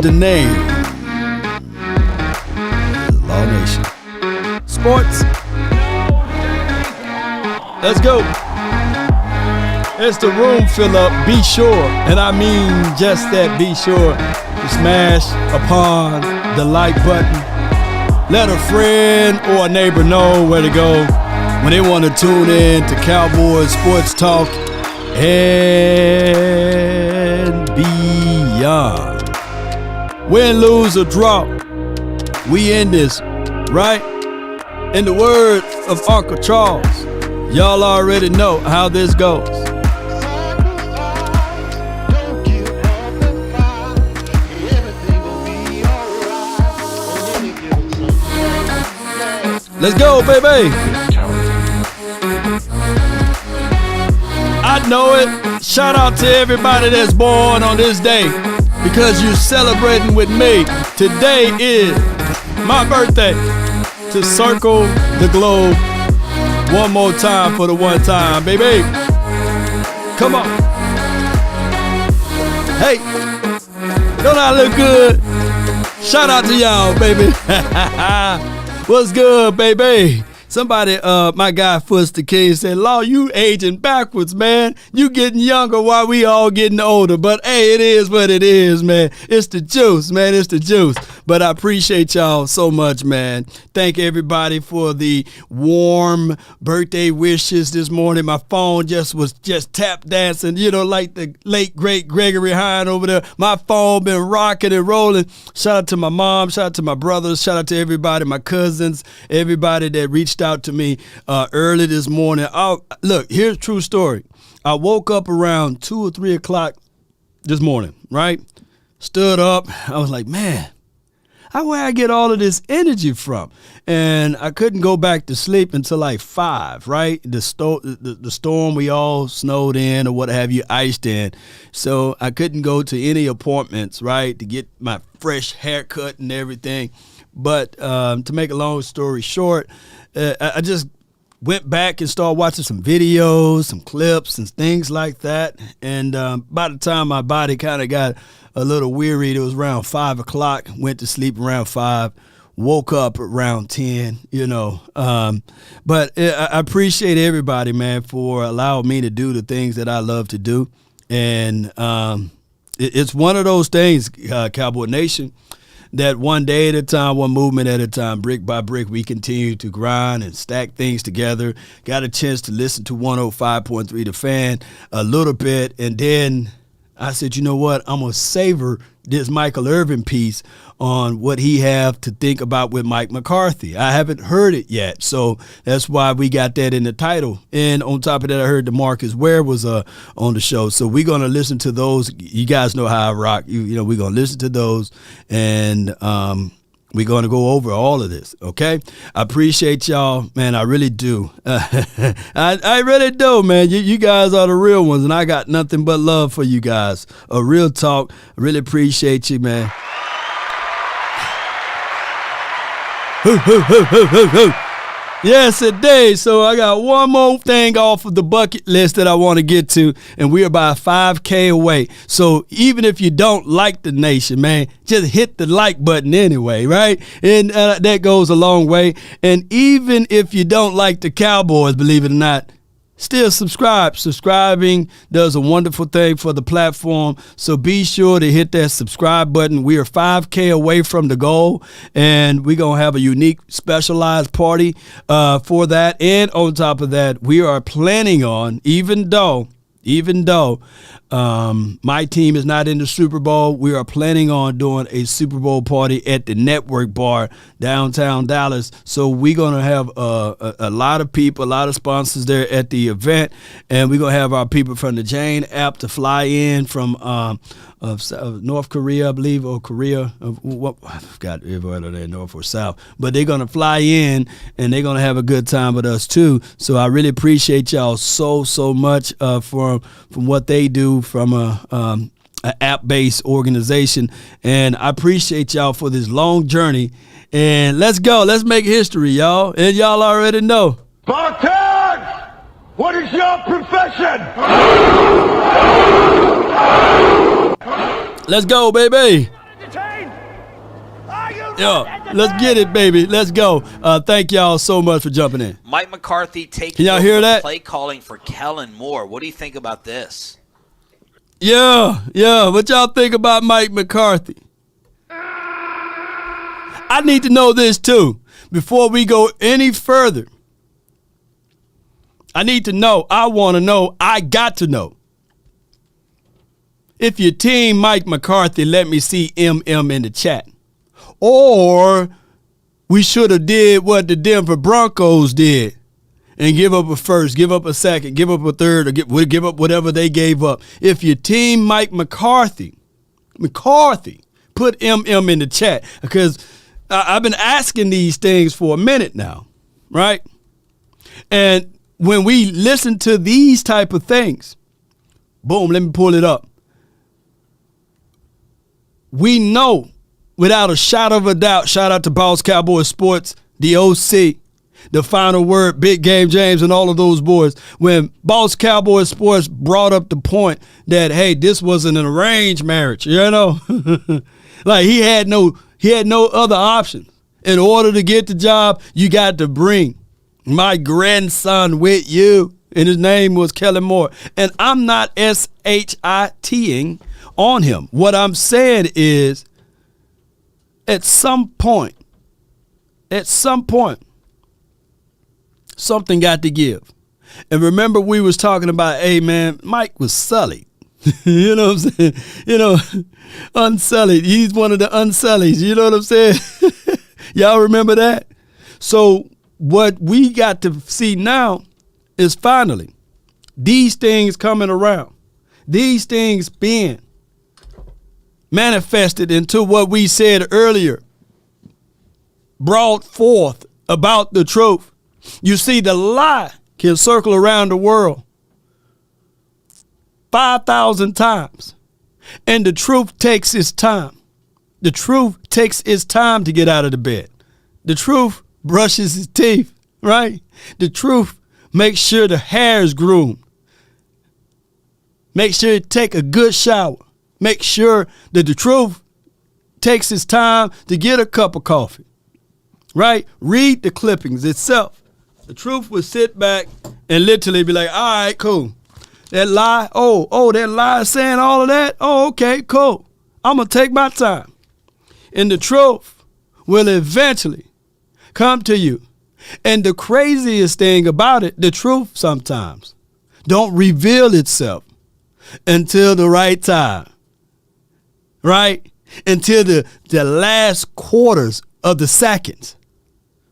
the name. Law Nation. Sports. Let's go. It's the room fill up. Be sure, and I mean just that, be sure to smash upon the like button. Let a friend or a neighbor know where to go when they want to tune in to Cowboys Sports Talk and beyond. Win, lose, or draw, we in this, right? In the words of Uncle Charles, y'all already know how this goes. Let's go, baby. I know it. Shout out to everybody that's born on this day because you're celebrating with me. Today is my birthday. To circle the globe one more time for the one time, baby. Come on. Hey, don't I look good? Shout out to y'all, baby. What's good, baby? Somebody, my guy Foots the King said, Law, you aging backwards, man. You getting younger while we all getting older. But, hey, it is what it is, man. It's the juice, man. It's the juice. But I appreciate y'all so much, man. Thank everybody for the warm birthday wishes this morning. My phone was tap dancing, like the late, great Gregory Hine over there. My phone been rocking and rolling. Shout out to my mom. Shout out to my brothers. Shout out to everybody, my cousins, everybody that reached out to me early this morning. Look, here's a true story. I woke up around 2 or 3 o'clock this morning, right? Stood up. I was like, man, where I get all of this energy from? And I couldn't go back to sleep until like 5, right? The storm we all snowed in or what have you, iced in. So I couldn't go to any appointments, right, to get my fresh haircut and everything. But to make a long story short, I just went back and started watching some videos, some clips and things like that. And by the time my body kind of got a little wearied, it was around 5 o'clock, went to sleep around 5, woke up around 10, But I appreciate everybody, man, for allowing me to do the things that I love to do. And it's one of those things, Cowboy Nation, that one day at a time, one movement at a time, brick by brick, we continue to grind and stack things together. Got a chance to listen to 105.3 The Fan a little bit, and then I said, you know what, I'm going to savor this Michael Irvin piece on what he have to think about with Mike McCarthy. I haven't heard it yet, so that's why we got that in the title. And on top of that, I heard DeMarcus Ware was on the show, so we're going to listen to those. You guys know how I rock. We're going to listen to those, and we're going to go over all of this, okay? I appreciate y'all, man. I really do. I really do, man. You guys are the real ones, and I got nothing but love for you guys. A real talk. I really appreciate you, man. Yes, indeed. So I got one more thing off of the bucket list that I want to get to, and we're about 5K away. So even if you don't like the nation, man, just hit the like button anyway, right? And that goes a long way. And even if you don't like the Cowboys, believe it or not, still subscribe. Subscribing does a wonderful thing for the platform. So be sure to hit that subscribe button. We are 5K away from the goal, and we're going to have a unique specialized party for that. And on top of that, we are planning on, even though my team is not in the Super Bowl, we are planning on doing a Super Bowl party at the Network Bar downtown Dallas. So we're going to have a lot of people, a lot of sponsors there at the event, and we're going to have our people from the Jane app to fly in from of North Korea, I believe, or Korea. I forgot whether they're North or South. But they're going to fly in, and they're going to have a good time with us, too. So I really appreciate y'all so much from what they do from an app-based organization. And I appreciate y'all for this long journey. And let's go. Let's make history, y'all. And y'all already know. Spartans! What is your profession? Let's go, baby. Yeah, let's get it, baby. Let's go. Thank y'all so much for jumping in. Mike McCarthy Can taking y'all over hear the that? play calling for Kellen Moore. What do you think about this? Yeah. What y'all think about Mike McCarthy? I need to know this too. Before we go any further, I need to know. I want to know. I got to know. If your team Mike McCarthy, let me see MM in the chat. Or we should have did what the Denver Broncos did and give up a first, give up a second, give up a third, or give up whatever they gave up. If your team Mike McCarthy, put MM in the chat, because I've been asking these things for a minute now, right? And when we listen to these type of things, boom, let me pull it up. We know without a shadow of a doubt, shout out to Boss Cowboy Sports, the OC, the final word, Big Game James, and all of those boys. When Boss Cowboy Sports brought up the point that, hey, this wasn't an arranged marriage, you know? Like he had no other option. In order to get the job, you got to bring my grandson with you. And his name was Kellen Moore. And I'm not S-H-I-T-ing on him. What I'm saying is, at some point, something got to give. And remember, we was talking about, hey, man, Mike was sullied. You know what I'm saying? You know, unsullied. He's one of the unsullies. You know what I'm saying? Y'all remember that? So what we got to see now is finally these things coming around. These things being manifested into what we said earlier, brought forth about the truth. You see, the lie can circle around the world 5,000 times, and the truth takes its time. The truth takes its time to get out of the bed. The truth brushes its teeth, right? The truth makes sure the hair is groomed. Make sure you take a good shower. Make sure that the truth takes its time to get a cup of coffee, right? Read the clippings itself. The truth will sit back and literally be like, all right, cool. That lie, that lie is saying all of that? Oh, okay, cool. I'm going to take my time. And the truth will eventually come to you. And the craziest thing about it, the truth sometimes don't reveal itself until the right time. Right? Until the last quarters of the seconds.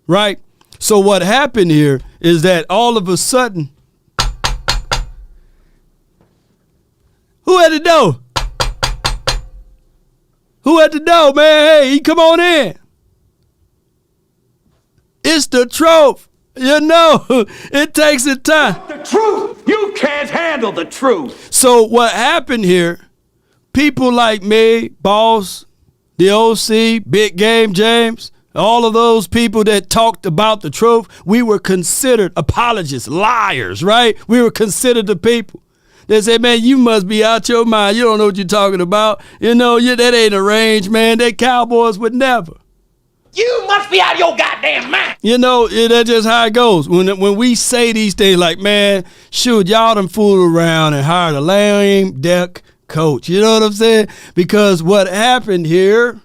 Right? So what happened here is that all of a sudden, who at the door? Who at the door, man? Hey, come on in. It's the truth. You know, it takes a time. The truth! You can't handle the truth! So what happened here, people like me, Boss, the OC, Big Game James, all of those people that talked about the truth, we were considered apologists, liars, right? We were considered the people. They say, man, you must be out your mind. You don't know what you're talking about. You know, that ain't arranged, man. They Cowboys would never. You must be out of your goddamn mind! You know, that's just how it goes. When we say these things like, man, shoot, y'all done fooled around and hired a lame duck coach. You know what I'm saying? Because what happened here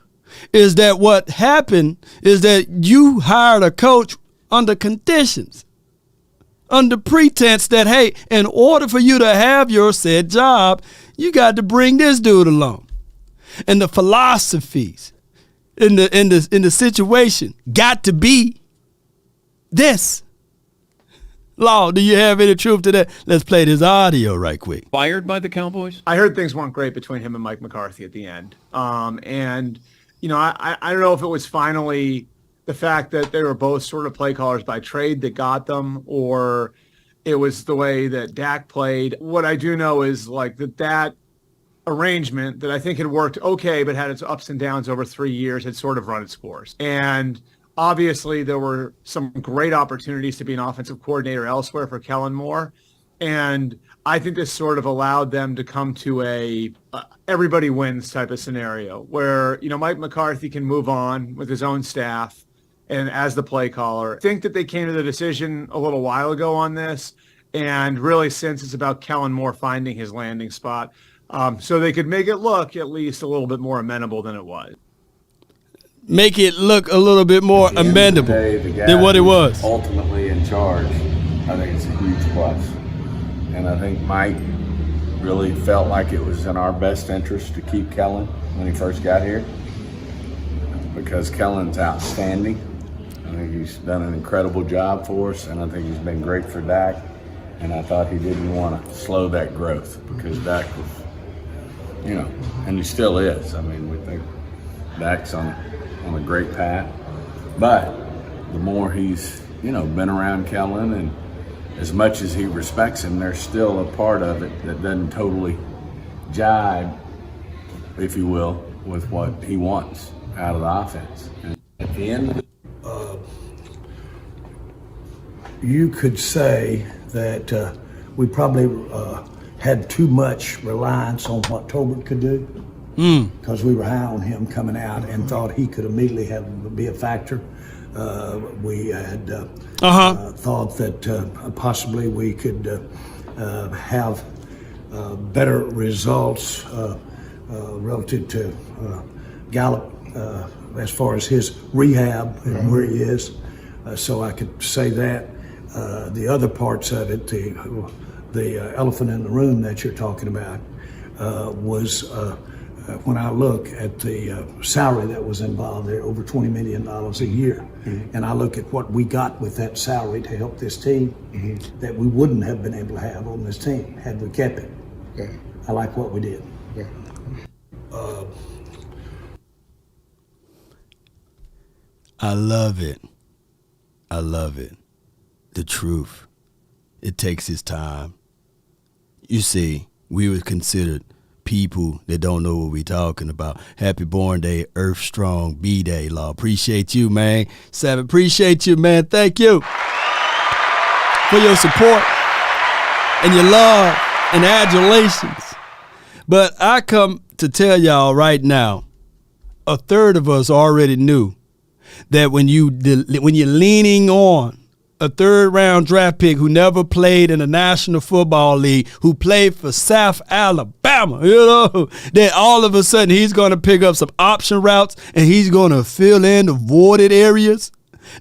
is that you hired a coach under conditions, under pretense that, hey, in order for you to have your said job, you got to bring this dude along. And the philosophies in the situation got to be this. Law, do you have any truth to that? Let's play this audio right quick. Fired by the Cowboys? I heard things weren't great between him and Mike McCarthy at the end. And, you know, I don't know if it was finally the fact that they were both sort of play callers by trade that got them, or it was the way that Dak played. What I do know is like that arrangement that I think had worked okay, but had its ups and downs over 3 years, had sort of run its course. And obviously there were some great opportunities to be an offensive coordinator elsewhere for Kellen Moore. And I think this sort of allowed them to come to a everybody wins type of scenario where, Mike McCarthy can move on with his own staff and as the play caller. I think that they came to the decision a little while ago on this, and really since it's about Kellen Moore finding his landing spot, so they could make it look at least a little bit more amenable than it was. Make it look a little bit more amenable than what it was. Ultimately in charge, I think it's a huge plus. And I think Mike really felt like it was in our best interest to keep Kellen when he first got here, because Kellen's outstanding. I think he's done an incredible job for us, and I think he's been great for Dak. And I thought he didn't want to slow that growth, because Dak was, and he still is. I mean, we think Dak's on a great path. But the more he's, been around Kellen, and as much as he respects him, there's still a part of it that doesn't totally jibe, if you will, with what he wants out of the offense. And at the end of it, you could say that we probably had too much reliance on what Tolbert could do, because we were high on him coming out and thought he could immediately be a factor. We had thought that possibly we could have better results relative to Gallup as far as his rehab and where he is. So I could say that. The other parts of it, the elephant in the room that you're talking about, was when I look at the salary that was involved there, over $20 million a year, and I look at what we got with that salary to help this team, that we wouldn't have been able to have on this team had we kept it. I like what we did. I love it. I love it. The truth. It takes its time. You see, we were considered people that don't know what we're talking about. Happy Born Day, Earth Strong, B-Day, Law. Appreciate you, man. Savage, appreciate you, man. Thank you for your support and your love and adulations. But I come to tell y'all right now, a third of us already knew that when you're leaning on a third-round draft pick who never played in the National Football League, who played for South Alabama, that all of a sudden he's going to pick up some option routes and he's going to fill in the voided areas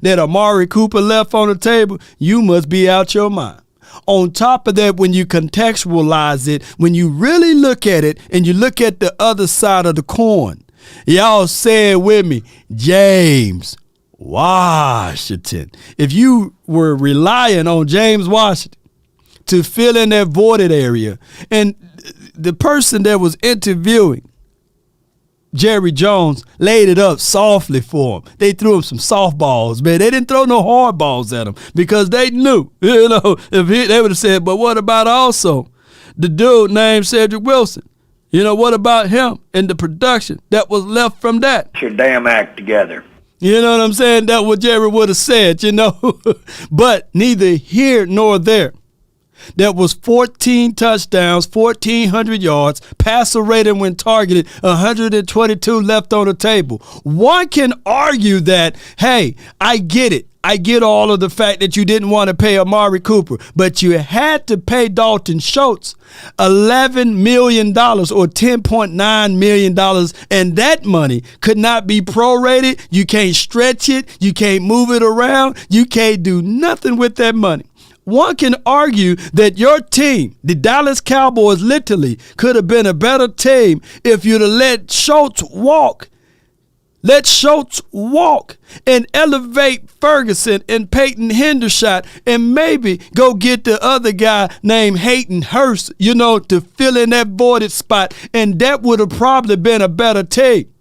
that Amari Cooper left on the table, you must be out your mind. On top of that, when you contextualize it, when you really look at it and you look at the other side of the coin, y'all say it with me, James Washington. If you were relying on James Washington to fill in that voided area, and the person that was interviewing Jerry Jones laid it up softly for him. They threw him some softballs, man. They didn't throw no hard balls at him because they knew, if they would have said, but what about also the dude named Cedric Wilson? What about him and the production that was left from that? Get your damn act together. You know what I'm saying? That's what Jerry would have said, But neither here nor there. There was 14 touchdowns, 1,400 yards, passer rating when targeted, 122 left on the table. One can argue that, hey, I get it. I get all of the fact that you didn't want to pay Amari Cooper, but you had to pay Dalton Schultz $11 million or $10.9 million, and that money could not be prorated. You can't stretch it. You can't move it around. You can't do nothing with that money. One can argue that your team, the Dallas Cowboys, literally could have been a better team if you'd have let Schultz walk. Let Schultz walk and elevate Ferguson and Payton Hendershot and maybe go get the other guy named Hayden Hurst, to fill in that voided spot. And that would have probably been a better team.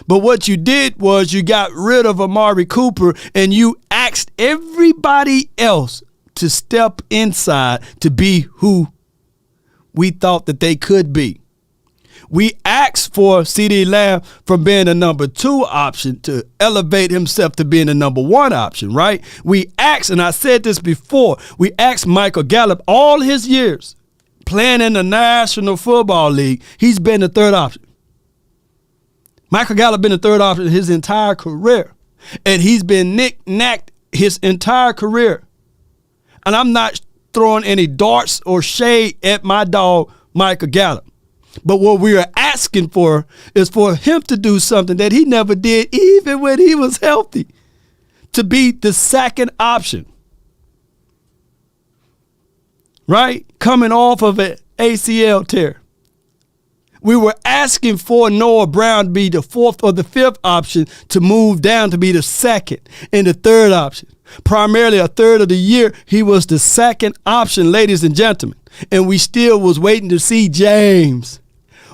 But what you did was you got rid of Amari Cooper and you asked everybody else to step inside to be who we thought that they could be. We asked for CeeDee Lamb from being the number 2 option to elevate himself to being the number 1 option, right? We asked, and I said this before, we asked Michael Gallup all his years playing in the National Football League, he's been the third option. Michael Gallup been the third option his entire career. And he's been knick-knacked his entire career. And I'm not throwing any darts or shade at my dog, Michael Gallup. But what we are asking for is for him to do something that he never did even when he was healthy, to be the second option. Right? Coming off of an ACL tear. We were asking for Noah Brown to be the fourth or the fifth option to move down to be the second and the third option. Primarily a third of the year, he was the second option, ladies and gentlemen. And we still was waiting to see James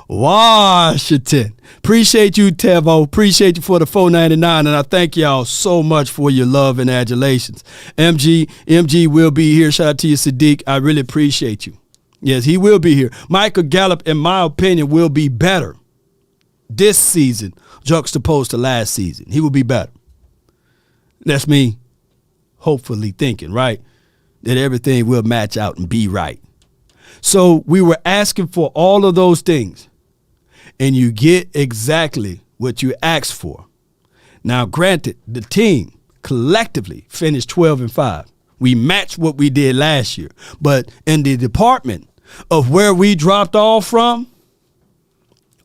Washington. Appreciate you, Tevo. Appreciate you for the $4.99. And I thank y'all so much for your love and adulations. MG will be here. Shout out to you, Sadiq. I really appreciate you. Yes, he will be here. Michael Gallup, in my opinion, will be better this season juxtaposed to last season. He will be better. That's me hopefully thinking, right? That everything will match out and be right. So we were asking for all of those things, and you get exactly what you asked for. Now, granted, the team collectively finished 12-5. We matched what we did last year. But in the department of where we dropped off from,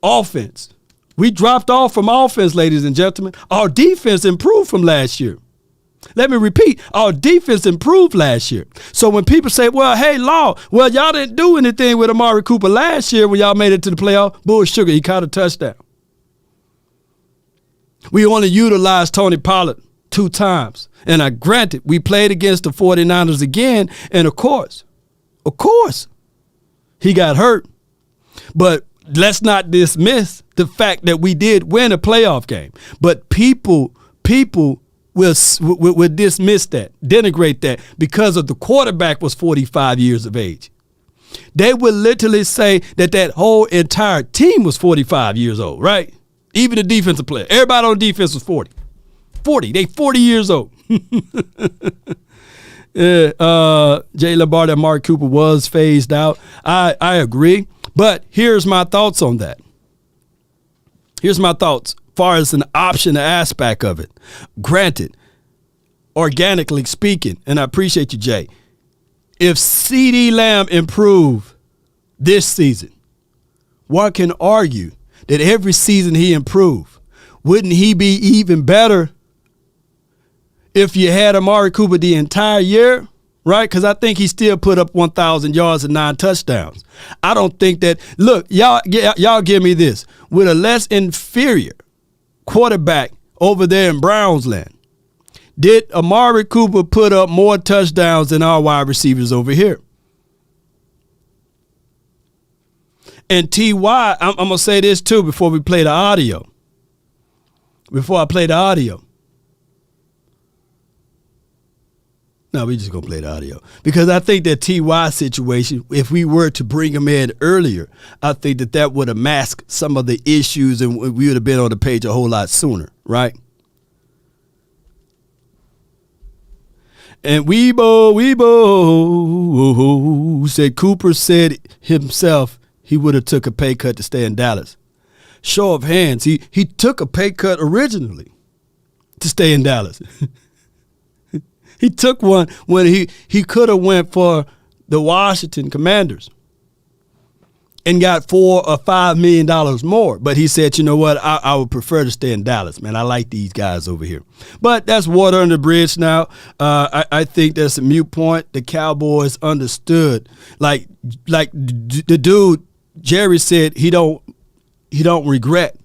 offense. We dropped off from offense, ladies and gentlemen. Our defense improved from last year. Let me repeat, our defense improved last year. So when people say, well, hey, Law, well, y'all didn't do anything with Amari Cooper last year when y'all made it to the playoff. Bull sugar, he caught a touchdown. We only utilized Tony Pollard 2 times. And I granted, we played against the 49ers again, and of course, he got hurt. But let's not dismiss the fact that we did win a playoff game. But people will dismiss that, denigrate that, because of the quarterback was 45 years of age. They would literally say that whole entire team was 45 years old, right? Even the defensive player. Everybody on defense was 40. They 40 years old. Jay Lombardi and Mark Cooper was phased out. I agree. But here's my thoughts on that. Here's my thoughts as far as an option aspect of it. Granted, organically speaking, and I appreciate you, Jay, if CeeDee Lamb improved this season, one can argue that every season he improved. Wouldn't he be even better if you had Amari Cooper the entire year, right? Because I think he still put up 1,000 yards and 9 touchdowns. I don't think that, look, y'all give me this. With a less inferior quarterback over there in Browns land, did Amari Cooper put up more touchdowns than our wide receivers over here? And T.Y., I'm going to say this too before we play the audio. Before I play the audio. No, we just going to play the audio. Because I think that T.Y. situation, if we were to bring him in earlier, I think that would have masked some of the issues and we would have been on the page a whole lot sooner, right? And Weebo said Cooper said himself he would have took a pay cut to stay in Dallas. Show of hands, he took a pay cut originally to stay in Dallas. He took one when he could have went for the Washington Commanders and got $4 or $5 million more. But he said, you know what, I would prefer to stay in Dallas, man. I like these guys over here. But that's water under the bridge now. I think that's a moot point. The Cowboys understood. Like the dude, Jerry said he don't regret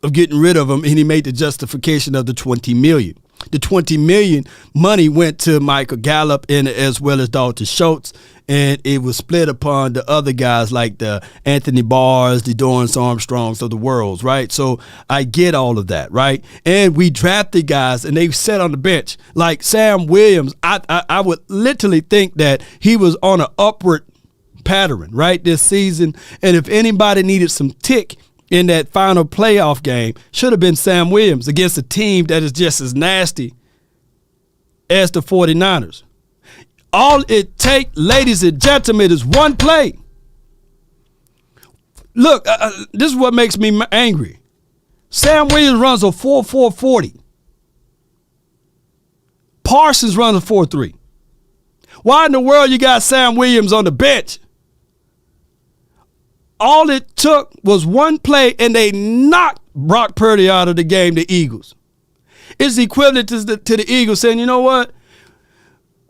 of getting rid of him, and he made the justification of the $20 million. The $20 million money went to Michael Gallup and as well as Dalton Schultz, and it was split upon the other guys like the Anthony Barrs, the Dorrance Armstrongs of the world, right? So I get all of that, right? And we drafted guys, and they sat on the bench. Like Sam Williams, I would literally think that he was on an upward pattern, right, this season. And if anybody needed some tick in that final playoff game, should have been Sam Williams against a team that is just as nasty as the 49ers. All it takes, ladies and gentlemen, is one play. Look, this is what makes me angry. Sam Williams runs a 4.4 40. Parsons runs a 4.3. Why in the world you got Sam Williams on the bench? All it took was one play, and they knocked Brock Purdy out of the game, the Eagles. It's equivalent to the Eagles saying, you know what?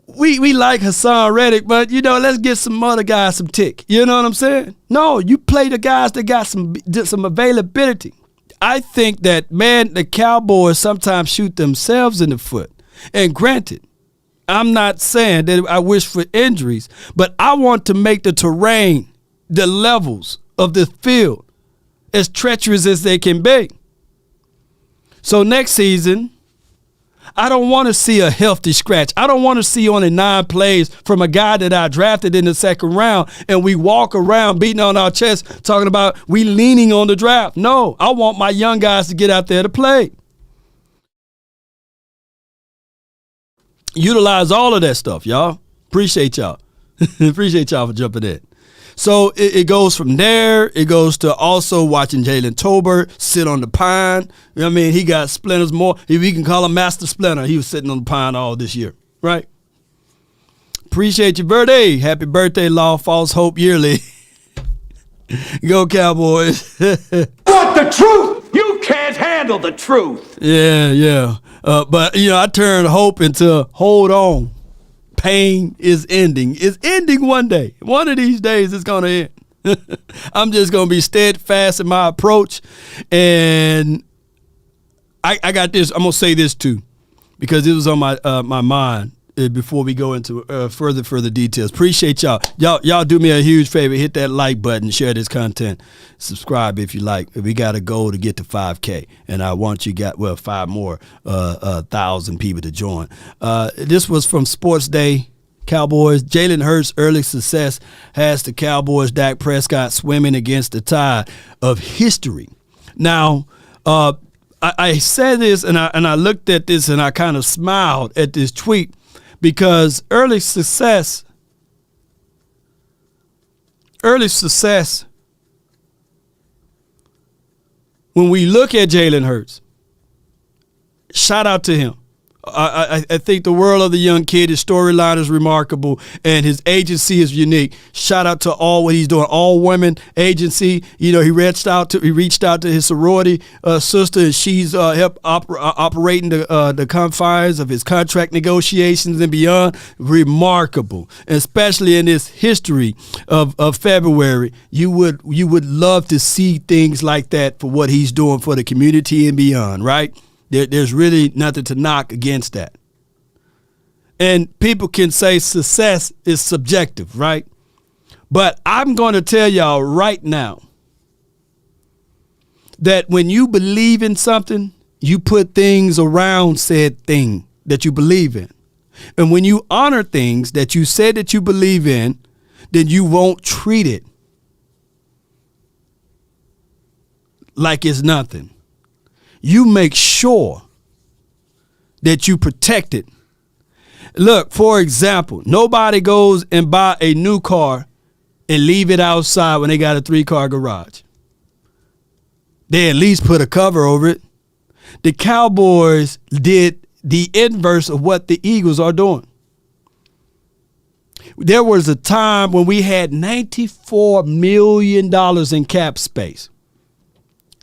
We like Hassan Reddick, but, let's get some other guys some tick. You know what I'm saying? No, you play the guys that got some availability. I think that, man, the Cowboys sometimes shoot themselves in the foot. And granted, I'm not saying that I wish for injuries, but I want to make the terrain, the levels of the field, as treacherous as they can be. So next season, I don't want to see a healthy scratch. I don't want to see only 9 plays from a guy that I drafted in the second round and we walk around beating on our chest talking about we leaning on the draft. No, I want my young guys to get out there to play. Utilize all of that stuff, y'all. Appreciate y'all. Appreciate y'all for jumping in. So it goes from there. It goes to also watching Jalen Tolbert sit on the pine. You know what I mean? He got splinters more. If we can call him Master Splinter, he was sitting on the pine all this year, right? Appreciate your birthday. Happy birthday, Law. False Hope Yearly. Go Cowboys. Want the truth? You can't handle the truth. Yeah. But, I turned hope into hold on. Pain is ending. It's ending one day. One of these days it's going to end. I'm just going to be steadfast in my approach. And I got this. I'm going to say this too, because it was on my mind before we go into further details. Appreciate y'all. Y'all do me a huge favor. Hit that like button. Share this content. Subscribe if you like. We got a goal to get to 5K, and I want you 5 more 1,000 people to join. This was from Sports Day. Cowboys. Jalen Hurts' early success has the Cowboys' Dak Prescott swimming against the tide of history. Now, I said this, and I looked at this, and I kind of smiled at this tweet. Because early success, when we look at Jalen Hurts, shout out to him. I think the world of the young kid, his storyline is remarkable, and his agency is unique. Shout out to all what he's doing, all women agency. He reached out to his sorority sister, and she's helped operating the confines of his contract negotiations and beyond. Remarkable, especially in this history of February. You would love to see things like that for what he's doing for the community and beyond, right? There's really nothing to knock against that. And people can say success is subjective, right? But I'm going to tell y'all right now that when you believe in something, you put things around said thing that you believe in. And when you honor things that you said that you believe in, then you won't treat it like it's nothing. You make sure that you protect it. Look, for example, nobody goes and buy a new car and leave it outside when they got a 3-car garage. They at least put a cover over it. The Cowboys did the inverse of what the Eagles are doing. There was a time when we had $94 million in cap space.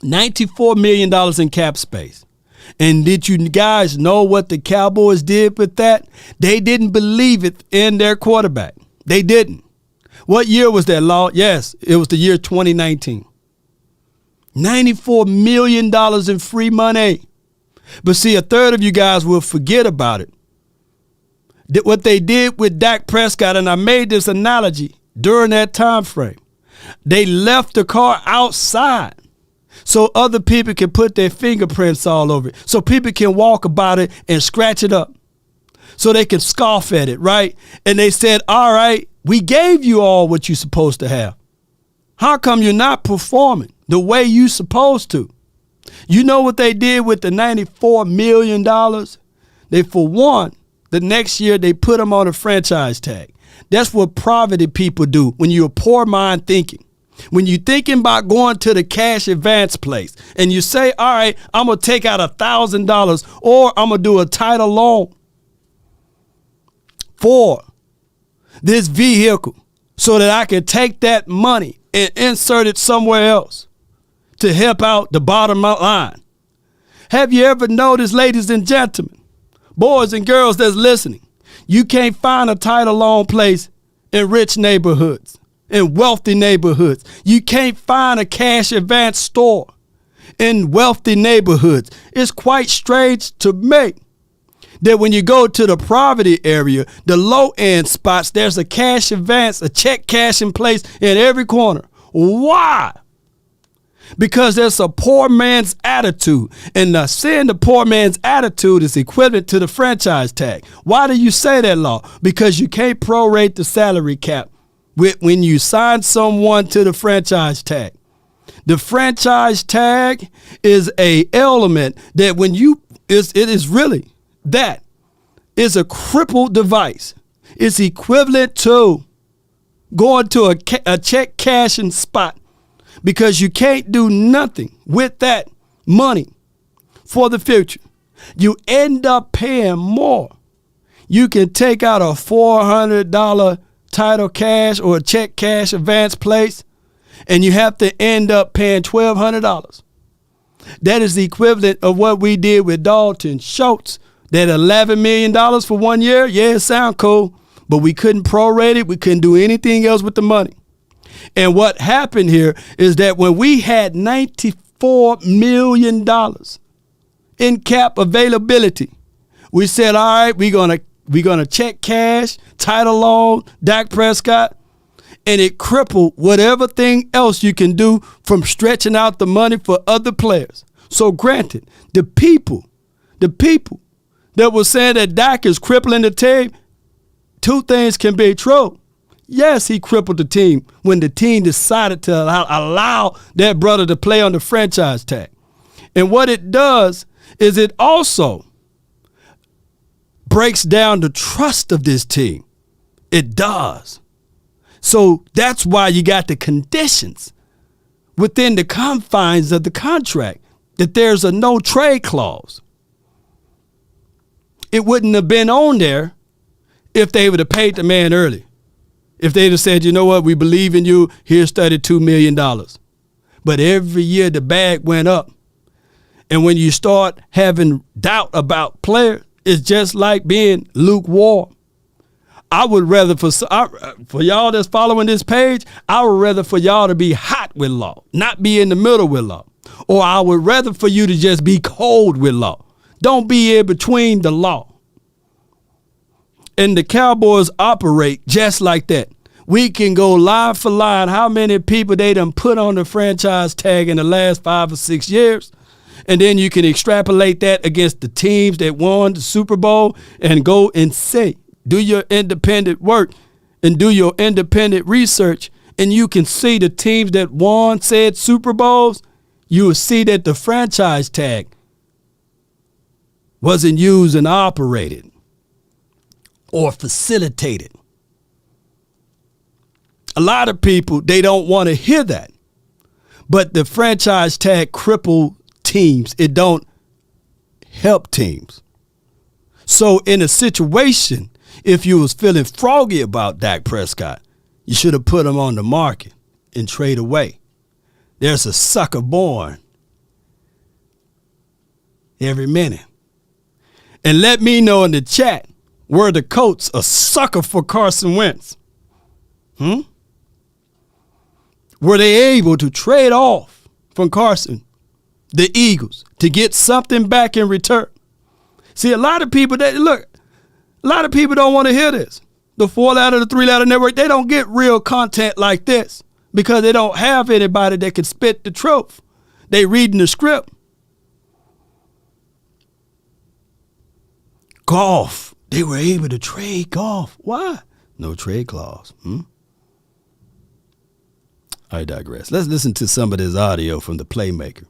$94 million in cap space. And did you guys know what the Cowboys did with that? They didn't believe it in their quarterback. They didn't. What year was that, Law? Yes, it was the year 2019. $94 million in free money. But see, a third of you guys will forget about it. What they did with Dak Prescott, and I made this analogy during that time frame. They left the car outside so other people can put their fingerprints all over it. So people can walk about it and scratch it up. So they can scoff at it, right? And they said, all right, we gave you all what you're supposed to have. How come you're not performing the way you're supposed to? You know what they did with the $94 million? They, for one, The next year, they put them on a franchise tag. That's what poverty people do when you're poor mind thinking. When you're thinking about going to the cash advance place and you say, all right, I'm going to take out $1,000 or I'm going to do a title loan for this vehicle so that I can take that money and insert it somewhere else to help out the bottom line. Have you ever noticed, ladies and gentlemen, boys and girls that's listening, you can't find a title loan place in rich neighborhoods, in wealthy neighborhoods. You can't find a cash advance store in wealthy neighborhoods. It's quite strange to me that when you go to the poverty area, the low end spots, there's a cash advance, a check cash in place in every corner. Why? Because there's a poor man's attitude, and saying the poor man's attitude is equivalent to the franchise tag. Why do you say that, Law? Because you can't prorate the salary cap when you sign someone to the franchise tag. The franchise tag is a element that when it is really that is a crippled device. It's equivalent to going to a check cashing spot, because you can't do nothing with that money for the future. You end up paying more. You can take out a $400 title cash or a check cash advance place, and you have to end up paying $1,200. That is the equivalent of what we did with Dalton Schultz. That $11 million for 1 year, yeah, it sounds cool, but we couldn't prorate it. We couldn't do anything else with the money. And what happened here is that when we had $94 million in cap availability, we said, all right, we're gonna check cash, title loan, Dak Prescott, and it crippled whatever thing else you can do from stretching out the money for other players. So granted, the people that were saying that Dak is crippling the team, two things can be true. Yes, he crippled the team when the team decided to allow that brother to play on the franchise tag. And what it does is it also breaks down the trust of this team. It does. So that's why you got the conditions within the confines of the contract, that there's a no trade clause. It wouldn't have been on there if they would have paid the man early. If they'd have said, you know what, we believe in you, here's $32 million. But every year the bag went up. And when you start having doubt about players, it's just like being lukewarm. I would rather, for y'all that's following this page, I would rather for y'all to be hot with Law, not be in the middle with Law. Or I would rather for you to just be cold with Law. Don't be in between the Law. And the Cowboys operate just like that. We can go line for line how many people they done put on the franchise tag in the last 5 or 6 years. And then you can extrapolate that against the teams that won the Super Bowl and go and say, do your independent work and do your independent research. And you can see the teams that won said Super Bowls. You will see that the franchise tag wasn't used and operated or facilitated. A lot of people, they don't want to hear that. But the franchise tag cripple teams. It don't help teams. So in a situation, if you was feeling froggy about Dak Prescott, you should have put him on the market and trade away. There's a sucker born every minute. And let me know in the chat, were the Colts a sucker for Carson Wentz? Were they able to trade off from Carson, the Eagles, to get something back in return? See, a lot of people don't want to hear this. The 4-letter, the 3-letter network, they don't get real content like this because they don't have anybody that can spit the truth. They reading the script. Golf. They were able to trade golf. Why? No trade clause. I digress. Let's listen to some of this audio from the Playmaker.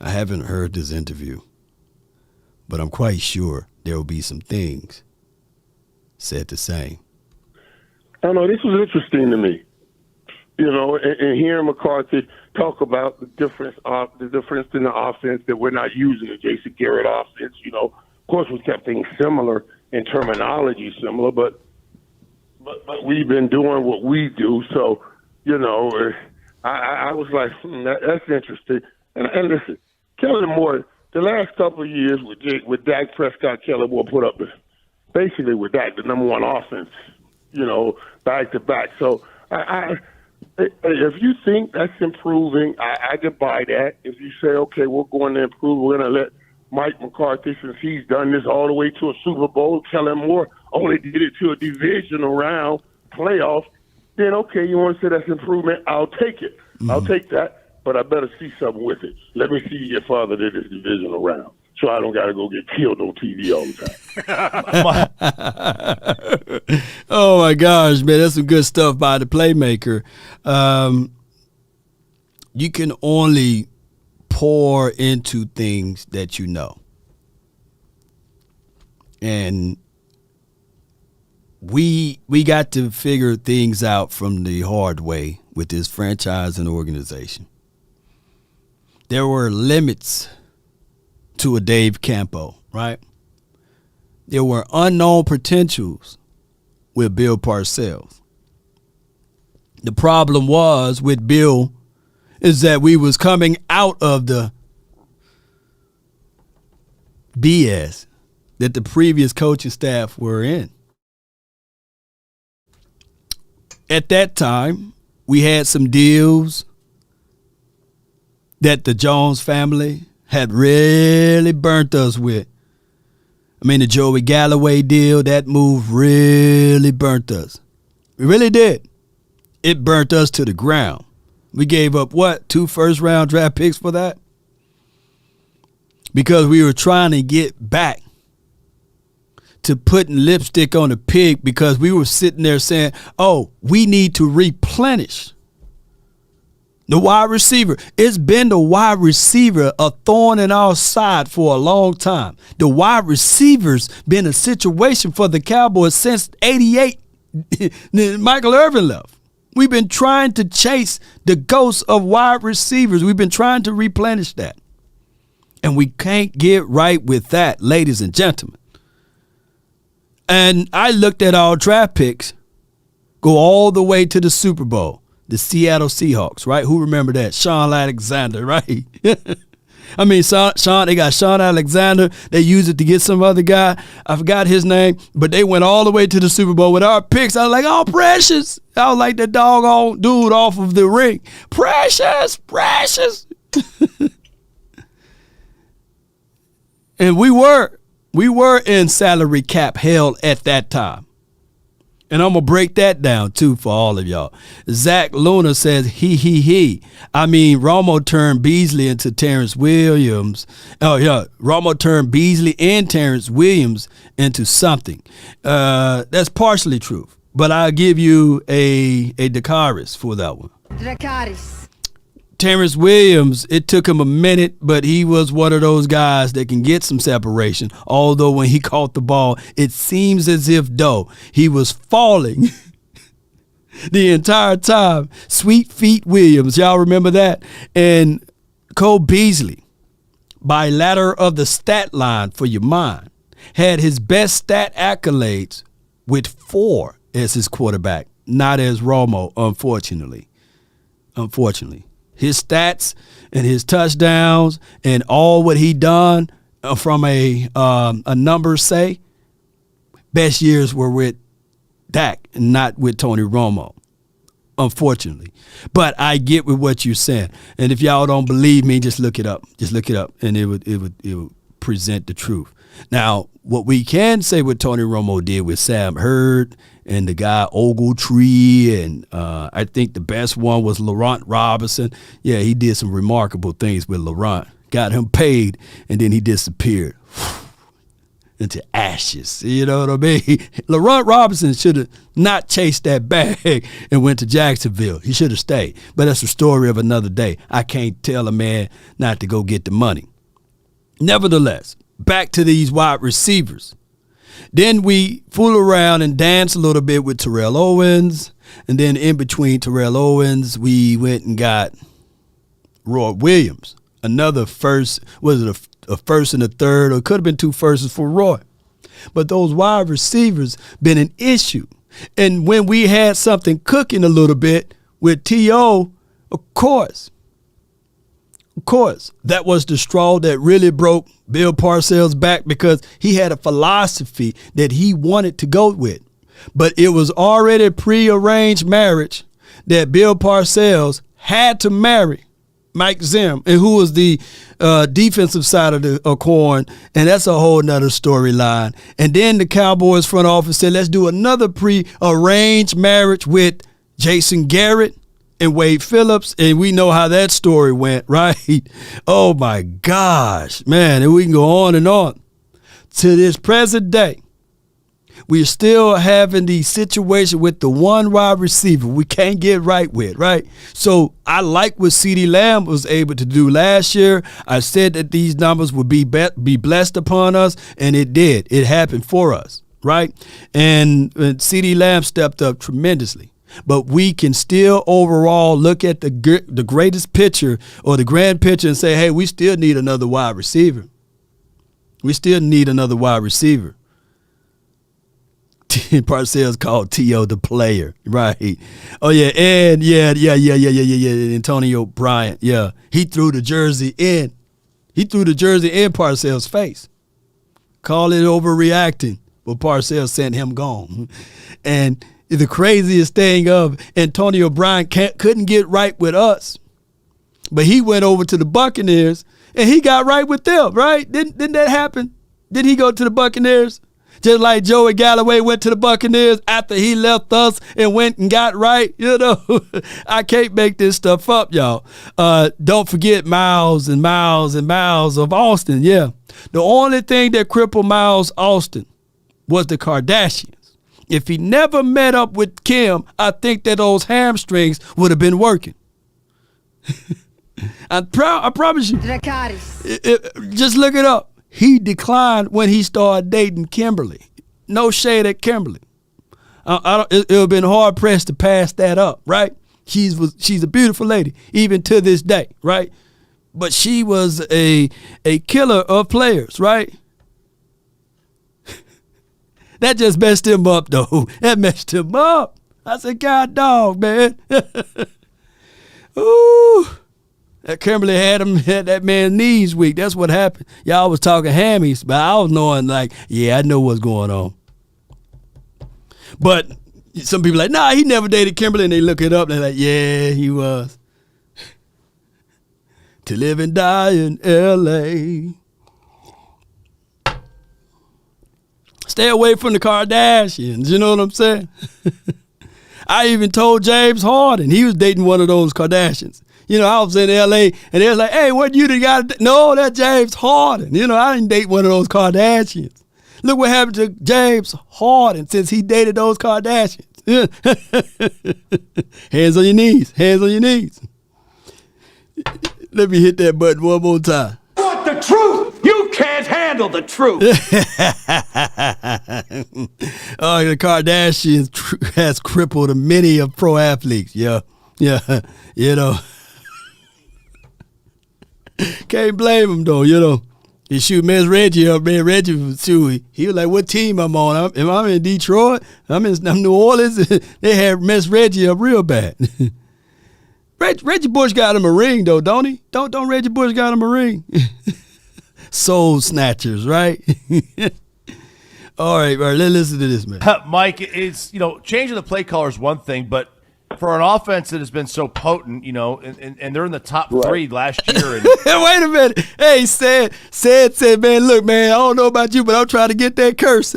I haven't heard this interview, but I'm quite sure there will be some things said the same. I know this was interesting to me, and hearing McCarthy talk about the difference in the offense, that we're not using the Jason Garrett offense. Of course, we kept things similar in terminology, but we've been doing what we do. So, I was like, that's interesting. And listen, Kellen Moore, the last couple of years with Dak Prescott, Kellen Moore put up basically with Dak the number one offense, back to back. So if you think that's improving, I can buy that. If you say, okay, we're going to improve, we're going to let Mike McCarthy, since he's done this all the way to a Super Bowl, Kellen Moore only did it to a divisional round playoff, then okay, you want to say that's improvement, I'll take it. Mm-hmm. I'll take that, but I better see something with it. Let me see your father did this divisional round, so I don't got to go get killed on TV all the time. Oh, my gosh, man, that's some good stuff by the playmaker. You can only pour into things that you know. And we got to figure things out from the hard way with this franchise and organization. There were limits to a Dave Campo, right? There were unknown potentials with Bill Parcells. The problem was with Bill is that we was coming out of the BS that the previous coaching staff were in. At that time, we had some deals that the Jones family had really burnt us with. I mean, the Joey Galloway deal, that move really burnt us. It really did. It burnt us to the ground. We gave up, 2 first-round draft picks for that? Because we were trying to get back to putting lipstick on a pig, because we were sitting there saying, oh, we need to replenish the wide receiver. It's been the wide receiver a thorn in our side for a long time. The wide receiver's been a situation for the Cowboys since 88. Michael Irvin left. We've been trying to chase the ghost of wide receivers. We've been trying to replenish that. And we can't get right with that, ladies and gentlemen. And I looked at our draft picks go all the way to the Super Bowl. The Seattle Seahawks, right? Who remember that? Sean Alexander, right? I mean, they got Sean Alexander. They used it to get some other guy. I forgot his name, but they went all the way to the Super Bowl with our picks. I was like, oh, Precious. I was like the doggone dude off of the ring. Precious. And we were in salary cap hell at that time. And I'm going to break that down, too, for all of y'all. Zach Luna says, he. I mean, Romo turned Beasley into Terrence Williams. Oh, yeah. Romo turned Beasley and Terrence Williams into something. That's partially true. But I'll give you a Dakaris for that one. Dakaris. Terrence Williams, it took him a minute, but he was one of those guys that can get some separation. Although when he caught the ball, it seems as if, though, he was falling the entire time. Sweet Feet Williams, y'all remember that? And Cole Beasley, by ladder of the stat line for your mind, had his best stat accolades with 4 as his quarterback, not as Romo, unfortunately. His stats and his touchdowns and all what he done from a number say, best years were with Dak and not with Tony Romo, unfortunately. But I get with what you're saying. And if y'all don't believe me, just look it up. And it would present the truth. Now, what we can say what Tony Romo did with Sam Hurd and the guy Ogletree, and I think the best one was Laurent Robinson. Yeah, he did some remarkable things with Laurent. Got him paid, and then he disappeared into ashes. You know what I mean? Laurent Robinson should have not chased that bag and went to Jacksonville. He should have stayed. But that's the story of another day. I can't tell a man not to go get the money. Nevertheless, back to these wide receivers. Then we fool around and dance a little bit with Terrell Owens. And then in between Terrell Owens, we went and got Roy Williams. Another first, was it a first and a third, or it could have been 2 firsts for Roy. But those wide receivers been an issue. And when we had something cooking a little bit with T.O., of course, that was the straw that really broke Bill Parcells' back, because he had a philosophy that he wanted to go with. But it was already prearranged marriage that Bill Parcells had to marry Mike Zim, and who was the defensive side of the coin, and that's a whole nother storyline. And then the Cowboys front office said, let's do another pre-arranged marriage with Jason Garrett and Wade Phillips, and we know how that story went, right? Oh my gosh, man, and we can go on and on. To this present day, we're still having the situation with the one wide receiver we can't get right with, right? So I like what CeeDee Lamb was able to do last year. I said that these numbers would be blessed upon us, and it did. It happened for us, right? And CeeDee Lamb stepped up tremendously. But we can still overall look at the greatest picture or the grand picture and say, hey, we still need another wide receiver. We still need another wide receiver. Parcells called T.O. the player, right? Oh, yeah, and yeah, Antonio Bryant, yeah. He threw the jersey in. He threw the jersey in Parcells' face. Call it overreacting, but Parcells sent him gone. And the craziest thing of Antonio Bryant couldn't get right with us, but he went over to the Buccaneers and he got right with them, right? Didn't that happen? Didn't he go to the Buccaneers? Just like Joey Galloway went to the Buccaneers after he left us and went and got right, you know. I can't make this stuff up, y'all. Don't forget Miles and Miles and Miles of Austin, yeah. The only thing that crippled Miles Austin was the Kardashians. If he never met up with Kim, I think that those hamstrings would have been working. I promise you. Just look it up. He declined when he started dating Kimberly. No shade at Kimberly. It would have been hard pressed to pass that up, right? She's a beautiful lady, even to this day, right? But she was a killer of players, right? That just messed him up, though. That messed him up. I said, God dog, man. Ooh. That Kimberly had that man's knees weak. That's what happened. Y'all was talking hammies, but I was knowing, like, yeah, I know what's going on. But some people like, nah, he never dated Kimberly, and they look it up, and they're like, yeah, he was. To live and die in L.A. Stay away from the Kardashians. You know what I'm saying? I even told James Harden he was dating one of those Kardashians. You know, I was in L.A. and they was like, hey, what you got? No, that's James Harden. You know, I didn't date one of those Kardashians. Look what happened to James Harden since he dated those Kardashians. Hands on your knees. Hands on your knees. Let me hit that button one more time. Want the truth? You can't handle the truth. Oh, the Kardashians has crippled many of pro athletes. Yeah, you know. Can't blame him, though, you know. He shoot Miss Reggie up, man. Reggie was shooting. He was like, what team I'm on? I'm in Detroit. I'm New Orleans. They had Miss Reggie up real bad. Reggie Bush got him a ring, though, don't he? Don't Reggie Bush got him a ring? Soul snatchers, right? All right, let's listen to this, man. Mike, it's, changing the play caller is one thing, but for an offense that has been so potent, and they're in the top three last year. And wait a minute. Hey, said, man, look, man, I don't know about you, but I'm trying to get that curse.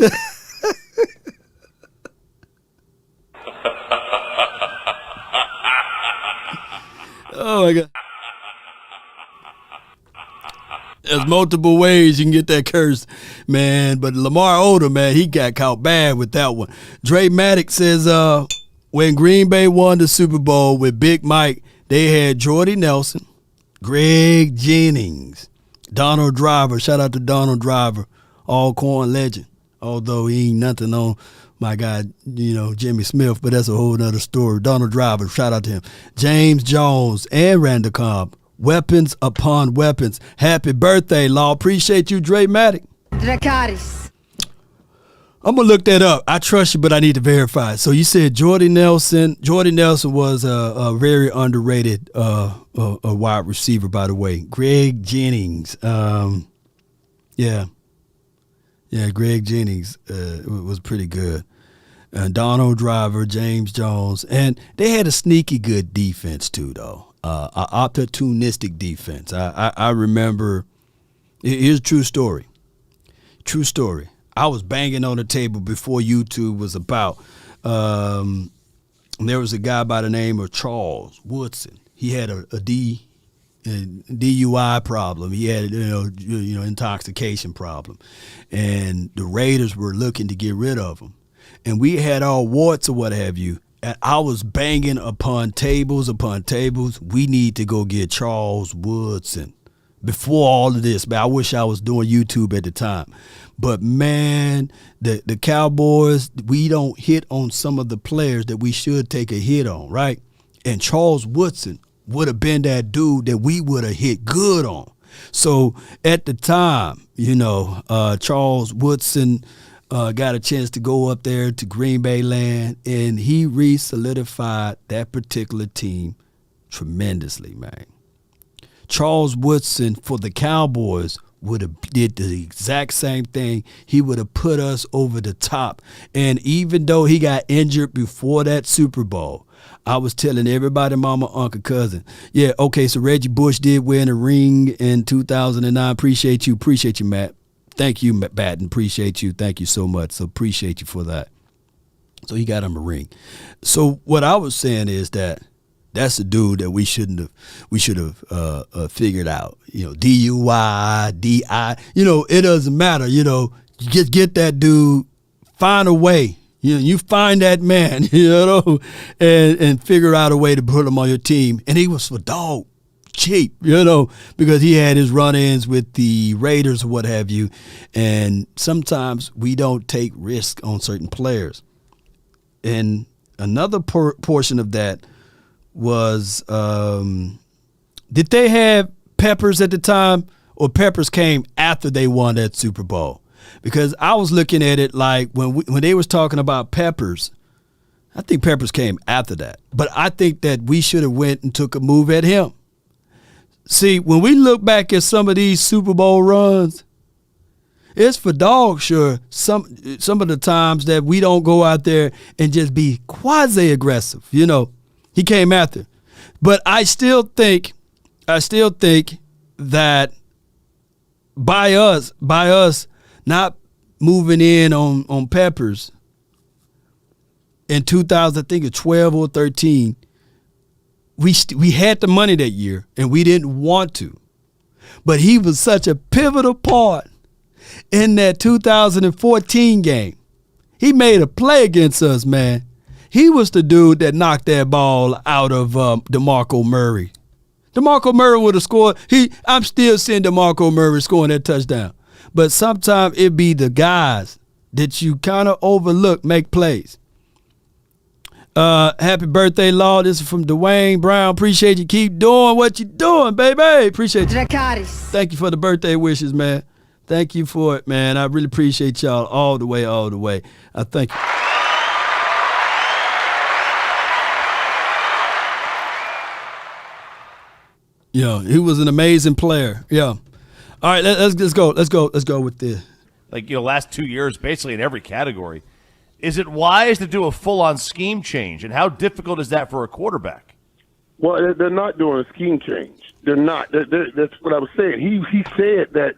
Oh, my God. There's multiple ways you can get that curse, man. But Lamar Odom, man, he got caught bad with that one. Dre Maddox says, when Green Bay won the Super Bowl with Big Mike, they had Jordy Nelson, Greg Jennings, Donald Driver, shout out to Donald Driver, Alcorn legend. Although he ain't nothing on my guy, Jimmy Smith, but that's a whole nother story. Donald Driver, shout out to him. James Jones and Randall Cobb, weapons upon weapons. Happy birthday, Law. Appreciate you, Dre Matic. Dracarys. I'm going to look that up. I trust you, but I need to verify. So you said Jordy Nelson. Jordy Nelson was a very underrated a wide receiver, by the way. Greg Jennings. Yeah, Greg Jennings was pretty good. Donald Driver, James Jones. And they had a sneaky good defense, too, though. Opportunistic defense. I remember, here's a true story. True story. I was banging on the table before YouTube was about. There was a guy by the name of Charles Woodson. He had a DUI problem. He had intoxication problem, and the Raiders were looking to get rid of him. And we had all warts or what have you. And I was banging upon tables. We need to go get Charles Woodson. Before all of this, man, I wish I was doing YouTube at the time. But, man, the Cowboys, we don't hit on some of the players that we should take a hit on, right? And Charles Woodson would have been that dude that we would have hit good on. So, at the time, Charles Woodson got a chance to go up there to Green Bay land, and he re-solidified that particular team tremendously, man. Charles Woodson for the Cowboys would have did the exact same thing. He would have put us over the top. And even though he got injured before that Super Bowl, I was telling everybody, mama, uncle, cousin, yeah, okay, so Reggie Bush did win a ring in 2009. Appreciate you, Matt. Thank you, Batten. Appreciate you. Thank you so much. So appreciate you for that. So he got him a ring. So what I was saying is that's a dude that we should have figured out. DUI, DI. It doesn't matter. Get that dude. Find a way. You find that man. And figure out a way to put him on your team. And he was for dog cheap. Because he had his run-ins with the Raiders or what have you. And sometimes we don't take risks on certain players. And another portion of that was did they have Peppers at the time, or Peppers came after they won that Super Bowl? Because I was looking at it like when they was talking about Peppers, I think Peppers came after that. But I think that we should have went and took a move at him. See, when we look back at some of these Super Bowl runs, it's for dog sure some of the times that we don't go out there and just be quasi-aggressive, He came after. But I still think that by us not moving in on Peppers in 2000, I think it's 12 or 13, we had the money that year and we didn't want to. But he was such a pivotal part in that 2014 game. He made a play against us, man. He was the dude that knocked that ball out of DeMarco Murray. DeMarco Murray would have scored. I'm still seeing DeMarco Murray scoring that touchdown. But sometimes it be the guys that you kind of overlook make plays. Happy birthday, Law. This is from Dwayne Brown. Appreciate you. Keep doing what you're doing, baby. Appreciate you. Dracarys. Thank you for the birthday wishes, man. Thank you for it, man. I really appreciate y'all all the way. I thank you. Yeah, he was an amazing player. Yeah. All right, let's go. Let's go with this. Last 2 years, basically in every category. Is it wise to do a full-on scheme change, and how difficult is that for a quarterback? Well, they're not doing a scheme change. They're not. That's what I was saying. He said that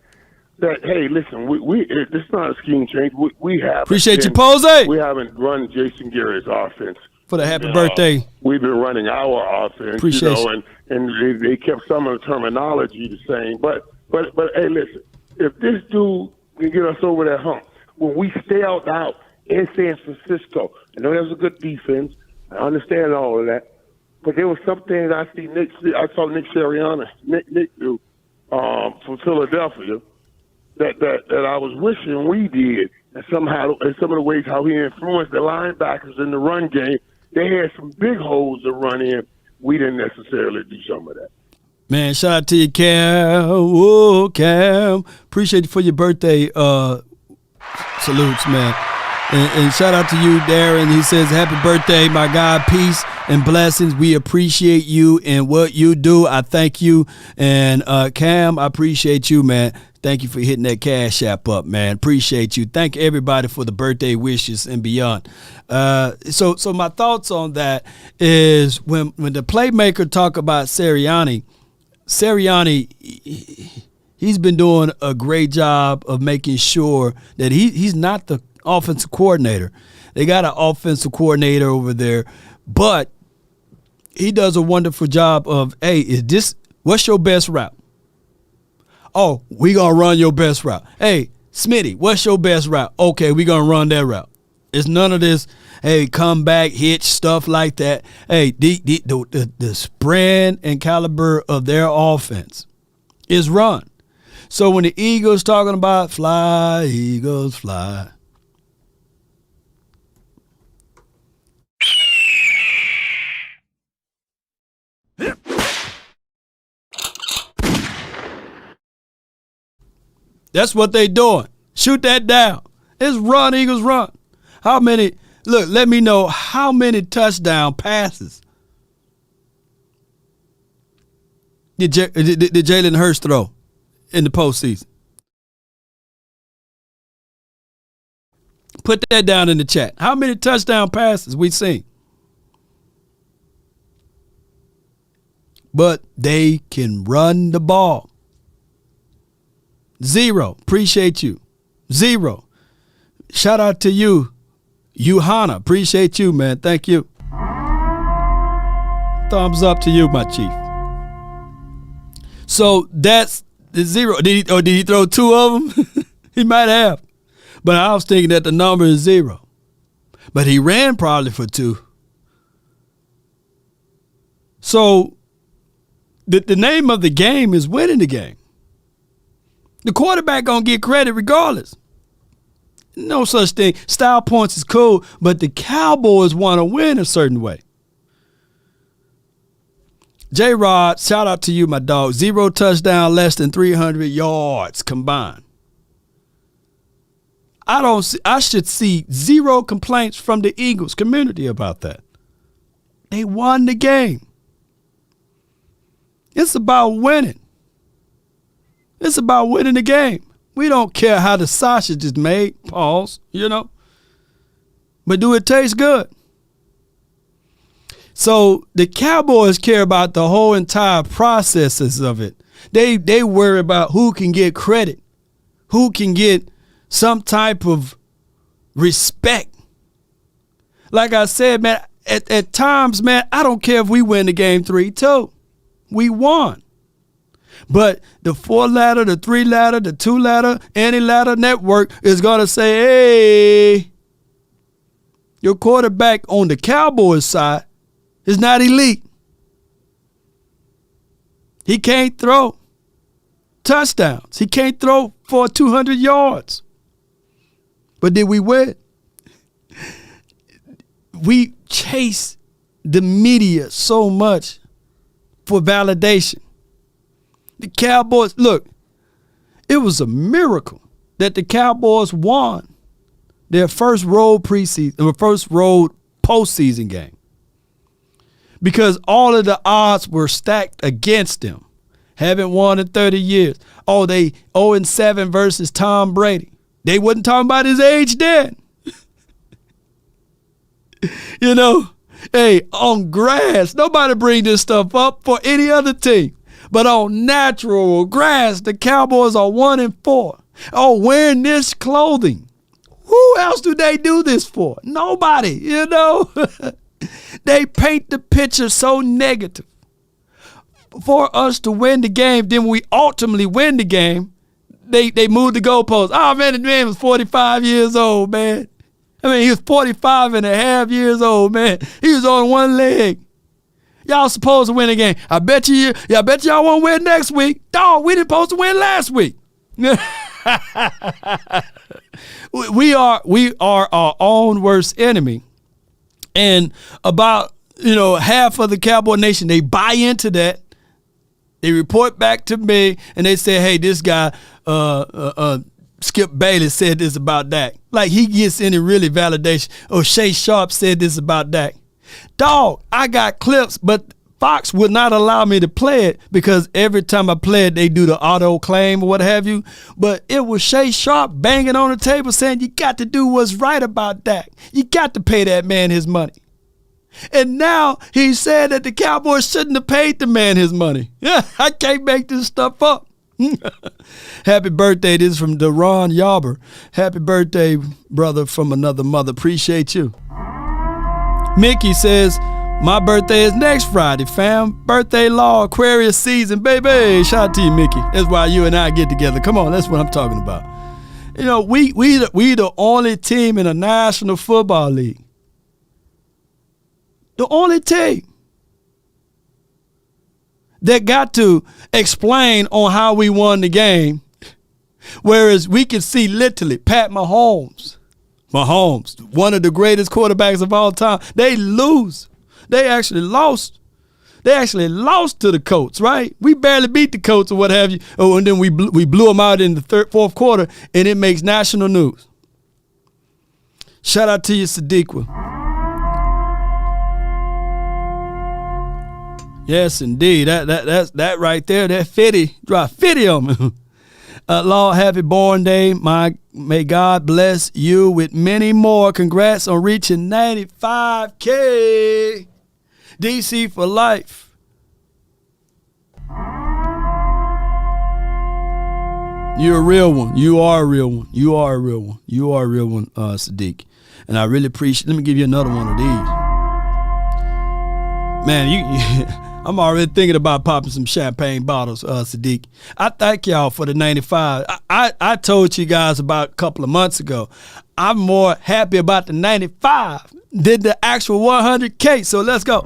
hey, listen, this is not a scheme change. We have appreciate you, Pose. We haven't run Jason Garrett's offense for the happy birthday. We've been running our offense, appreciate you. And they kept some of the terminology the same. But hey, listen, if this dude can get us over that hump, when we stay out in San Francisco, I know there's a good defense. I understand all of that, but there was something I saw Nick Sirianni, Nick do from Philadelphia that I was wishing we did. And somehow, in some of the ways how he influenced the linebackers in the run game, they had some big holes to run in. We didn't necessarily do some of that. Man, shout out to you, Cam. Whoa, Cam. Appreciate you for your birthday salutes, man. And shout out to you, Darren. He says, happy birthday, my God. Peace and blessings. We appreciate you and what you do. I thank you. And Cam, I appreciate you, man. Thank you for hitting that Cash App up, man. Appreciate you. Thank everybody for the birthday wishes and beyond. So my thoughts on that is when the playmaker talk about Sirianni, he's been doing a great job of making sure that he's not the offensive coordinator. They got an offensive coordinator over there, but he does a wonderful job of, hey, what's your best route? Oh, we going to run your best route. Hey, Smitty, what's your best route? Okay, we going to run that route. It's none of this, hey, come back, hitch, stuff like that. Hey, the spread and caliber of their offense is run. So when the Eagles talking about fly, Eagles fly. That's what they doing. Shoot that down. It's run, Eagles, run. How many? Look, let me know how many touchdown passes did Jalen Hurts throw in the postseason? Put that down in the chat. How many touchdown passes we seen? But they can run the ball. 0. Appreciate you. 0. Shout out to you, Yuhana. Appreciate you, man. Thank you. Thumbs up to you, my chief. So that's the 0. Did he throw 2 of them? He might have. But I was thinking that the number is 0. But he ran probably for 2. So the name of the game is winning the game. The quarterback going to get credit regardless. No such thing. Style points is cool, but the Cowboys want to win a certain way. J-Rod, shout out to you, my dog. 0 touchdown, less than 300 yards combined. I should see 0 complaints from the Eagles community about that. They won the game. It's about winning. It's about winning the game. We don't care how the sausage is made, pause, But do it taste good? So the Cowboys care about the whole entire processes of it. They worry about who can get credit, who can get some type of respect. Like I said, man, at times, man, I don't care if we win the game 3-2. We won. But the 4-ladder, the 3-ladder, the 2-ladder, any ladder network is going to say, hey, your quarterback on the Cowboys side is not elite. He can't throw touchdowns. He can't throw for 200 yards. But did we win? We chase the media so much for validation. The Cowboys, look, it was a miracle that the Cowboys won their first road postseason game. Because all of the odds were stacked against them. Haven't won in 30 years. Oh, they 0-7 versus Tom Brady. They wasn't talking about his age then. Hey, on grass, nobody bring this stuff up for any other team. But on natural grass, the Cowboys are 1-4. Oh, wearing this clothing. Who else do they do this for? Nobody, They paint the picture so negative. For us to win the game, then we ultimately win the game, they move the goalposts. Oh, man, the man was 45 years old, man. I mean, he was 45 and a half years old, man. He was on one leg. Y'all supposed to win a game. I bet y'all won't win next week. Dog, we didn't supposed to win last week. we are our own worst enemy. And about, half of the Cowboy Nation, they buy into that. They report back to me and they say, hey, this guy, Skip Bailey said this about Dak. Like he gets any really validation. Or Shay Sharp said this about Dak. Dog, I got clips, but Fox would not allow me to play it because every time I play it, they do the auto claim or what have you. But it was Shay Sharp banging on the table saying, you got to do what's right about Dak. You got to pay that man his money. And now he said that the Cowboys shouldn't have paid the man his money. I can't make this stuff up. Happy birthday. This is from Deron Yarber. Happy birthday, brother from another mother. Appreciate you. Mickey says, my birthday is next Friday, fam. Birthday law, Aquarius season, baby. Shout out to you, Mickey. That's why you and I get together. Come on, that's what I'm talking about. We the only team in the National Football League. The only team that got to explain on how we won the game, whereas we can see literally Pat Mahomes, one of the greatest quarterbacks of all time, they lose. They actually lost. They actually lost to the Colts, right? We barely beat the Colts or what have you. Oh, and then we blew them out in the fourth quarter, and it makes national news. Shout out to you, Sadiqa. Yes, indeed. That right there, that 50, drop 50 on me. Lord, happy born day. May God bless you with many more. Congrats on reaching 95K. DC for life. You're a real one. You are a real one. You are a real one. You are a real one, Sadiq. And I really appreciate. Let me give you another one of these. Man, I'm already thinking about popping some champagne bottles, Sadiq. I thank y'all for the 95. I told you guys about a couple of months ago. I'm more happy about the 95 than the actual 100K. So let's go.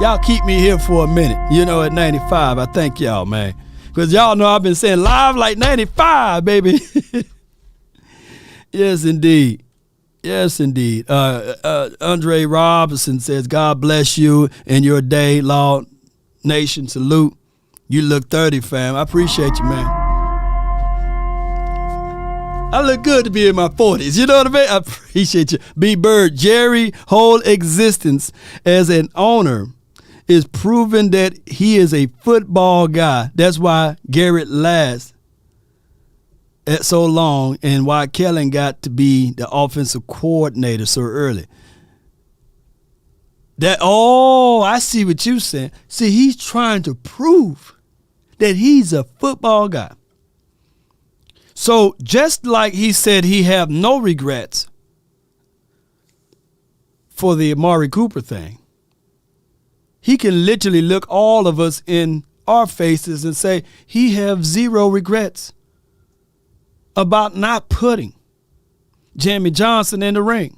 Y'all keep me here for a minute. At 95. I thank y'all, man. Because y'all know I've been saying live like 95, baby. Yes, indeed. Yes, indeed. Andre Robinson says, God bless you and your day, Law Nation. Salute. You look 30, fam. I appreciate you, man. I look good to be in my 40s. You know what I mean? I appreciate you. B. Bird, Jerry whole existence as an owner is proven that he is a football guy. That's why Garrett lasts so long and why Kellen got to be the offensive coordinator so early. I see what you're saying. See, he's trying to prove that he's a football guy. So just like he said he have no regrets for the Amari Cooper thing, he can literally look all of us in our faces and say he have zero regrets about not putting Jamie Johnson in the ring.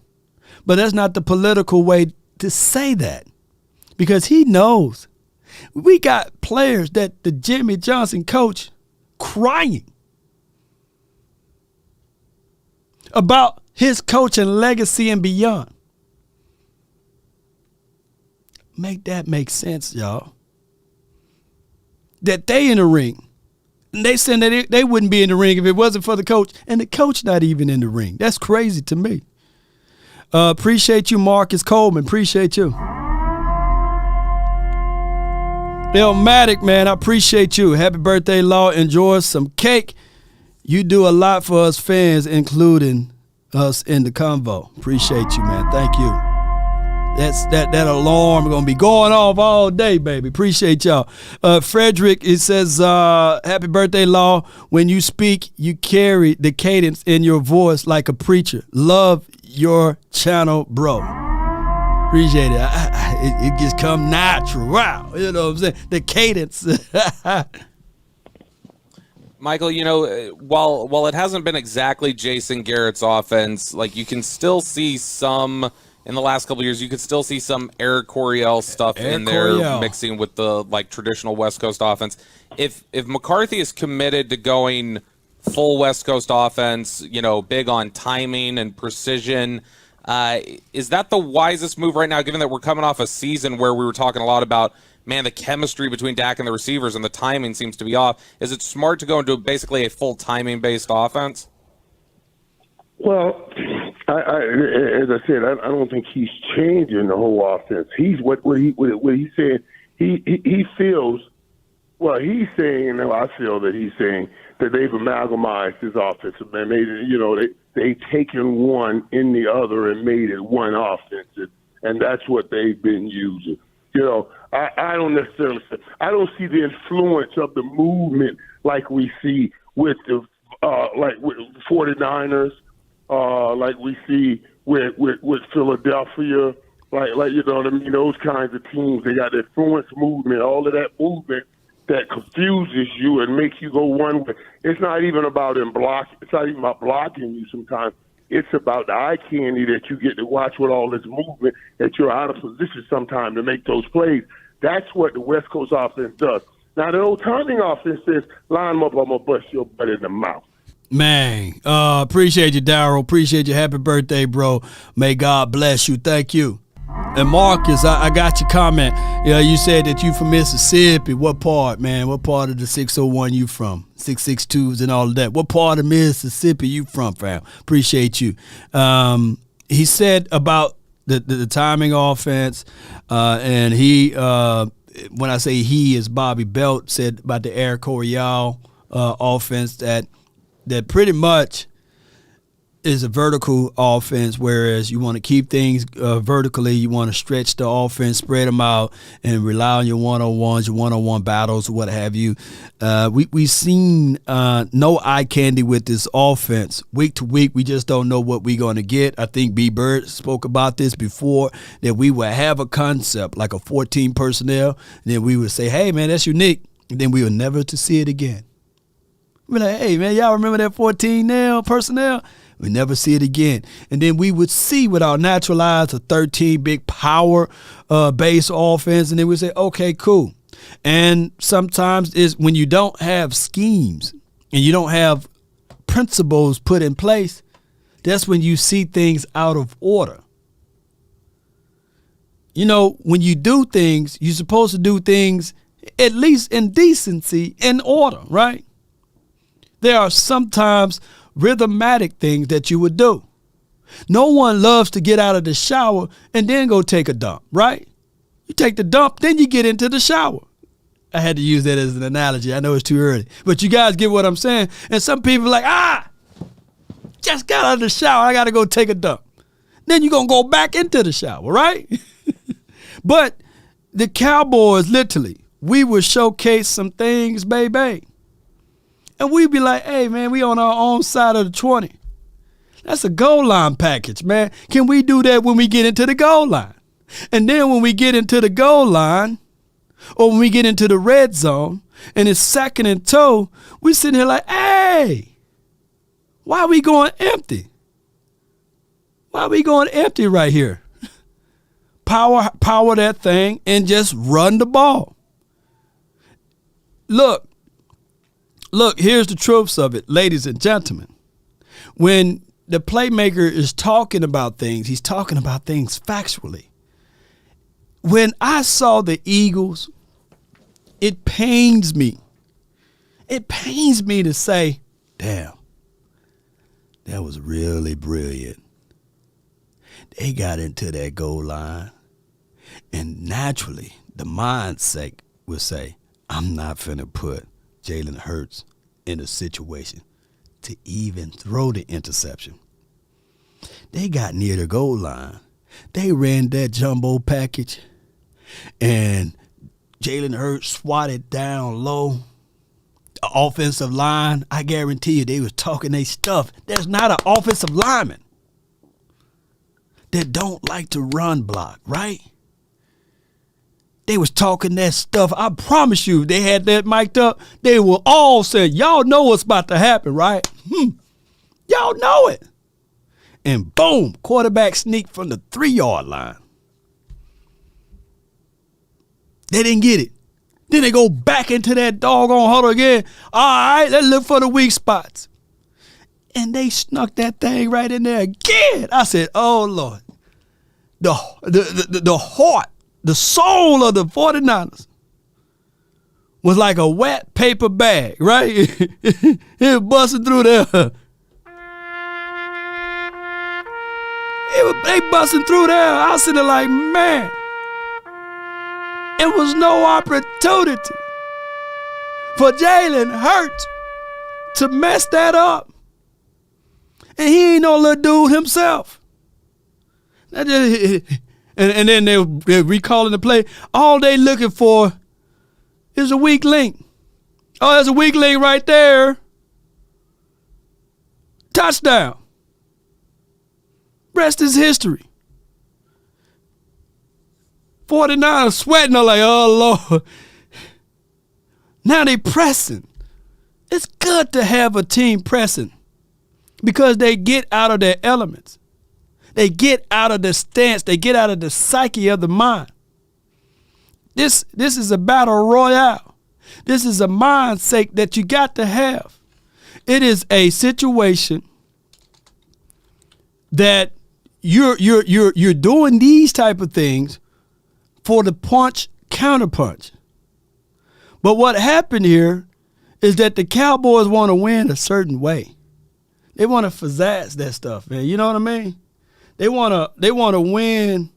But that's not the political way to say that, because he knows we got players that the Jimmy Johnson coach crying about his coaching legacy and beyond. Make that make sense, y'all. That they in the ring. And they said that they wouldn't be in the ring if it wasn't for the coach. And the coach not even in the ring. That's crazy to me. Appreciate you, Marcus Coleman. Appreciate you. Elmatic, man, I appreciate you. Happy birthday, Law. Enjoy some cake. You do a lot for us fans, including us in the convo. Appreciate you, man. Thank you. That alarm gonna be going off all day, baby. Appreciate y'all. Frederick, it says, happy birthday, Law. When you speak, you carry the cadence in your voice like a preacher. Love your channel, bro. Appreciate it. It just come natural. Wow. You know what I'm saying? The cadence. Michael, while it hasn't been exactly Jason Garrett's offense, like you can still see some in the last couple of years, you could still see some Eric Coryell stuff in there Coryell mixing with the traditional West Coast offense. If McCarthy is committed to going full West Coast offense, big on timing and precision, is that the wisest move right now, given that we're coming off a season where we were talking a lot about, man, the chemistry between Dak and the receivers and the timing seems to be off? Is it smart to go into basically a full timing-based offense? Well, as I said, I don't think he's changing the whole offense. He's what he's saying. He feels. Well, he's saying. I feel that he's saying that they've amalgamized his offense and made it. They've taken one in the other and made it one offense, and that's what they've been using. I don't necessarily. I don't see the influence of the movement like we see with the with 49ers. Like we see with Philadelphia, like you know what I mean, those kinds of teams, they got the influence movement, all of that movement that confuses you and makes you go one way. It's not even about it's not even about blocking you sometimes. It's about the eye candy that you get to watch with all this movement, that you're out of position sometimes to make those plays. That's what the West Coast offense does. Now, the old timing offense says, line them up, I'm going to bust your butt in the mouth. Man, appreciate you, Darryl. Appreciate you. Happy birthday, bro. May God bless you. Thank you. And Marcus, I got your comment. You said that you from Mississippi. What part, man? What part of the 601 you from? 662s and all of that. What part of Mississippi you from, fam? Appreciate you. He said about the timing offense, and he, when I say he, is Bobby Belt, said about the Eric Coryell offense that pretty much is a vertical offense, whereas you want to keep things vertically. You want to stretch the offense, spread them out, and rely on your one-on-ones, your one-on-one battles, what have you. We've seen no eye candy with this offense. Week to week, we just don't know what we're going to get. I think B. Bird spoke about this before, that we would have a concept like a 14 personnel, and then we would say, hey, man, that's unique, and then we will never to see it again. We're like, hey, man, y'all remember that 14 personnel? We never see it again. And then we would see with our natural eyes a 13 big power base offense, and then we say, okay, cool. And sometimes is when you don't have schemes and you don't have principles put in place, that's when you see things out of order. When you do things, you're supposed to do things at least in decency and order, right? There are sometimes rhythmatic things that you would do. No one loves to get out of the shower and then go take a dump, right? You take the dump, then you get into the shower. I had to use that as an analogy. I know it's too early, but you guys get what I'm saying. And some people are like, just got out of the shower. I got to go take a dump. Then you're going to go back into the shower, right? But the Cowboys, literally, we would showcase some things, baby. And we'd be like, hey, man, we on our own side of the 20. That's a goal line package, man. Can we do that when we get into the goal line? And then when we get into the goal line, or when we get into the red zone, and it's 2nd and 2, we sitting here like, hey, why are we going empty? Why are we going empty right here? Power that thing and just run the ball. Look, here's the truths of it, ladies and gentlemen. When the playmaker is talking about things, he's talking about things factually. When I saw the Eagles, it pains me. It pains me to say, damn, that was really brilliant. They got into that goal line, and naturally, the mindset would say, I'm not finna put Jalen Hurts in a situation to even throw the interception. They got near the goal line. They ran that jumbo package, and Jalen Hurts swatted down low. The offensive line, I guarantee you, they was talking their stuff. There's not an offensive lineman that don't like to run block, right? They was talking that stuff. I promise you, they had that mic'd up. They were all saying, y'all know what's about to happen, right? Y'all know it. and boom, quarterback sneak from the 3-yard line. They didn't get it. Then they go back into that doggone huddle again. All right, let's look for the weak spots. And they snuck that thing right in there again. I said, oh, Lord. The heart, the soul of the 49ers was like a wet paper bag, right? It was busting through there. They busting through there. I was sitting like, man. It was no opportunity for Jalen Hurts to mess that up. And he ain't no little dude himself. And then they're recalling the play. All they looking for is a weak link. Oh, there's a weak link right there. Touchdown. Rest is history. 49ers sweating. I'm like, oh, Lord. Now they pressing. It's good to have a team pressing because they get out of their elements. They get out of the stance. They get out of the psyche of the mind. This is a battle royale. This is a mindset that you got to have. It is a situation that you're doing these type of things for the punch, counterpunch. But what happened here is that the Cowboys want to win a certain way. They want to pizzazz that stuff, man. You know what I mean? They want to win.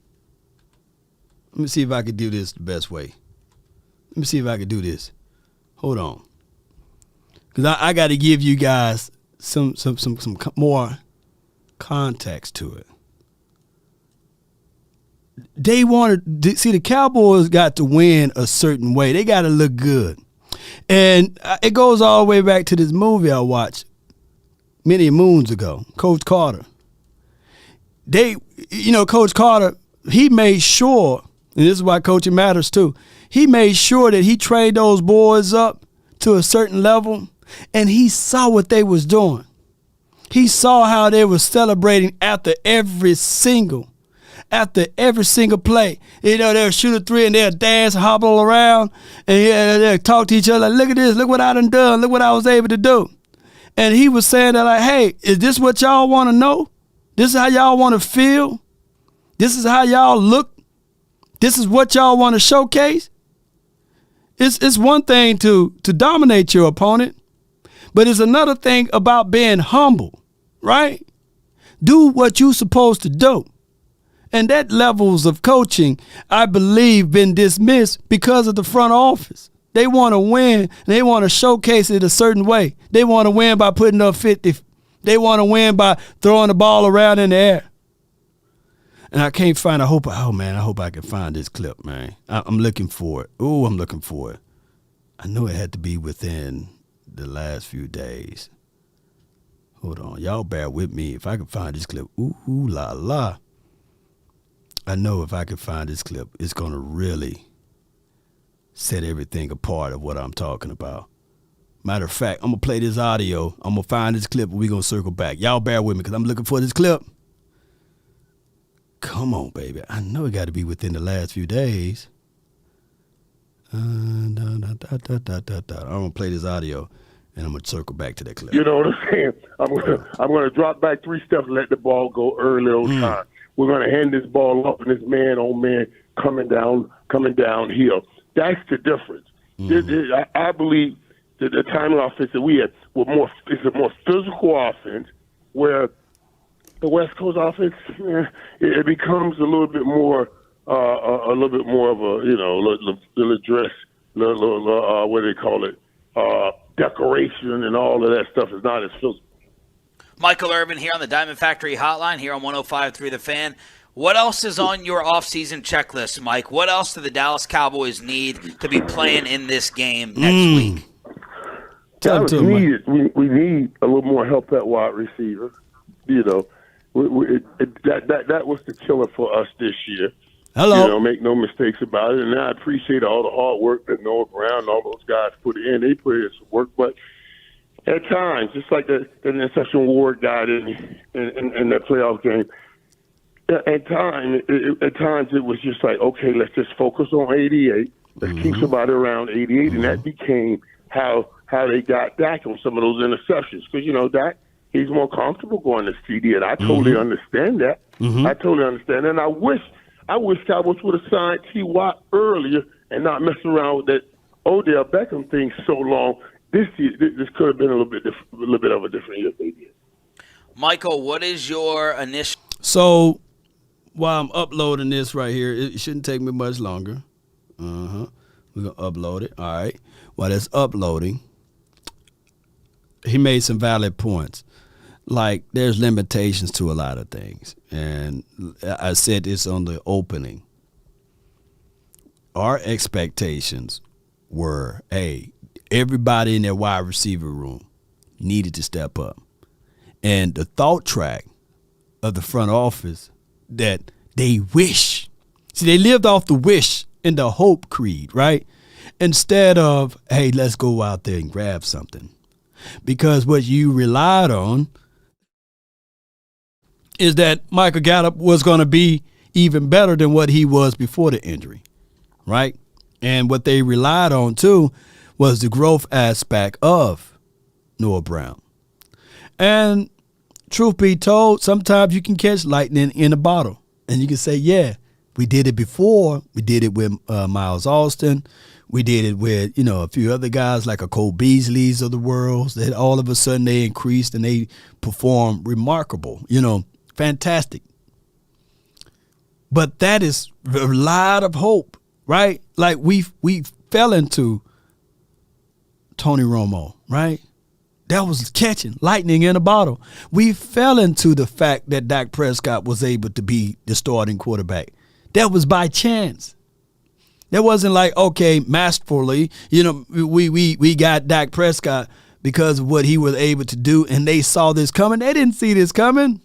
Let me see if I can do this the best way. Let me see if I can do this. Hold on. Because I got to give you guys some more context to it. They wanted to see the Cowboys got to win a certain way. They got to look good. And it goes all the way back to this movie I watched many moons ago, Coach Carter. Coach Carter, he made sure, and this is why coaching matters too, he made sure that he trained those boys up to a certain level, and he saw what they was doing. He saw how they were celebrating after every single play. They'll shoot a three and they'll dance, hobble around, and they'll talk to each other like, look at this, look what I done done, look what I was able to do. And he was saying that like, hey, is this what y'all want to know? This is how y'all want to feel? This is how y'all look? This is what y'all want to showcase? It's one thing to dominate your opponent, but it's another thing about being humble, right? Do what you're supposed to do. And that levels of coaching, I believe, been dismissed because of the front office. They want to win. They want to showcase it a certain way. They want to win by putting up 50. They want to win by throwing the ball around in the air. And I can't find, I hope I can find this clip, man. I'm looking for it. Ooh, I'm looking for it. I knew it had to be within the last few days. Hold on. Y'all bear with me. If I can find this clip, ooh la la. I know if I can find this clip, it's going to really set everything apart of what I'm talking about. Matter of fact, I'm going to play this audio. I'm going to find this clip and we're going to circle back. Y'all bear with me because I'm looking for this clip. Come on, baby. I know it got to be within the last few days. I'm going to play this audio and I'm going to circle back to that clip. You know what I'm saying? I'm going to drop back 3 steps and let the ball go early on time. We're going to hand this ball up, and this man coming downhill. That's the difference. I believe that the timing offense that we had is a more physical offense, where the West Coast offense it becomes a little bit more of a little dress, what do they call it, decoration, and all of that stuff is not as physical. Michael Irvin here on the Diamond Factory Hotline here on 105.3 The Fan. What else is on your offseason checklist, Mike? What else do the Dallas Cowboys need to be playing in this game next week? We need a little more help at wide receiver. That was the killer for us this year. Hello. Make no mistakes about it. And I appreciate all the hard work that Noah Brown and all those guys put in. They put in some work, but At times, just like the interception Ward got in the playoff game. At times, it was just like, okay, let's just focus on 88. Let's keep somebody around 88, and that became how they got Dak on some of those interceptions. Because Dak, he's more comfortable going to CD, and I totally understand that. I totally understand, and I wish Cowboys would have signed T.Y. earlier and not mess around with that Odell Beckham thing so long. This could have been a little bit of a different year if they did. Michael, what is your initial? So while I'm uploading this right here, it shouldn't take me much longer. We're going to upload it. All right. While it's uploading, he made some valid points. Like, there's limitations to a lot of things. And I said this on the opening. Our expectations were, hey, everybody in their wide receiver room needed to step up. And the thought track of the front office that they wish. See, they lived off the wish and the hope creed, right? Instead of, hey, let's go out there and grab something. Because what you relied on is that Michael Gallup was going to be even better than what he was before the injury, right? And what they relied on, too, was the growth aspect of Noah Brown. And truth be told, sometimes you can catch lightning in a bottle. And you can say, yeah, we did it before. We did it with Miles Austin. We did it with, a few other guys like a Cole Beasley's of the world. That all of a sudden they increased and they performed remarkable, fantastic. But that is a lot of hope, right? Like we fell into Tony Romo, right? That was catching lightning in a bottle. We fell into the fact that Dak Prescott was able to be the starting quarterback. That was by chance. That wasn't like, okay, masterfully, we got Dak Prescott because of what he was able to do, and they saw this coming. They didn't see this coming.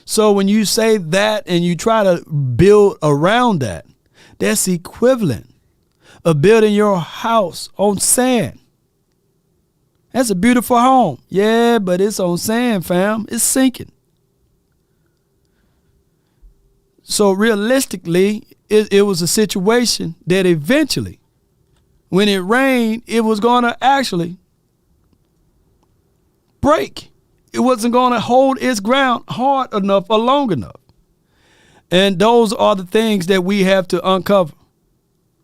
So when you say that and you try to build around that, that's equivalent of building your house on sand. That's a beautiful home. Yeah, but it's on sand, fam. It's sinking. So realistically, it was a situation that eventually, when it rained, it was going to actually break. It wasn't going to hold its ground hard enough or long enough. And those are the things that we have to uncover.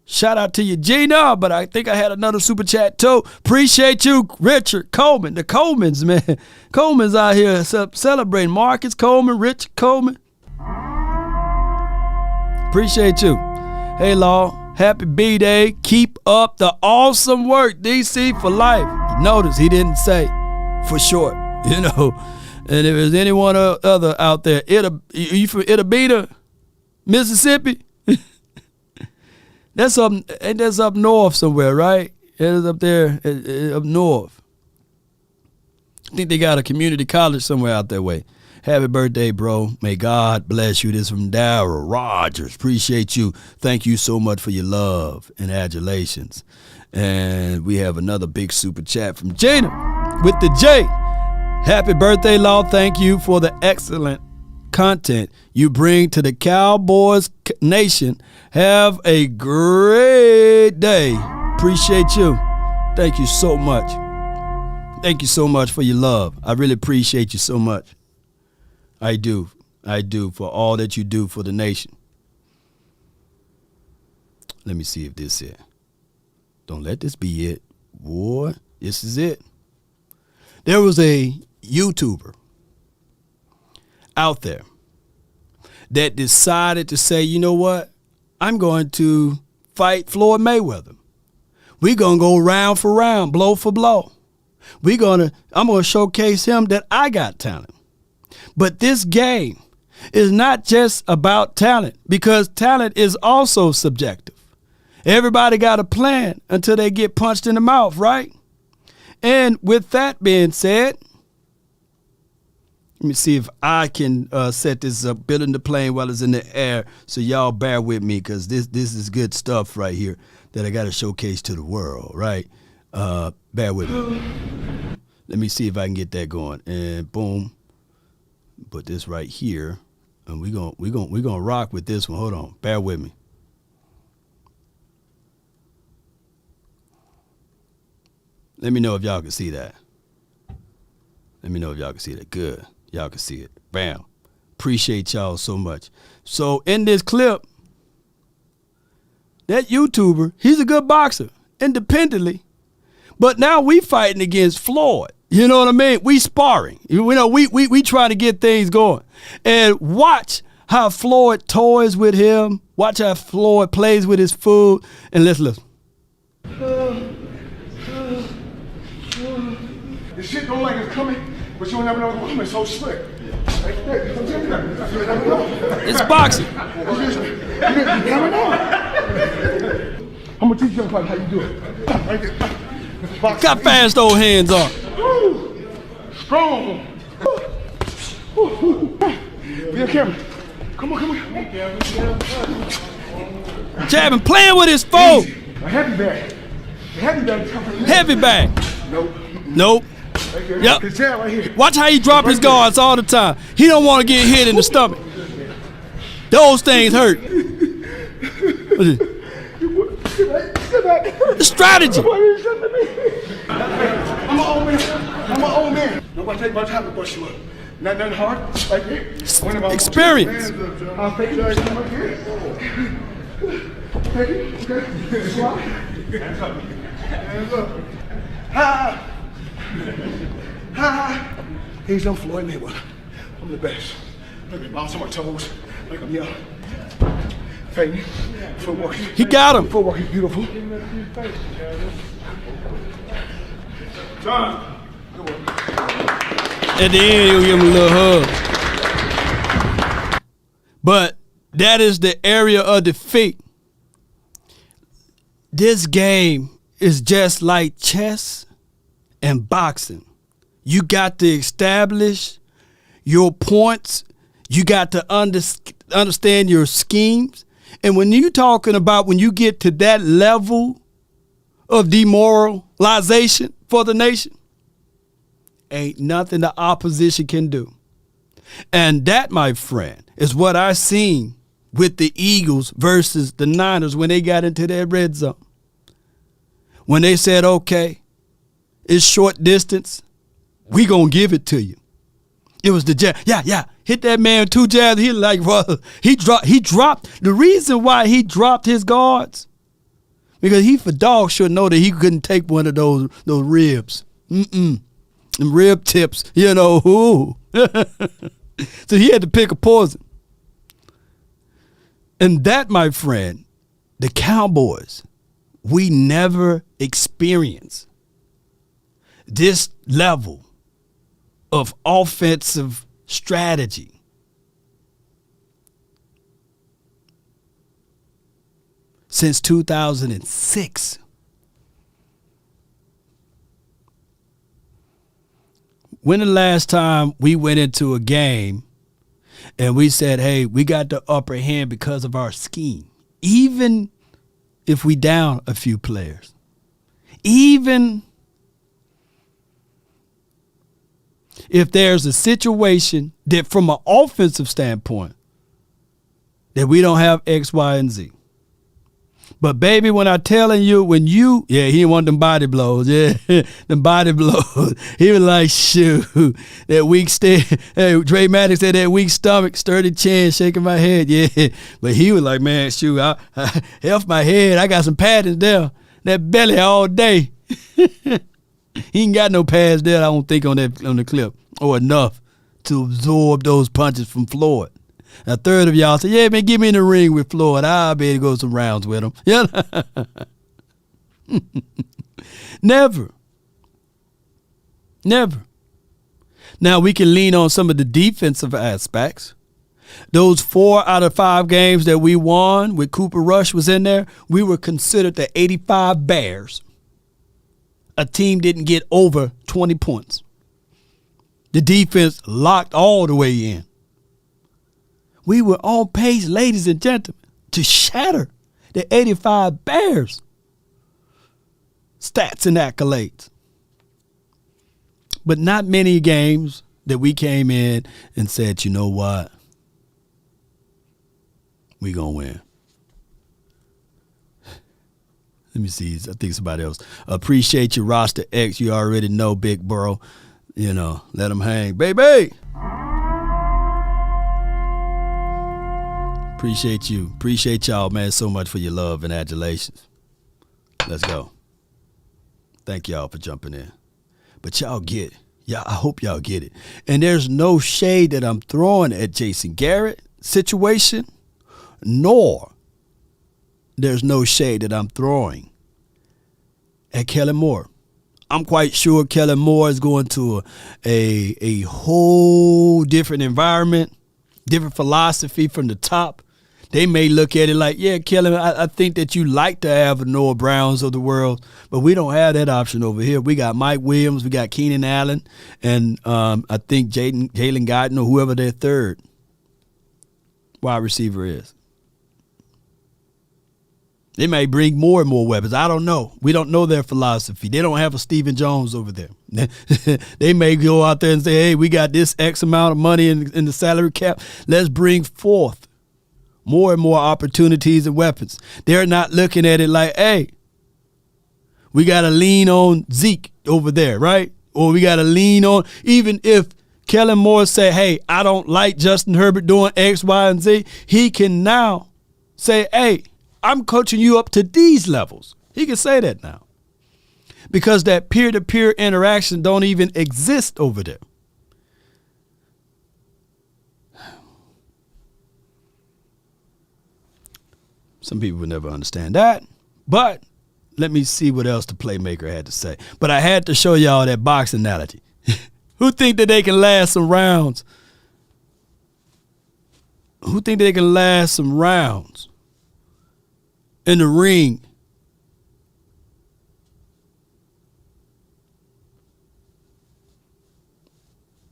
Shout out to you, Gina, but I think I had another super chat too. Appreciate you, Richard Coleman. The Colemans, man. Coleman's out here celebrating. Marcus Coleman, Richard Coleman. Appreciate you. Hey, Law, happy B-Day. Keep up the awesome work, DC for life. Notice he didn't say for short, And if there's anyone other out there, you from Itabita, Mississippi? That's up north somewhere, right? It is up there, up north. I think they got a community college somewhere out that way. Happy birthday, bro. May God bless you. This is from Darryl Rogers. Appreciate you. Thank you so much for your love and adulations. And we have another big super chat from Jada with the J. Happy birthday, Law. Thank you for the excellent content you bring to the Cowboys Nation. Have a great day. Appreciate you. Thank you so much. Thank you so much for your love. I really appreciate you so much. I do for all that you do for the nation. Let me see if this is it. Don't let this be it. Boy, this is it. There was a YouTuber out there that decided to say, you know what? I'm going to fight Floyd Mayweather. We're going to go round for round, blow for blow. I'm going to showcase him that I got talent. But this game is not just about talent, because talent is also subjective. Everybody got a plan until they get punched in the mouth, right? And with that being said, let me see if I can set this up, building the plane while it's in the air, so y'all bear with me, because this is good stuff right here. that I got to showcase to the world, right? Bear with me. Let me see if I can get that going. And boom, put this right here, and we're gonna rock with this one. Hold on, bear with me. Let me know if y'all can see that. Let me know if y'all can see that. Good, y'all can see it. Bam. Appreciate y'all so much. So in this clip, that YouTuber, he's a good boxer, independently. But now we fighting against Floyd. You know what I mean? We sparring. We try to get things going. And watch how Floyd toys with him. Watch how Floyd plays with his food. And let's listen. This shit don't like it's coming, but you never know it's coming. So slick. It's boxing. You never know. I'm gonna teach you how you do it. Look how fast those hands are. Woo. Strong. Be a camera. Come on. Jabbing, playing with his food. A heavy bag. Heavy bag. Nope. Yep. Right here. Watch how he drop his guards all the time. He don't want to get hit in the stomach. Those things hurt. The strategy. I'm an old man. Nobody take my time to bust you up. Not nothing hard. Like this. Experience. I'll take you right here. Okay. Slide. Hands up. Ha. He's on Floyd Mayweather. I'm the best. Look at bounce on my toes. Like I'm young. Payton. Footwork. He got him. Footwork is beautiful. John. Good work. At the end, he'll give him a little hug. But that is the area of defeat. This game is just like chess and boxing. You got to establish your points. You got to understand your schemes. And when you're talking about when you get to that level of demoralization for the nation, ain't nothing the opposition can do. And that, my friend, is what I seen with the Eagles versus the Niners when they got into their red zone. When they said, okay, it's short distance, we gonna give it to you. It was the jab. Yeah. Hit that man 2 jabs. He like, well, he dropped. The reason why he dropped his guards, because he for dog should know that he couldn't take one of those ribs. Them rib tips, Ooh. So he had to pick a poison. And that, my friend, the Cowboys, we never experienced this level of offensive strategy since 2006. When the last time we went into a game and we said, hey, we got the upper hand because of our scheme, even if we down a few players, even if there's a situation that from an offensive standpoint that we don't have X, Y, and Z. But baby, when I'm telling you, he didn't want them body blows. Yeah, them body blows. He was like, shoot, that weak Dre Maddox said that weak stomach, sturdy chin, shaking my head. Yeah, but he was like, man, shoot, I help my head. I got some padding there. That belly all day. He ain't got no pads there, I don't think, on the clip, or enough to absorb those punches from Floyd. A third of y'all say, yeah, man, get me in the ring with Floyd. I'll be able to go some rounds with him. Yeah. Never. Now, we can lean on some of the defensive aspects. Those 4 out of 5 games that we won with Cooper Rush was in there, we were considered the 85 Bears. A team didn't get over 20 points. The defense locked all the way in. We were on pace, ladies and gentlemen, to shatter the 85 Bears. stats and accolades. But not many games that we came in and said, you know what? We gonna win. Let me see. I think somebody else. Appreciate your roster X. You already know, big bro. You know, let them hang. Baby! Appreciate you. Appreciate y'all, man, so much for your love and adulations. Let's go. Thank y'all for jumping in. But y'all get it. Yeah, I hope y'all get it. And there's no shade that I'm throwing at Jason Garrett situation, nor there's no shade that I'm throwing at Kellen Moore. I'm quite sure Kellen Moore is going to a whole different environment, different philosophy from the top. They may look at it like, yeah, Kellen, I think that you like to have a Noah Browns of the world, but we don't have that option over here. We got Mike Williams, we got Keenan Allen, and I think Jalen Guyton or whoever their third wide receiver is. They may bring more and more weapons. I don't know. We don't know their philosophy. They don't have a Stephen Jones over there. They may go out there and say, hey, we got this X amount of money in the salary cap. Let's bring forth more and more opportunities and weapons. They're not looking at it like, hey, we got to lean on Zeke over there, right? Or we got to lean on, even if Kellen Moore say, hey, I don't like Justin Herbert doing X, Y, and Z, he can now say, hey, I'm coaching you up to these levels. He can say that now. Because that peer-to-peer interaction don't even exist over there. Some people would never understand that. But let me see what else the playmaker had to say. But I had to show y'all that box analogy. Who think that they can last some rounds? Who think they can last some rounds in the ring?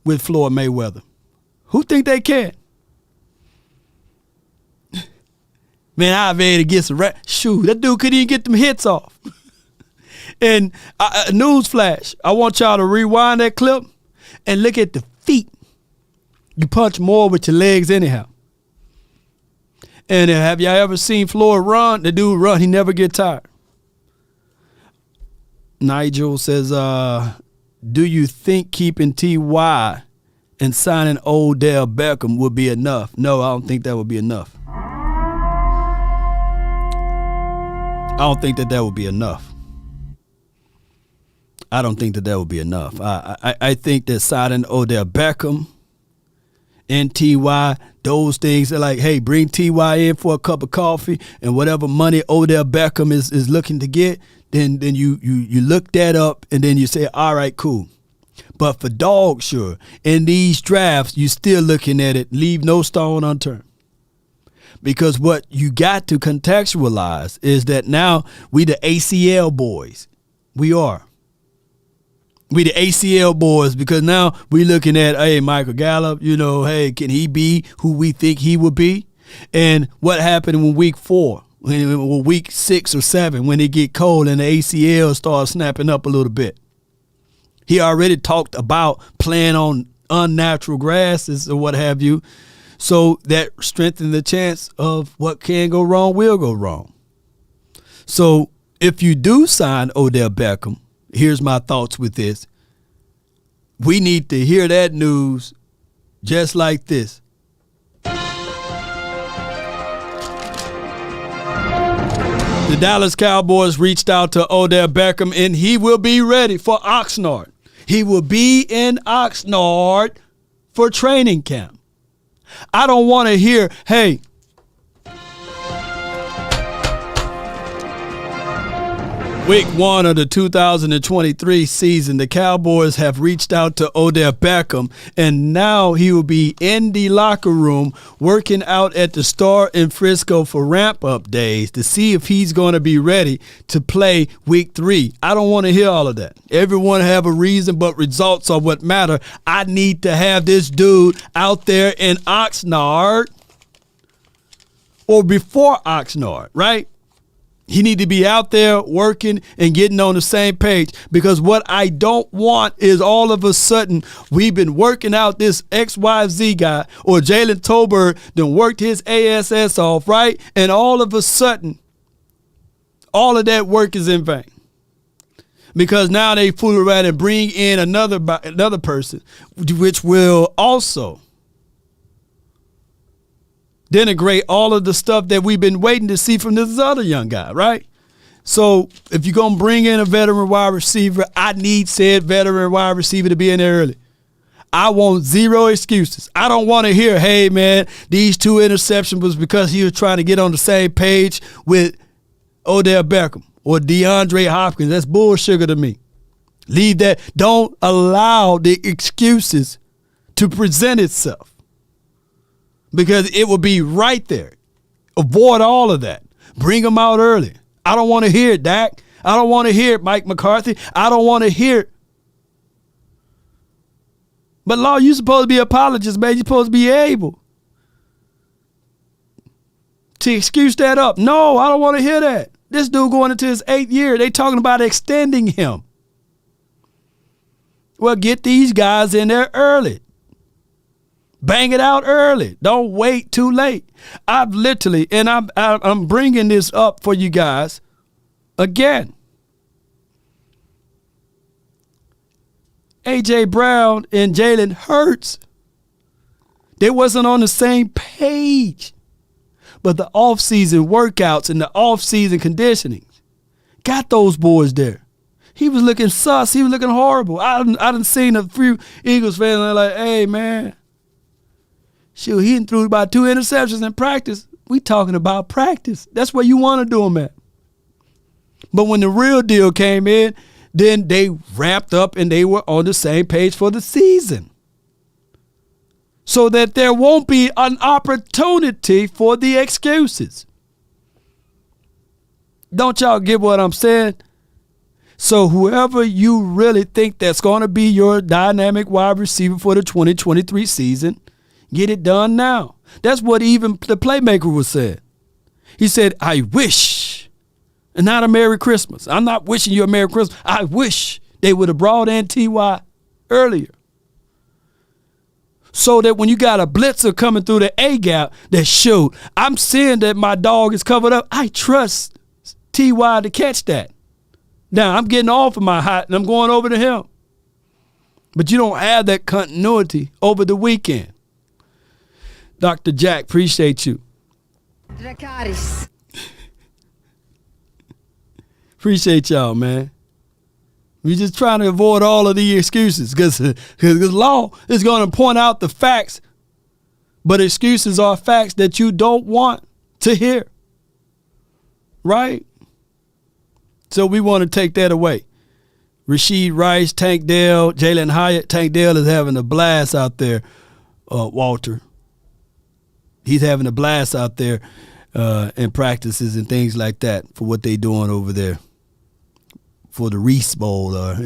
With Floyd Mayweather? Who think they can? Man, I've had to get some shoot. That dude couldn't even get them hits off. And newsflash, I want y'all to rewind that clip and look at the feet. You punch more with your legs anyhow. And have y'all ever seen Floyd run? The dude run, he never get tired. Nigel says, do you think keeping T.Y. and signing Odell Beckham would be enough? No, I don't think that would be enough. I don't think that would be enough. I don't think that would be enough. I think that signing Odell Beckham and T.Y., those things are like, hey, bring T.Y. in for a cup of coffee and whatever money Odell Beckham is looking to get, then you look that up and then you say, all right, cool. But for dog sure, in these drafts, you're still looking at it, leave no stone unturned. Because what you got to contextualize is that now we the ACL boys. We are. We the ACL boys because now we looking at, hey, Michael Gallup, you know, hey, can he be who we think he would be? And what happened in week 4, week 6 or 7, when it get cold and the ACL starts snapping up a little bit? He already talked about playing on unnatural grasses or what have you. So that strengthens the chance of what can go wrong will go wrong. So if you do sign Odell Beckham, here's my thoughts with this. We need to hear that news just like this. The Dallas Cowboys reached out to Odell Beckham, and he will be ready for Oxnard. He will be in Oxnard for training camp. I don't want to hear, hey, week 1 of the 2023 season, the Cowboys have reached out to Odell Beckham, and now he will be in the locker room working out at the Star in Frisco for ramp-up days to see if he's going to be ready to play week 3. I don't want to hear all of that. Everyone have a reason, but results are what matter. I need to have this dude out there in Oxnard or before Oxnard, right? He need to be out there working and getting on the same page, because what I don't want is all of a sudden we've been working out this XYZ guy, or Jalen Tolbert then worked his ASS off, right? And all of a sudden, all of that work is in vain. Because now they fool around and bring in another person, which will also denigrate all of the stuff that we've been waiting to see from this other young guy, right? So if you're going to bring in a veteran wide receiver, I need said veteran wide receiver to be in there early. I want zero excuses. I don't want to hear, hey, man, these 2 interceptions was because he was trying to get on the same page with Odell Beckham or DeAndre Hopkins. That's bullshit to me. Leave that. Don't allow the excuses to present itself, because it will be right there. Avoid all of that. Bring them out early. I don't want to hear it, Dak. I don't want to hear it, Mike McCarthy. I don't want to hear it. But, Law, you're supposed to be an apologist, man. You're supposed to be able to excuse that up. No, I don't want to hear that. This dude going into his 8th year. They talking about extending him. Well, get these guys in there early. Bang it out early. Don't wait too late. I've literally, and I'm bringing this up for you guys again. A.J. Brown and Jalen Hurts, they wasn't on the same page. But the offseason workouts and the offseason conditioning got those boys there. He was looking sus. He was looking horrible. I done seen a few Eagles fans and they're like, hey, man, shoot, he threw about 2 interceptions in practice. We talking about practice. That's where you want to do them at. But when the real deal came in, then they wrapped up and they were on the same page for the season. So that there won't be an opportunity for the excuses. Don't y'all get what I'm saying? So whoever you really think that's going to be your dynamic wide receiver for the 2023 season, get it done now. That's what even the playmaker was saying. He said, I wish, and not a Merry Christmas. I'm not wishing you a Merry Christmas. I wish they would have brought in T.Y. earlier. So that when you got a blitzer coming through the A-gap, that shoot, I'm seeing that my dog is covered up. I trust T.Y. to catch that. Now, I'm getting off of my hot and I'm going over to him. But you don't have that continuity over the weekend. Dr. Jack, appreciate you. Dracarys. Appreciate y'all, man. We just trying to avoid all of the excuses because law is going to point out the facts, but excuses are facts that you don't want to hear. Right? So we want to take that away. Rashid Rice, Tank Dell, Jalen Hyatt. Tank Dell is having a blast out there, Walter. He's having a blast out there in practices and things like that for what they doing over there. For the Reese Bowl or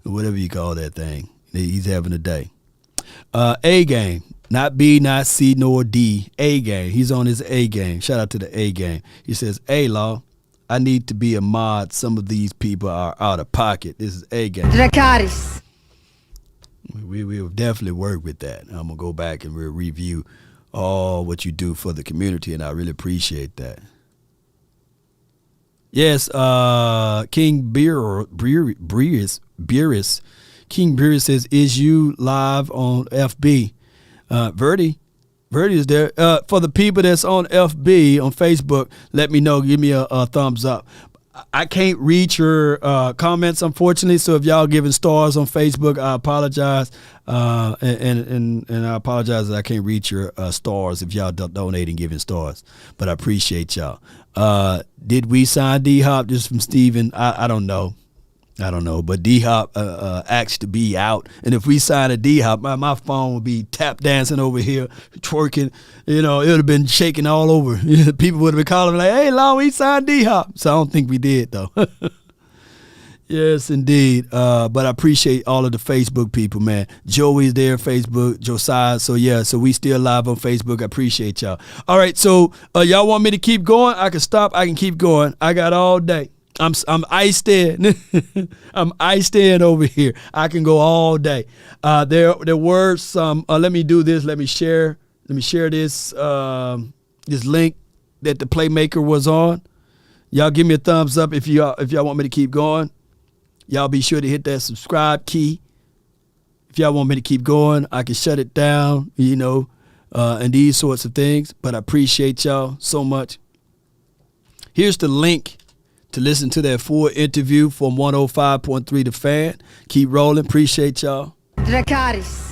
whatever you call that thing. He's having a day. A game. Not B, not C, nor D. A game. He's on his A game. Shout out to the A game. He says, hey, Law, I need to be a mod. Some of these people are out of pocket. This is A game. Dracarys. We will definitely work with that. I'm going to go back and we'll review all what you do for the community, and I really appreciate that. Yes, King Beerus. King Beerus says, is you live on FB? Verdi is there. For the people that's on FB, on Facebook, let me know. Give me a thumbs up. I can't read your comments, unfortunately, so if y'all giving stars on Facebook, I apologize. And I apologize that I can't read your stars if y'all donating, giving stars. But I appreciate y'all. Did we sign D-Hop? Just from Steven? I don't know. But D-Hop asked to be out. And if we sign a D-Hop, my phone would be tap dancing over here, twerking. You know, it would have been shaking all over. People would have been calling me like, hey, Law, we signed D-Hop. So I don't think we did, though. Yes, indeed. But I appreciate all of the Facebook people, man. Joey's there, Facebook, Josiah. So, yeah, so we still live on Facebook. I appreciate y'all. All right, so y'all want me to keep going? I can stop. I can keep going. I got all day. I'm iced in. I'm iced in over here. I can go all day. There were some. Let me do this. Let me share this this link that the Playmaker was on. Y'all give me a thumbs up if y'all want me to keep going. Y'all be sure to hit that subscribe key. If y'all want me to keep going, I can shut it down, and these sorts of things. But I appreciate y'all so much. Here's the link to listen to that full interview from 105.3 The Fan. Keep rolling. Appreciate y'all. Dracarys.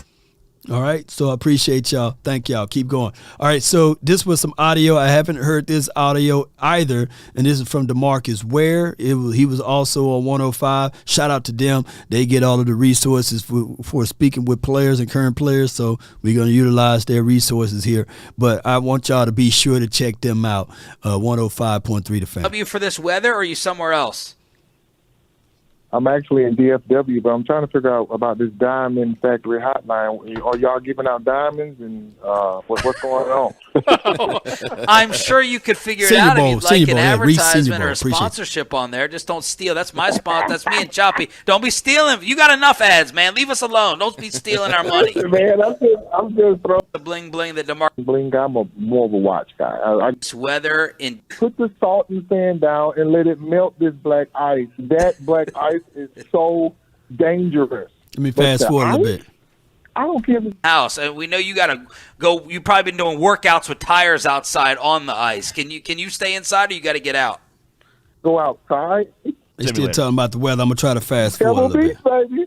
All right, so I appreciate y'all. Thank y'all. Keep going. All right, so this was some audio. I haven't heard this audio either, and this is from DeMarcus Ware. He was also on 105. Shout out to them. They get all of the resources for speaking with players and current players, so we're going to utilize their resources here. But I want y'all to be sure to check them out, 105.3 The Fan. W for this weather, or are you somewhere else? I'm actually in DFW, but I'm trying to figure out about this diamond factory hotline. Are y'all giving out diamonds, and what's going on? I'm sure you could figure it out if you'd like an advertisement or a sponsorship on there. Just don't steal. That's my spot. That's me and Choppy. Don't be stealing. You got enough ads, man. Leave us alone. Don't be stealing our money. Man, I'm just throwing the bling that DeMarcus bling. I'm more of a watch guy. I weather in. Put the salt and sand down and let it melt this black ice. That black ice is so dangerous. Let me fast forward a little bit. I don't care. House, and we know you got to go. You've probably been doing workouts with tires outside on the ice. Can you stay inside, or you got to get out? Go outside. They still talking about the weather. I'm gonna try to fast forward a little bit. Baby.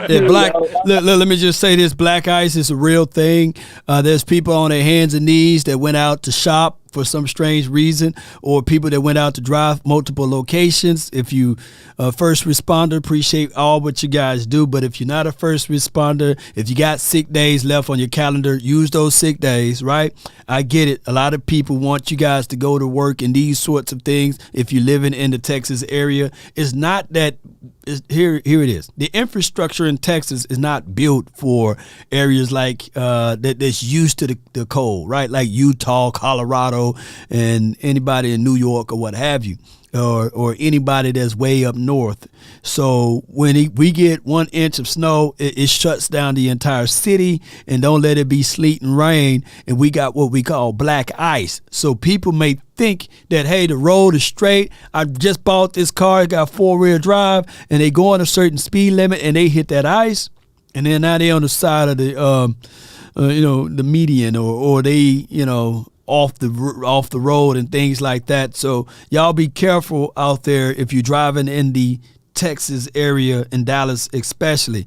Yeah, let me just say this: black ice is a real thing. There's people on their hands and knees that went out to shop for some strange reason, or people that went out to drive multiple locations. If you first responder, appreciate all what you guys do. But if you're not a first responder, if you got sick days left on your calendar, use those sick days, right? I get it. A lot of people want you guys to go to work and these sorts of things. If you're living in the Texas area, it's not that. Here it is. The infrastructure in Texas is not built for areas like that's used to the cold, right? Like Utah, Colorado, and anybody in New York or what have you, or anybody that's way up north. So when we get 1 inch of snow, it shuts down the entire city, and don't let it be sleet and rain. And we got what we call black ice. So people may think that, hey, the road is straight. I just bought this car, it got 4-wheel drive, and they go on a certain speed limit and they hit that ice, and then now they on the side of the the median, or they off the road and things like that. So y'all be careful out there if you're driving in the Texas area, in Dallas especially.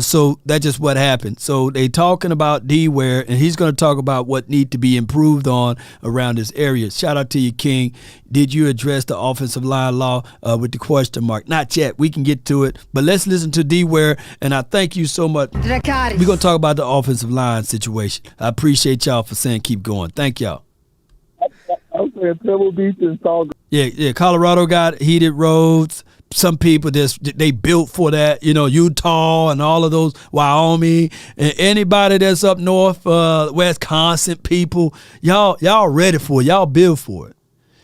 So that's just what happened. So they talking about D-Ware, and he's going to talk about what need to be improved on around this area. Shout out to you, King. Did you address the offensive line law with the question mark? Not yet. We can get to it. But let's listen to D-Ware, and I thank you so much. We're going to talk about the offensive line situation. I appreciate y'all for saying keep going. Thank y'all. I'm saying Pebble Beach is all good. Yeah. Colorado got heated roads. Some people they built for that, Utah and all of those, Wyoming, and anybody that's up north, Wisconsin people, y'all ready for it. Y'all built for it.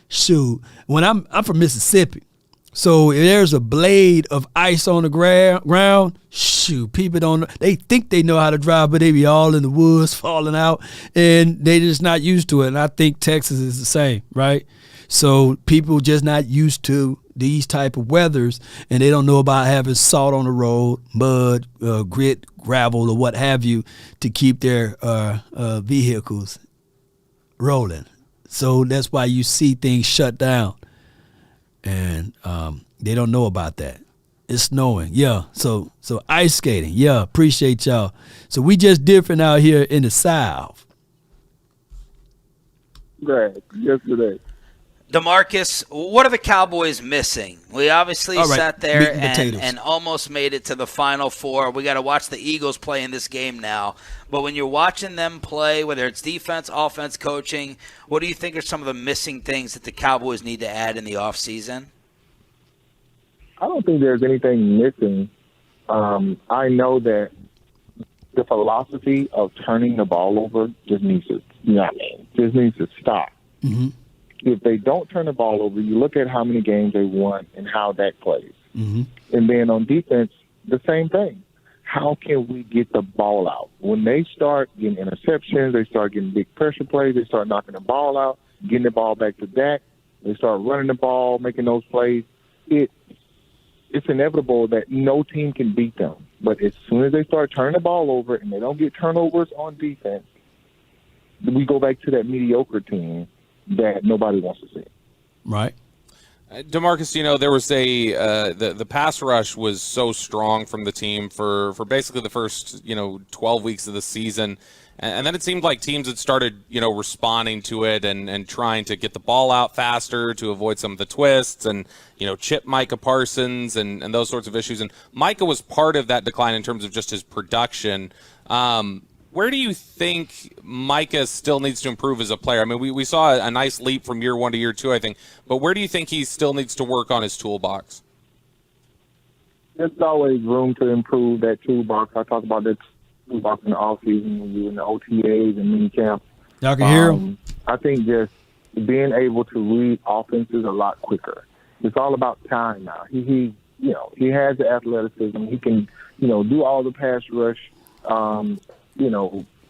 Shoot, when I'm from Mississippi, so if there's a blade of ice on the ground, shoot, people don't know. They think they know how to drive, but they be all in the woods falling out, and they just not used to it. And I think Texas is the same, right? So people just not used to these type of weathers, and they don't know about having salt on the road, mud, grit, gravel, or what have you, to keep their vehicles rolling. So that's why you see things shut down, and they don't know about that. It's snowing, yeah. So ice skating, yeah. Appreciate y'all. So we just different out here in the South. Great. Yesterday. DeMarcus, what are the Cowboys missing? We obviously sat there and almost made it to the Final Four. We got to watch the Eagles play in this game now. But when you're watching them play, whether it's defense, offense, coaching, what do you think are some of the missing things that the Cowboys need to add in the offseason? I don't think there's anything missing. I know that the philosophy of turning the ball over just needs to, just needs to stop. Mm-hmm. If they don't turn the ball over, you look at how many games they won and how Dak plays. Mm-hmm. And then on defense, the same thing. How can we get the ball out? When they start getting interceptions, they start getting big pressure plays, they start knocking the ball out, getting the ball back to Dak, they start running the ball, making those plays. It's inevitable that no team can beat them. But as soon as they start turning the ball over and they don't get turnovers on defense, we go back to that mediocre team that nobody wants to see. Right. DeMarcus, there was the pass rush was so strong from the team for basically the first 12 weeks of the season, and then it seemed like teams had started responding to it and trying to get the ball out faster to avoid some of the twists and chip Micah Parsons and those sorts of issues. And Micah was part of that decline in terms of just his production. Where do you think Micah still needs to improve as a player? I mean, we saw a nice leap from year 1 to year 2, I think. But where do you think he still needs to work on his toolbox? There's always room to improve that toolbox. I talked about that toolbox in the offseason when you were in the OTAs and mini camp. Y'all can hear him? I think just being able to read offenses a lot quicker. It's all about time now. He has the athleticism. He can, do all the pass rush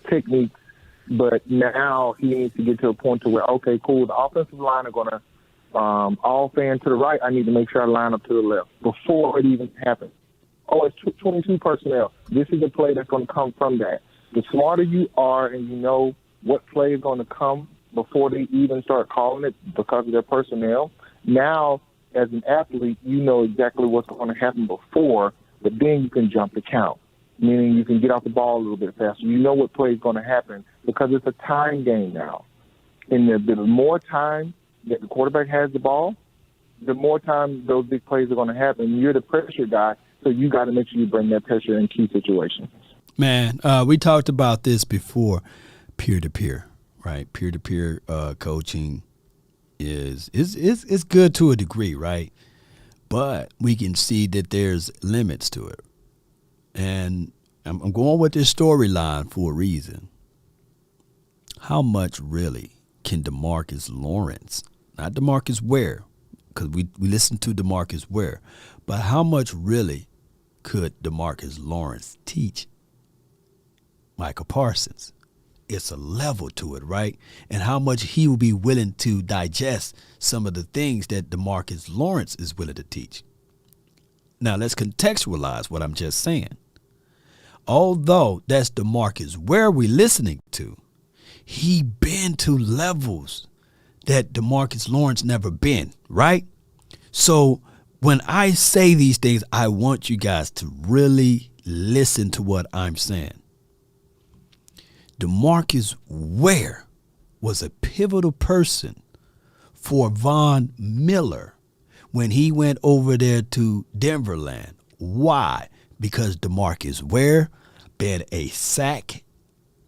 techniques, but now he needs to get to a point to where, okay, cool, the offensive line are going to all fan to the right. I need to make sure I line up to the left before it even happens. Oh, it's 22 personnel. This is a play that's going to come from that. The smarter you are and you know what play is going to come before they even start calling it because of their personnel, now as an athlete, you know exactly what's going to happen before, but then you can jump the count. Meaning you can get off the ball a little bit faster. You know what play is going to happen because it's a time game now. And the more time that the quarterback has the ball, the more time those big plays are going to happen. You're the pressure guy, so you got to make sure you bring that pressure in key situations. Man, we talked about this before, peer-to-peer, right? Peer-to-peer coaching is good to a degree, right? But we can see that there's limits to it. And I'm going with this storyline for a reason. How much really can DeMarcus Lawrence, not DeMarcus Ware, because we listened to DeMarcus Ware, but how much really could DeMarcus Lawrence teach Micah Parsons? It's a level to it, right? And how much he will be willing to digest some of the things that DeMarcus Lawrence is willing to teach. Now, let's contextualize what I'm just saying. Although that's DeMarcus Ware we listening to, he been to levels that DeMarcus Lawrence never been, right? So when I say these things, I want you guys to really listen to what I'm saying. DeMarcus Ware was a pivotal person for Von Miller when he went over there to Denverland. Why? Because DeMarcus Ware been a sack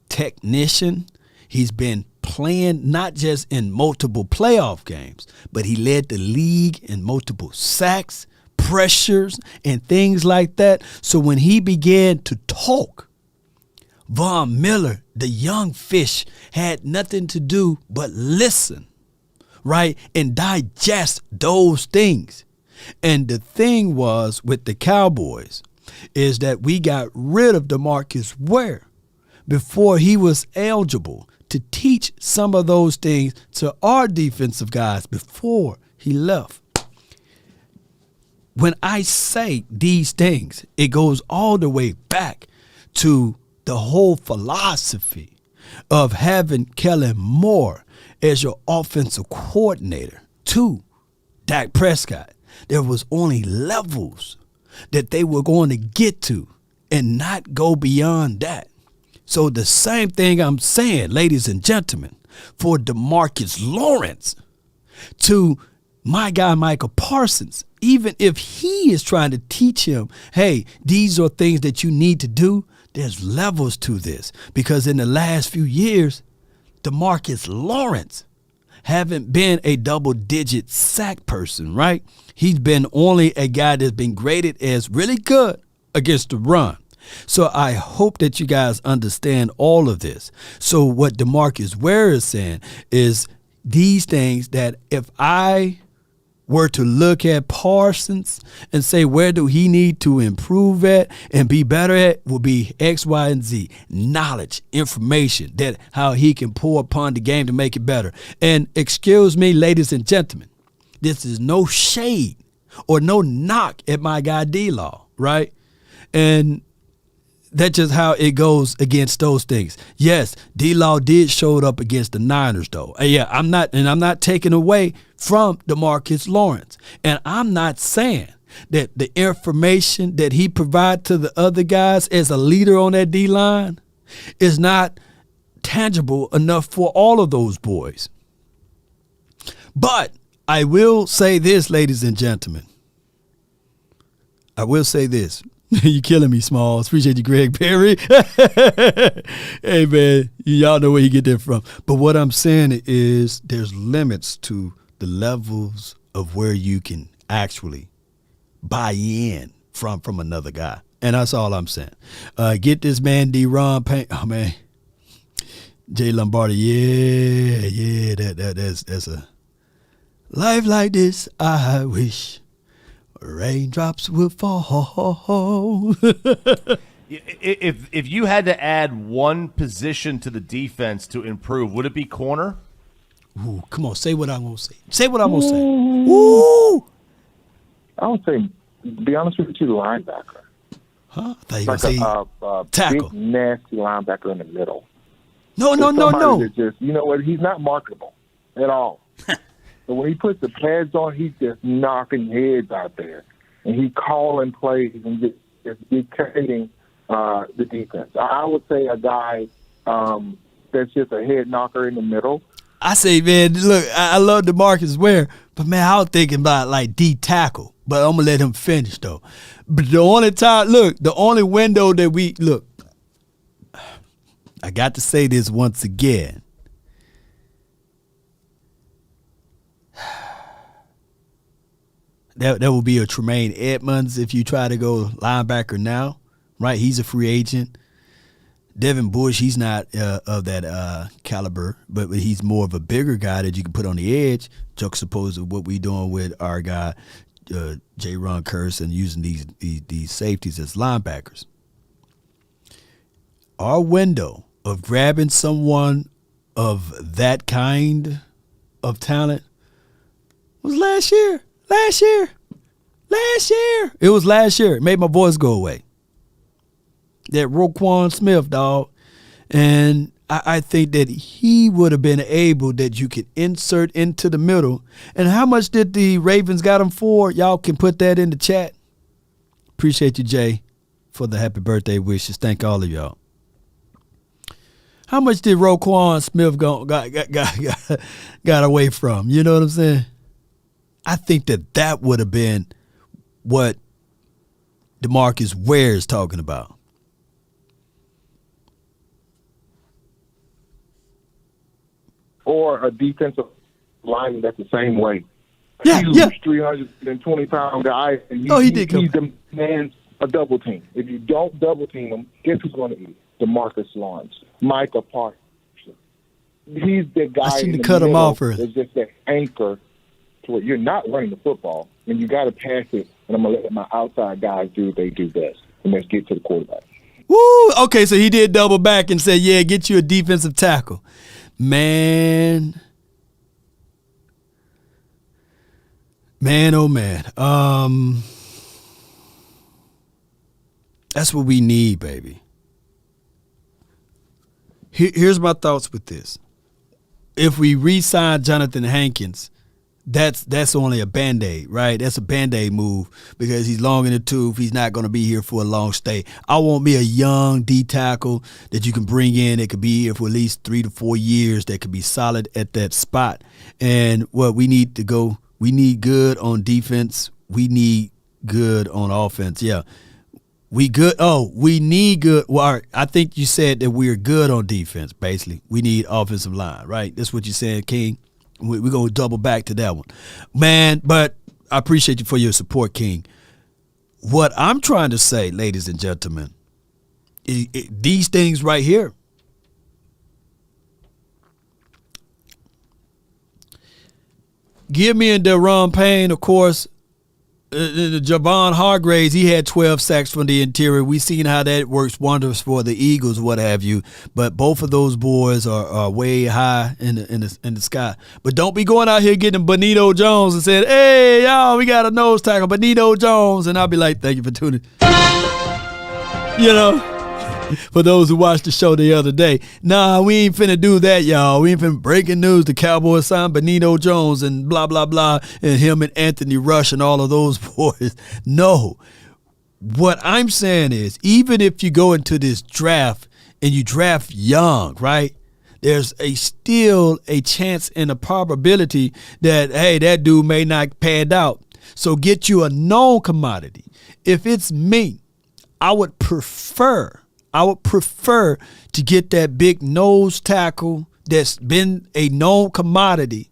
technician. He's been playing not just in multiple playoff games, but he led the league in multiple sacks, pressures, and things like that. So when he began to talk, Von Miller, the young fish, had nothing to do but listen, right, and digest those things. And the thing was with the Cowboys is that we got rid of DeMarcus Ware before he was eligible to teach some of those things to our defensive guys before he left. When I say these things, it goes all the way back to the whole philosophy of having Kellen Moore as your offensive coordinator to Dak Prescott. There was only levels that they were going to get to and not go beyond that. So the same thing I'm saying, ladies and gentlemen, for DeMarcus Lawrence to my guy Micah Parsons, even if he is trying to teach him, hey, these are things that you need to do, there's levels to this. Because in the last few years, DeMarcus Lawrence haven't been a double-digit sack person, right? He's been only a guy that's been graded as really good against the run. So I hope that you guys understand all of this. So what DeMarcus Ware is saying is these things that if I were to look at Parsons and say, where do he need to improve at and be better at, will be X, Y, and Z. Knowledge, information, that how he can pour upon the game to make it better. And excuse me, ladies and gentlemen, this is no shade or no knock at my guy D-Law, right? And that's just how it goes against those things. Yes, D-Law did show up against the Niners, though. Yeah, I'm not taking away from DeMarcus Lawrence. And I'm not saying that the information that he provides to the other guys as a leader on that D-line is not tangible enough for all of those boys. But I will say this, ladies and gentlemen. I will say this. You killing me, Smalls. Appreciate you, Greg Perry. Hey, man, y'all know where you get that from. But what I'm saying is there's limits to the levels of where you can actually buy in from another guy. And that's all I'm saying. Get this man D-Ron Payne. Oh, man. Jay Lombardi, yeah, that's a life like this, I wish. Raindrops will fall. If you had to add one position to the defense to improve, would it be corner? Ooh, come on, say what I'm going to say. Say what I'm going to say. Ooh. I would say, to be honest with you, linebacker. Huh? I thought you like say tackle. Big, nasty linebacker in the middle. No. Just, you know what? He's not marketable at all. But when he puts the pads on, he's just knocking heads out there. And he calling plays and just dictating the defense. I would say a guy that's just a head knocker in the middle. I say, man, look, I love DeMarcus Ware, but, man, I was thinking about, like, D-tackle. But I'm going to let him finish, though. But the only window that look, I got to say this once again. That will be a Tremaine Edmonds if you try to go linebacker now, right? He's a free agent. Devin Bush, he's not of that caliber, but he's more of a bigger guy that you can put on the edge, juxtaposed with what we're doing with our guy, J. Ron Curse, and using these safeties as linebackers. Our window of grabbing someone of that kind of talent was last year. Last year. It was last year. It made my voice go away. That Roquan Smith, dog. And I think that he would have been able that you could insert into the middle. And how much did the Ravens got him for? Y'all can put that in the chat. Appreciate you, Jay, for the happy birthday wishes. Thank all of y'all. How much did Roquan Smith got away from? You know what I'm saying? I think that would have been what DeMarcus Ware is talking about. Or a defensive lineman that's the same way. Yeah. 320-pound guy. And he did he demands a double team. If you don't double team him, guess who's going to eat? DeMarcus Lawrence, Micah Parsons. He's the guy. I shouldn't have cut him off early. It's just that anchor to where you're not running the football, and you got to pass it, and I'm going to let my outside guys do what they do best, and let's get to the quarterback. Woo! Okay, so he did double back and said, yeah, get you a defensive tackle. Man, oh man. That's what we need, baby. Here's my thoughts with this. If we re-sign Jonathan Hankins, that's only a Band-Aid, right? That's a Band-Aid move because he's long in the tooth. He's not going to be here for a long stay. I want me a young D-tackle that you can bring in that could be here for at least 3 to 4 years that could be solid at that spot. And what we need to go, we need good on defense. We need good on offense. Yeah. We good. Oh, we need good. Well, all right, I think you said that we're good on defense, basically. We need offensive line, right? That's what you said, King. We're going to double back to that one. Man, but I appreciate you for your support, King. What I'm trying to say, ladies and gentlemen, these things right here. Give me and Deron Payne, of course. Javon Hargraves, he had 12 sacks from the interior. We've seen how that works wonders for the Eagles, what have you. But both of those boys are way high in the sky. But don't be going out here getting Benito Jones and saying, "Hey, y'all, we got a nose tackle, Benito Jones," and I'll be like, "Thank you for tuning." You know. For those who watched the show the other day. Nah, we ain't finna do that, y'all. We ain't finna breaking news. The Cowboys signed Benito Jones and blah, blah, blah, and him and Anthony Rush and all of those boys. No. What I'm saying is, even if you go into this draft and you draft young, right, there's still a chance and a probability that, hey, that dude may not pan out. So get you a known commodity. If it's me, I would prefer to get that big nose tackle that's been a known commodity.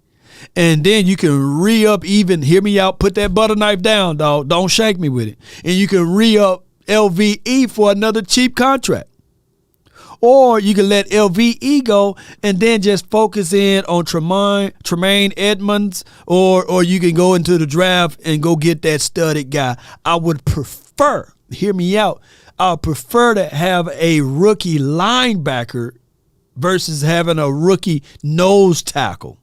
And then you can re-up even, hear me out, put that butter knife down, dog. Don't shank me with it. And you can re-up LVE for another cheap contract. Or you can let LVE go and then just focus in on Tremaine Edmonds, or you can go into the draft and go get that studded guy. I would prefer, hear me out, I prefer to have a rookie linebacker versus having a rookie nose tackle.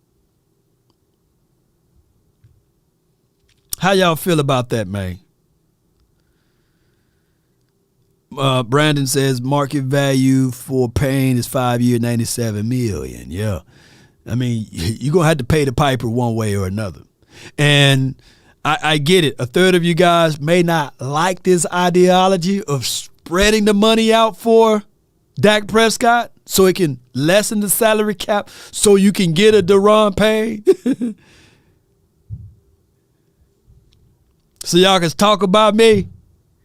How y'all feel about that, man? Brandon says market value for Payne is 5 year, $97 million. Yeah. I mean, you're going to have to pay the piper one way or another. And I get it. A third of you guys may not like this ideology of spreading the money out for Dak Prescott so it can lessen the salary cap so you can get a Deron Payne. So y'all can talk about me.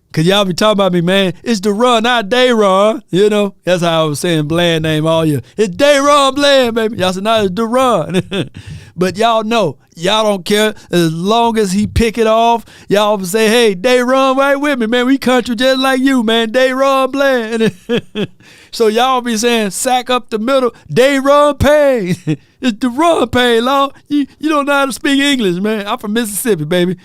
Because y'all be talking about me, man. It's Deron, not Dayron. You know, that's how I was saying Bland name all year. It's Dayron Bland, baby. Y'all said, no, it's Deron. But y'all know, y'all don't care. As long as he pick it off, y'all say, hey, Dayron right with me, man. We country just like you, man. Dayron Bland. So y'all be saying, sack up the middle, Dayron Payne. It's Deron Payne, Law. You don't know how to speak English, man. I'm from Mississippi, baby.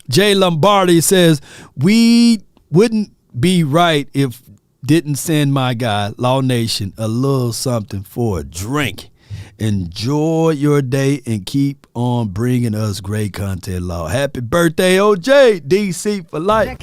Jay Lombardi says, we wouldn't be right if didn't send my guy, Law Nation, a little something for a drink. Enjoy your day and keep on bringing us great content, Law. Happy birthday, OJ, DC for life.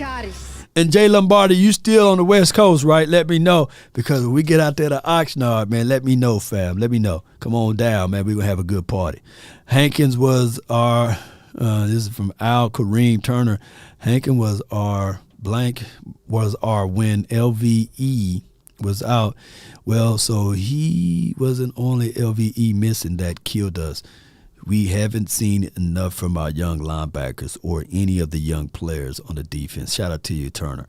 And Jay Lombardi, you still on the West Coast, right? Let me know, because when we get out there to Oxnard, man, let me know, fam. Let me know. Come on down, man. We're going to have a good party. Hankins was our... this is from Al Kareem Turner. Hankin was our when LVE was out. Well, so he wasn't only LVE missing that killed us. We haven't seen enough from our young linebackers or any of the young players on the defense. Shout out to you, Turner.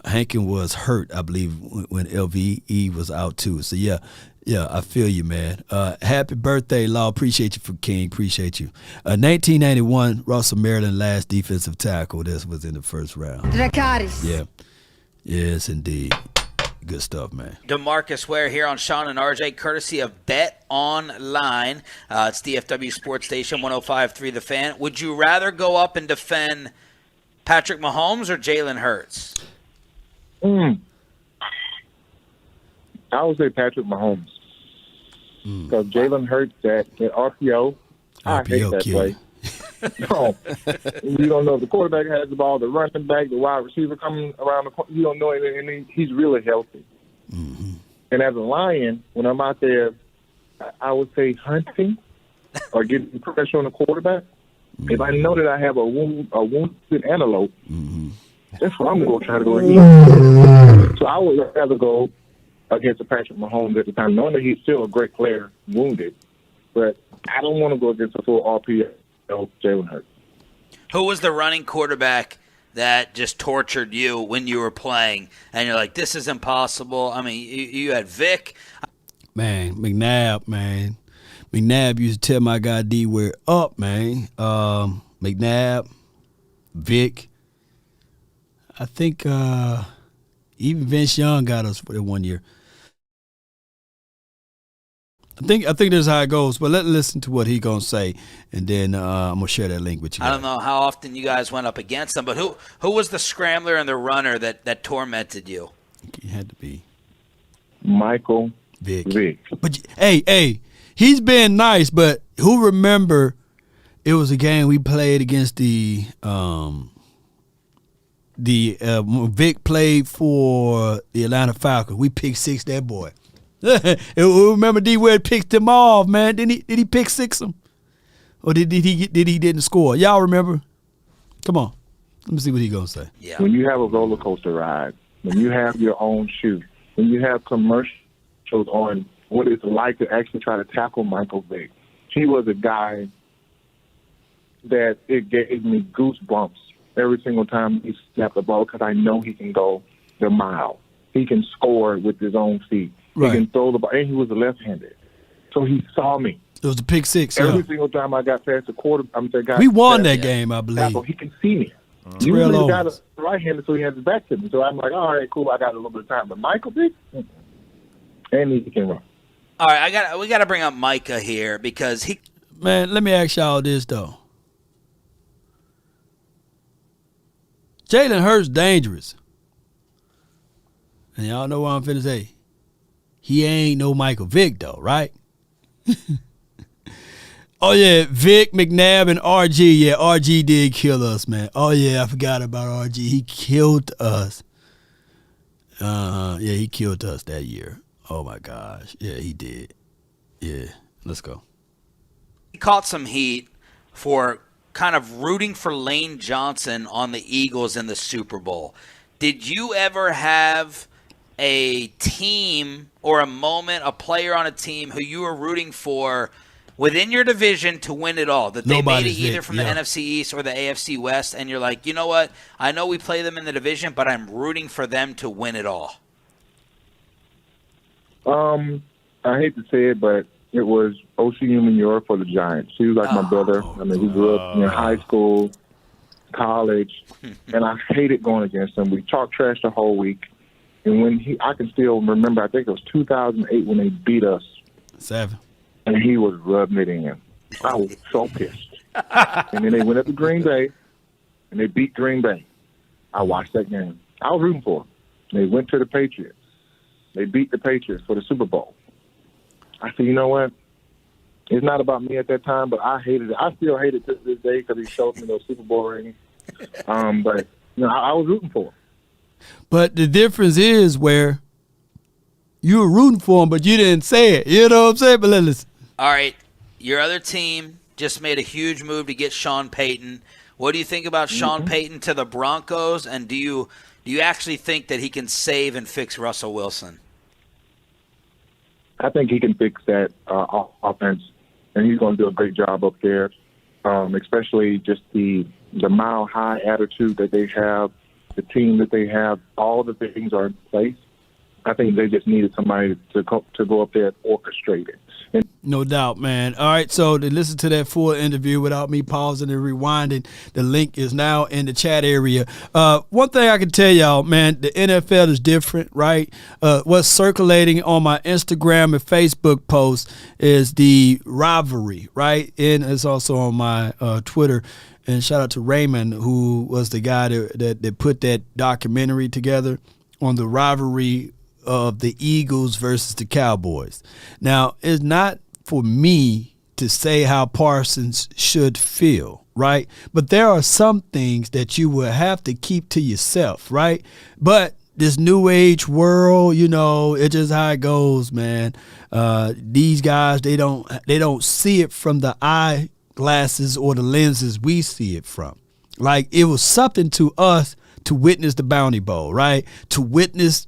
Hankin was hurt, I believe, when LVE was out too. So yeah, I feel you, man. Happy birthday, Law. Appreciate you for King. Appreciate you. 1991, Russell Maryland, last defensive tackle. This was in the first round. Dracarys. Yeah. Yes, indeed. Good stuff, man. DeMarcus Ware here on Sean and RJ, courtesy of Bet Online. It's DFW Sports Station 105.3 The Fan. Would you rather go up and defend Patrick Mahomes or Jalen Hurts? I would say Patrick Mahomes. Because Jalen Hurts at RPO, I hate that play. No, you don't know if the quarterback has the ball, the running back, the wide receiver coming around the corner. You don't know anything, and he's really healthy. Mm-hmm. And as a Lion, when I'm out there, I would say hunting or getting pressure on the quarterback. Mm-hmm. If I know that I have a wounded antelope, that's what I'm going to try to go against. So I would rather go against a Patrick Mahomes at the time, knowing that he's still a great player, wounded. But I don't want to go against a full RPO Jalen Hurts. Who was the running quarterback that just tortured you when you were playing? And you're like, this is impossible. I mean, you had Vic. Man, McNabb, man. McNabb used to tell my guy D Ware up, man. McNabb, Vic. I think even Vince Young got us for that 1 year. I think that's how it goes. But let's listen to what he gonna say, and then I'm gonna share that link with you guys. I don't know how often you guys went up against them, but who was the scrambler and the runner that tormented you? It had to be Michael Vic. But hey, he's been nice. But who remember? It was a game we played against the Vic played for the Atlanta Falcons. We picked six that boy. Remember D Ware picked him off, man. Did he pick six him? Or did he didn't score? Y'all remember? Come on. Let me see what he gonna say. Yeah. When you have a roller coaster ride, when you have your own shoe, when you have commercials on what it's like to actually try to tackle Michael Vick, he was a guy that it gave me goosebumps every single time he snapped the ball because I know he can go the mile. He can score with his own feet. Right. He can throw the ball, and he was a left-handed. So he saw me. It was the pick six. Every single time I got past the quarter, we won that game, I believe. Tackle, he can see me. Usually the guy is right-handed, so he has his back to me. So I'm like, all right, cool, I got a little bit of time. But Michael Vick, and he can run. All right, we got to bring up Micah here because he. Man, let me ask y'all this though. Jalen Hurts dangerous, and y'all know what I'm finna say. He ain't no Michael Vick though, right? Oh yeah, Vic, McNabb, and RG. Yeah, RG did kill us, man. Oh yeah, I forgot about RG. He killed us. Yeah, he killed us that year. Oh my gosh. Yeah, he did. Yeah, let's go. He caught some heat for kind of rooting for Lane Johnson on the Eagles in the Super Bowl. Did you ever have a team or a moment, a player on a team who you were rooting for within your division to win it all, that they made it either from the NFC East or the AFC West, and you're like, you know what, I know we play them in the division, but I'm rooting for them to win it all? I hate to say it, but it was O.C. Newman for the Giants. He was like my brother. I mean, we grew up in high school, college, and I hated going against him. We talked trash the whole week. And when I can still remember, I think it was 2008 when they beat us. 7. And he was rubbing it in. I was so pissed. And then they went up to Green Bay, and they beat Green Bay. I watched that game. I was rooting for them. They went to the Patriots. They beat the Patriots for the Super Bowl. I said, you know what? It's not about me at that time, but I hated it. I still hate it to this day because he showed me those Super Bowl rings. But you know, I was rooting for him. But the difference is where you were rooting for him, but you didn't say it. You know what I'm saying? But listen. All right, your other team just made a huge move to get Sean Payton. What do you think about Sean Payton to the Broncos? And do you actually think that he can save and fix Russell Wilson? I think he can fix that offense, and he's going to do a great job up there, especially just the mile-high attitude that they have, the team that they have, all the things are in place. I think they just needed somebody to go up there and orchestrate it. No doubt, man. All right, so to listen to that full interview without me pausing and rewinding, the link is now in the chat area. One thing I can tell y'all, man, the NFL is different, right? What's circulating on my Instagram and Facebook posts is the rivalry, right? And it's also on my Twitter. And shout out to Raymond, who was the guy that put that documentary together on the rivalry of the Eagles versus the Cowboys. Now, it's not for me to say how Parsons should feel, right? But there are some things that you will have to keep to yourself, right? But this new age world, you know, it's just how it goes, man. These guys, they don't see it from the eyeglasses or the lenses we see it from. Like, it was something to us to witness the Bounty Bowl, right? To witness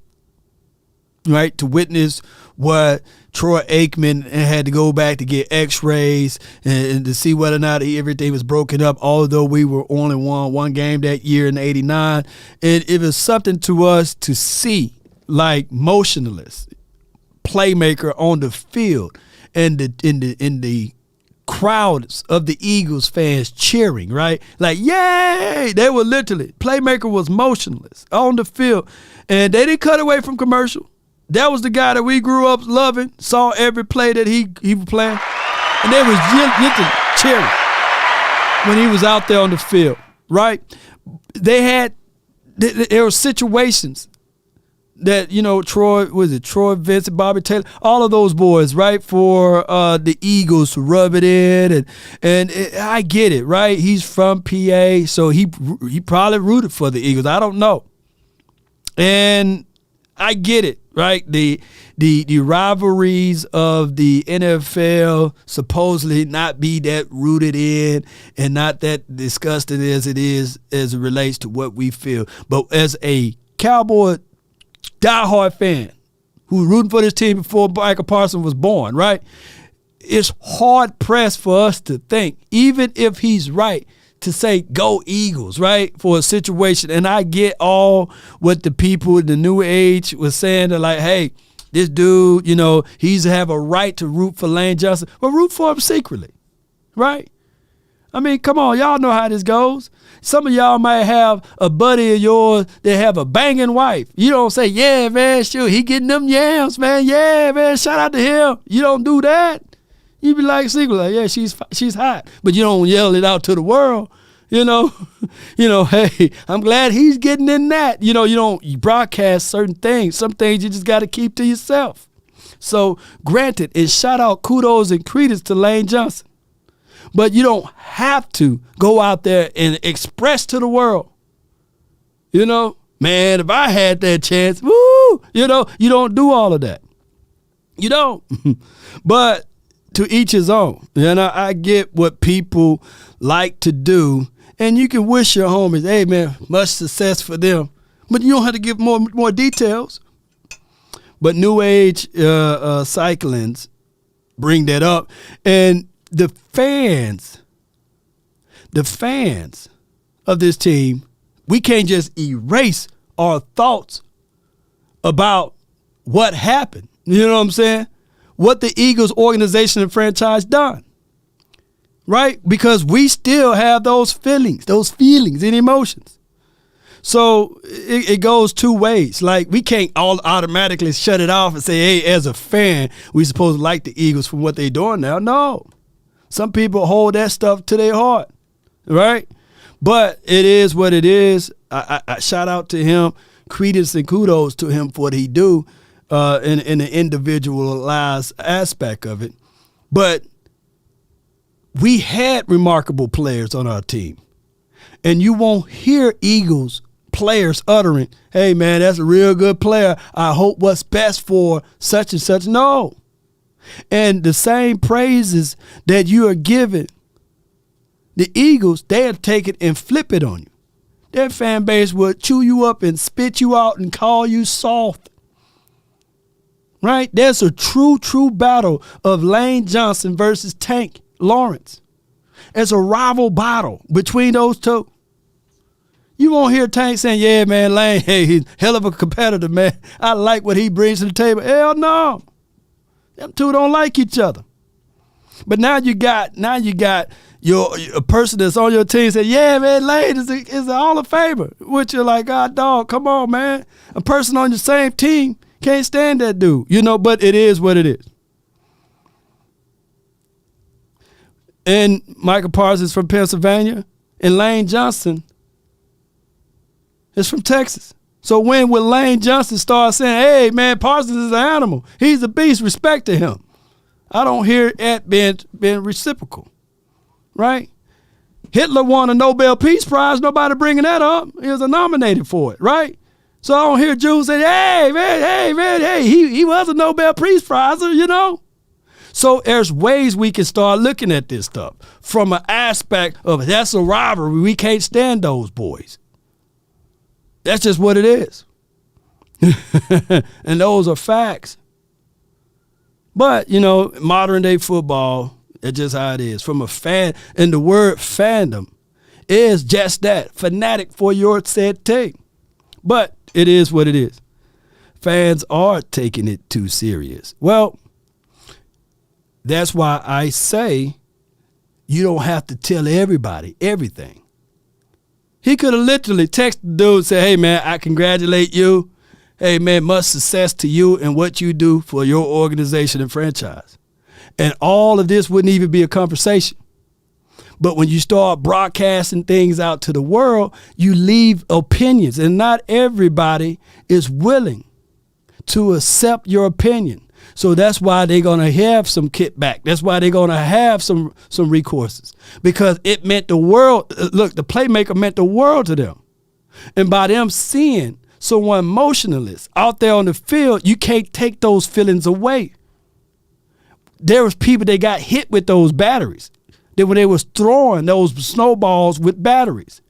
what Troy Aikman had to go back to get x-rays and to see whether or not everything was broken up, although we were only won one game that year in '89. And it was something to us to see, like, motionless playmaker on the field. and the crowds of the Eagles fans cheering, right? Like, yay! They were literally, playmaker was motionless on the field, and they didn't cut away from commercial. That was the guy that we grew up loving, saw every play that he was playing, and they was literally cheering when he was out there on the field, right? There were situations that, Troy Vincent, Bobby Taylor, all of those boys, right, for the Eagles to rub it in, and I get it, right? He's from PA, so he probably rooted for the Eagles. I don't know, and I get it, right? The rivalries of the NFL supposedly not be that rooted in and not that disgusting as it is as it relates to what we feel. But as a Cowboy diehard fan who's rooting for this team before Micah Parsons was born, right? It's hard pressed for us to think, even if he's right, to say go Eagles, right, for a situation. And I get all what the people in the new age was saying. They're like, hey, this dude, he's have a right to root for Lane Johnson. Well, root for him secretly, right? I mean, come on, y'all know how this goes. Some of y'all might have a buddy of yours that have a banging wife. You don't say, yeah, man, sure, he getting them yams, man. Yeah, man, shout out to him. You don't do that. You be like secretly, yeah, she's hot, but you don't yell it out to the world. Hey, I'm glad he's getting in that. You don't broadcast certain things. Some things you just got to keep to yourself. So granted, and shout out, kudos and credence to Lane Johnson. But you don't have to go out there and express to the world. Man, if I had that chance, woo, you don't do all of that. You don't. But to each his own. I get what people like to do, and you can wish your homies, hey, man, much success for them. But you don't have to give more details. But New Age cyclings bring that up. And the fans of this team, we can't just erase our thoughts about what happened. You know what I'm saying? What the Eagles organization and franchise done, right? Because we still have those feelings and emotions. So it goes two ways. Like, we can't all automatically shut it off and say, hey, as a fan, we supposed to like the Eagles for what they're doing now. No. Some people hold that stuff to their heart, right? But it is what it is. I shout out to him, credence and kudos to him for what he do. In the individualized aspect of it. But we had remarkable players on our team. And you won't hear Eagles players uttering, hey, man, that's a real good player. I hope what's best for such and such. No. And the same praises that you are giving the Eagles, they'll take it and flip it on you. Their fan base will chew you up and spit you out and call you soft. Right? There's a true battle of Lane Johnson versus Tank Lawrence. It's a rival battle between those two. You won't hear Tank saying, yeah, man, Lane, hey, he's hell of a competitor, man. I like what he brings to the table. Hell no. Them two don't like each other. But now you got a person that's on your team say, yeah, man, Lane is a Hall of Famer. Which you're like, God, dog, come on, man. A person on your same team can't stand that dude, but it is what it is. And Micah Parsons from Pennsylvania, and Lane Johnson is from Texas. So when will Lane Johnson start saying, hey, man, Parsons is an animal. He's a beast. Respect to him. I don't hear that being reciprocal, right? Hitler won a Nobel Peace Prize. Nobody bringing that up. He was nominated for it, right? So I don't hear Jews say, hey, man, he was a Nobel Peace Prizer, So there's ways we can start looking at this stuff from an aspect of that's a rivalry. We can't stand those boys. That's just what it is. And those are facts. But, modern day football, that's just how it is. From a fan, and the word fandom is just that, fanatic for your said team. But it is what it is. Fans are taking it too serious. Well, That's why I say you don't have to tell everybody everything. He could have literally texted the dude and said, hey, man, I congratulate you. Hey, man, much success to you and what you do for your organization and franchise. And all of this wouldn't even be a conversation. But when you start broadcasting things out to the world, you leave opinions. And not everybody is willing to accept your opinion. So that's why they're going to have some kickback. That's why they're going to have some recourses. Because it meant the world. Look, the playmaker meant the world to them. And by them seeing someone emotionalist out there on the field, you can't take those feelings away. There was people that got hit with those batteries. That when they was throwing those snowballs with batteries.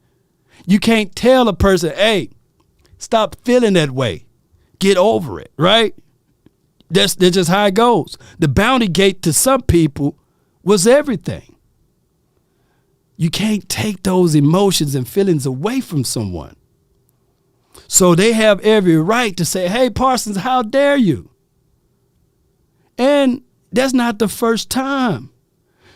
You can't tell a person, hey, stop feeling that way. Get over it, right? That's just how it goes. The bounty gate to some people was everything. You can't take those emotions and feelings away from someone. So they have every right to say, hey, Parsons, how dare you? And that's not the first time.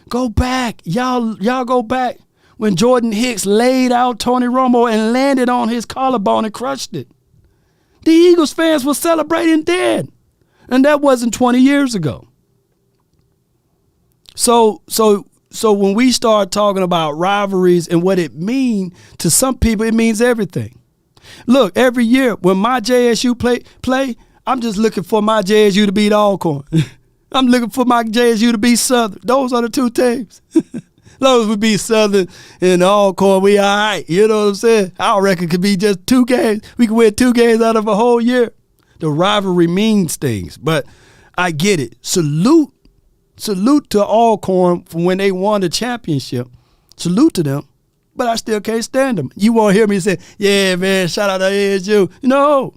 Go back. Y'all go back when Jordan Hicks laid out Tony Romo and landed on his collarbone and crushed it. The Eagles fans were celebrating then. And that wasn't 20 years ago. So when we start talking about rivalries and what it means to some people, it means everything. Look, every year when my JSU play, I'm just looking for my JSU to beat Alcorn. I'm looking for my JSU to beat Southern. Those are the two teams. As long as we beat Southern and Alcorn, we all right. You know what I'm saying? Our record could be just 2 games. We can win 2 games out of a whole year. The rivalry means things, but I get it. Salute to Alcorn for when they won the championship. Salute to them, but I still can't stand them. You won't hear me say, yeah, man, shout out to ASU. No.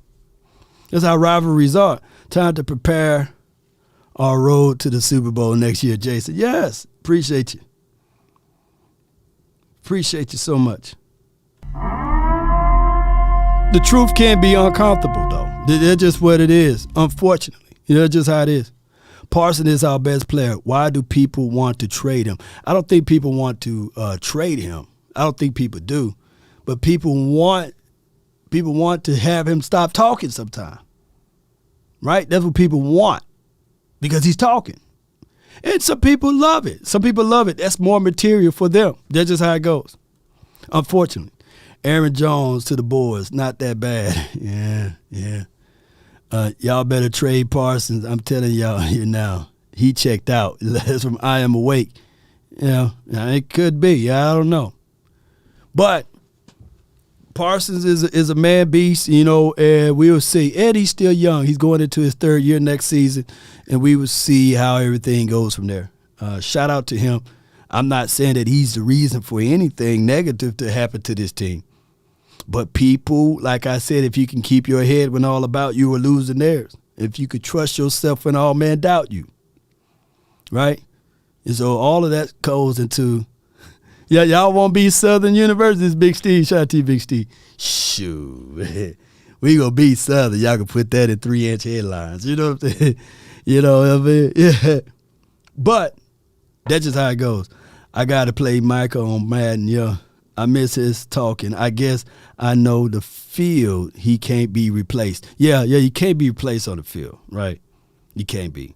That's how rivalries are. Time to prepare our road to the Super Bowl next year, Jason. Yes, appreciate you. Appreciate you so much. The truth can be uncomfortable, though. That's just what it is, unfortunately. That's just how it is. Parsons is our best player. Why do people want to trade him? I don't think people want to trade him. I don't think people do. But people want to have him stop talking sometime. Right? That's what people want because he's talking. And some people love it. Some people love it. That's more material for them. That's just how it goes. Unfortunately. Aaron Jones to the boys, not that bad. Yeah. Y'all better trade Parsons. I'm telling y'all here now. He checked out. That's from I Am Awake. It could be. I don't know. But Parsons is a man beast, and we'll see. And he's still young. He's going into his 3rd year next season, and we will see how everything goes from there. Shout out to him. I'm not saying that he's the reason for anything negative to happen to this team. But people, like I said, if you can keep your head when all about you are losing theirs. If you could trust yourself when all men doubt you. Right? And so all of that goes into, y'all won't be Southern University's Big Steve. Shout out to you, Big Steve. Shoot. We gonna beat Southern. Y'all can put that in 3-inch headlines. You know what I'm saying? You know what I mean? Yeah. But that's just how it goes. I got to play Micah on Madden, yeah. I miss his talking. I guess I know the field, he can't be replaced. Yeah, you can't be replaced on the field, right? You can't be.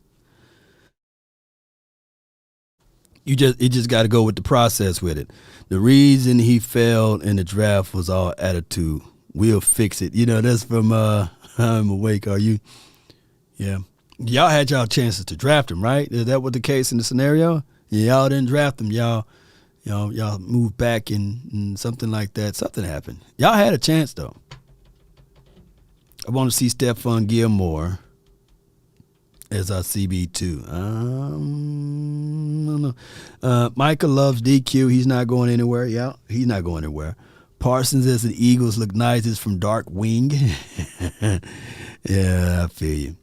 You just got to go with the process with it. The reason he failed in the draft was all attitude. We'll fix it. That's from I'm Awake. Are you? Yeah. Y'all had y'all chances to draft him, right? Is that what the case in the scenario? Y'all didn't draft him. Y'all moved back and something like that. Something happened. Y'all had a chance, though. I want to see Stephon Gilmore as our CB2. I don't know. Micah loves DQ. He's not going anywhere. Yeah, he's not going anywhere. Parsons as the Eagles look nice is from Dark Wing. Yeah, I feel you.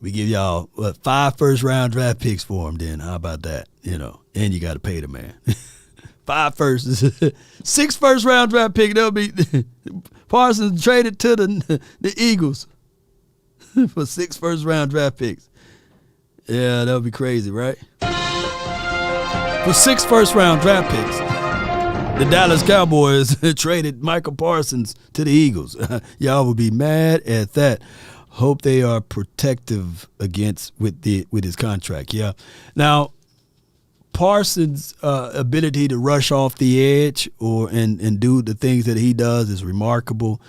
We give y'all 5 first-round draft picks for him then. How about that? And you got to pay the man. 5 firsts. 6 first-round draft pick. That'll be Parsons traded to the Eagles for 6 first-round draft picks. Yeah, that'll be crazy, right? for 6 first-round draft picks, the Dallas Cowboys traded Micah Parsons to the Eagles. Y'all will be mad at that. Hope they are protective with his contract. Yeah. Now, Parsons' ability to rush off the edge and do the things that he does is remarkable.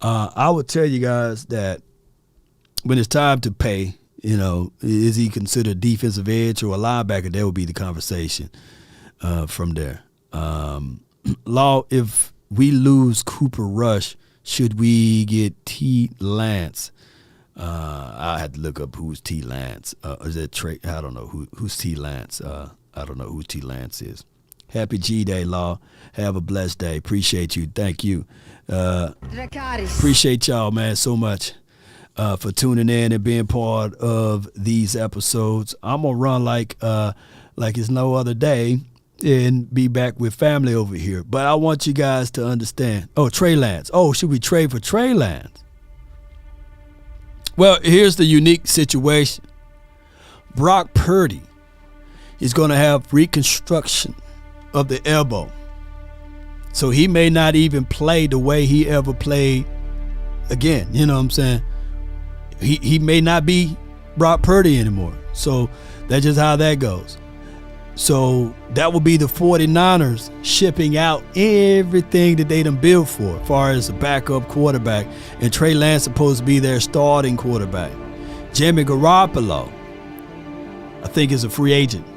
I would tell you guys that when it's time to pay, is he considered defensive edge or a linebacker? That would be the conversation from there. Law, if we lose Cooper Rush, should we get T. Lance? I had to look up who's T. Lance. Is that Trey? I don't know who's T. Lance. I don't know who T. Lance is. Happy G-Day, Law. Have a blessed day. Appreciate you. Thank you. Appreciate y'all, man, so much for tuning in and being part of these episodes. I'm going to run like it's no other day and be back with family over here. But I want you guys to understand. Oh, Trey Lance. Oh, should we trade for Trey Lance? Well, here's the unique situation. Brock Purdy is going to have reconstruction of the elbow. So he may not even play the way he ever played again. You know what I'm saying? He may not be Brock Purdy anymore. So that's just how that goes. So that will be the 49ers shipping out everything that they done built for as far as a backup quarterback. And Trey Lance supposed to be their starting quarterback. Jimmy Garoppolo, I think, is a free agent.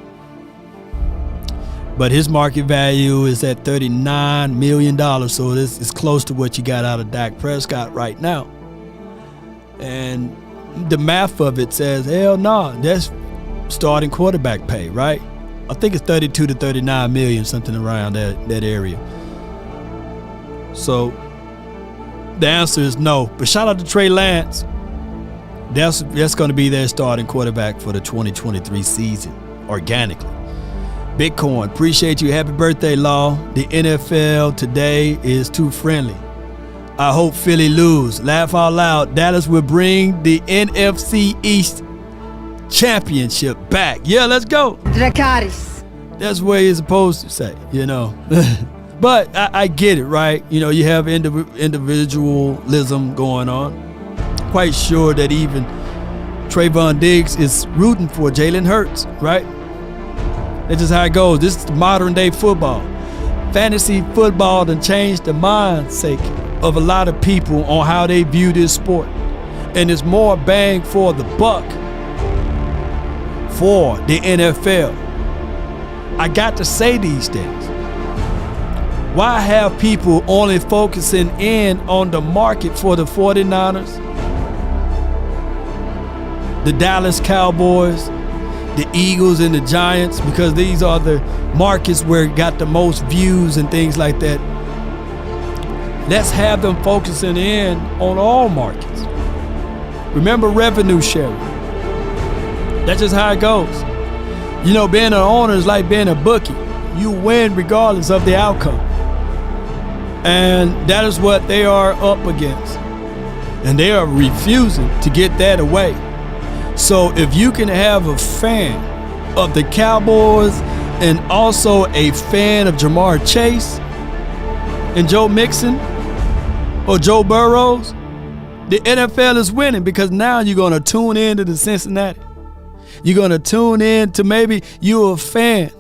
But his market value is at $39 million. So this is close to what you got out of Dak Prescott right now. And the math of it says, hell no, that's starting quarterback pay, right? I think it's 32 to 39 million, something around that area. So the answer is no. But shout out to Trey Lance. That's going to be their starting quarterback for the 2023 season, organically. Bitcoin, appreciate you. Happy birthday, Law. The NFL today is too friendly. I hope Philly lose. Laugh out loud. Dallas will bring the NFC East championship back. Yeah, let's go. Dracarys. That's what you're supposed to say, But I get it, right? You have individualism going on. Quite sure that even Trayvon Diggs is rooting for Jalen Hurts, right? That's just how it goes. This is modern day football. Fantasy football done changed the mindset of a lot of people on how they view this sport. And it's more bang for the buck for the NFL. I got to say these things. Why have people only focusing in on the market for the 49ers, the Dallas Cowboys, the Eagles and the Giants, because these are the markets where it got the most views and things like that. Let's have them focusing in on all markets. Remember revenue sharing. That's just how it goes. Being an owner is like being a bookie. You win regardless of the outcome. And that is what they are up against. And they are refusing to get that away. So if you can have a fan of the Cowboys and also a fan of Jamar Chase and Joe Mixon or Joe Burrows, the NFL is winning, because now you're going to tune into the Cincinnati. You're going to tune in to maybe you're a fan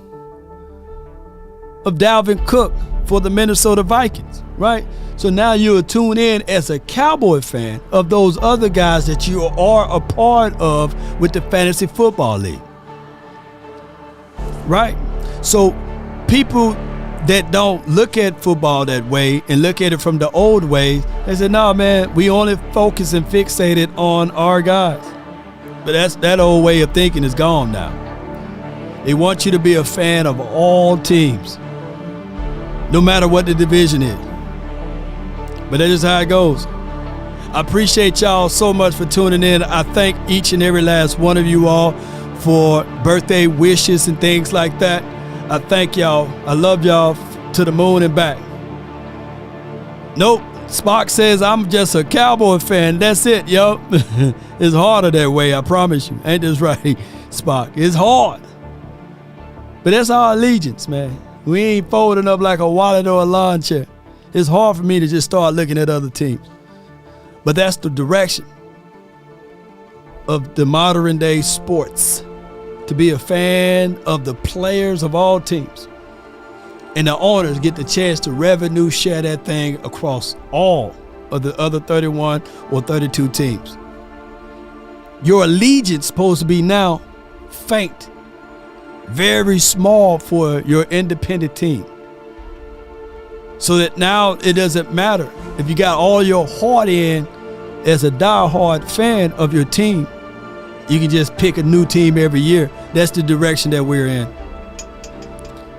of Dalvin Cook for the Minnesota Vikings, right? So now you'll tune in as a Cowboy fan of those other guys that you are a part of with the Fantasy Football League, right? So people that don't look at football that way and look at it from the old way, they say, no, man, we only focus and fixated on our guys. But that old way of thinking is gone now. They want you to be a fan of all teams, no matter what the division is. But that's just how it goes. I appreciate y'all so much for tuning in. I thank each and every last one of you all for birthday wishes and things like that. I thank y'all. I love y'all to the moon and back. Nope. Spock says I'm just a Cowboy fan. That's it, yo. It's harder that way, I promise you. Ain't this right, Spock? It's hard. But that's our allegiance, man. We ain't folding up like a wallet or a lawn chair. It's hard for me to just start looking at other teams. But that's the direction of the modern day sports, to be a fan of the players of all teams. And the owners get the chance to revenue share that thing across all of the other 31 or 32 teams. Your allegiance supposed to be now faint, very small for your independent team. So that now it doesn't matter if you got all your heart in as a diehard fan of your team. You can just pick a new team every year. That's the direction that we're in.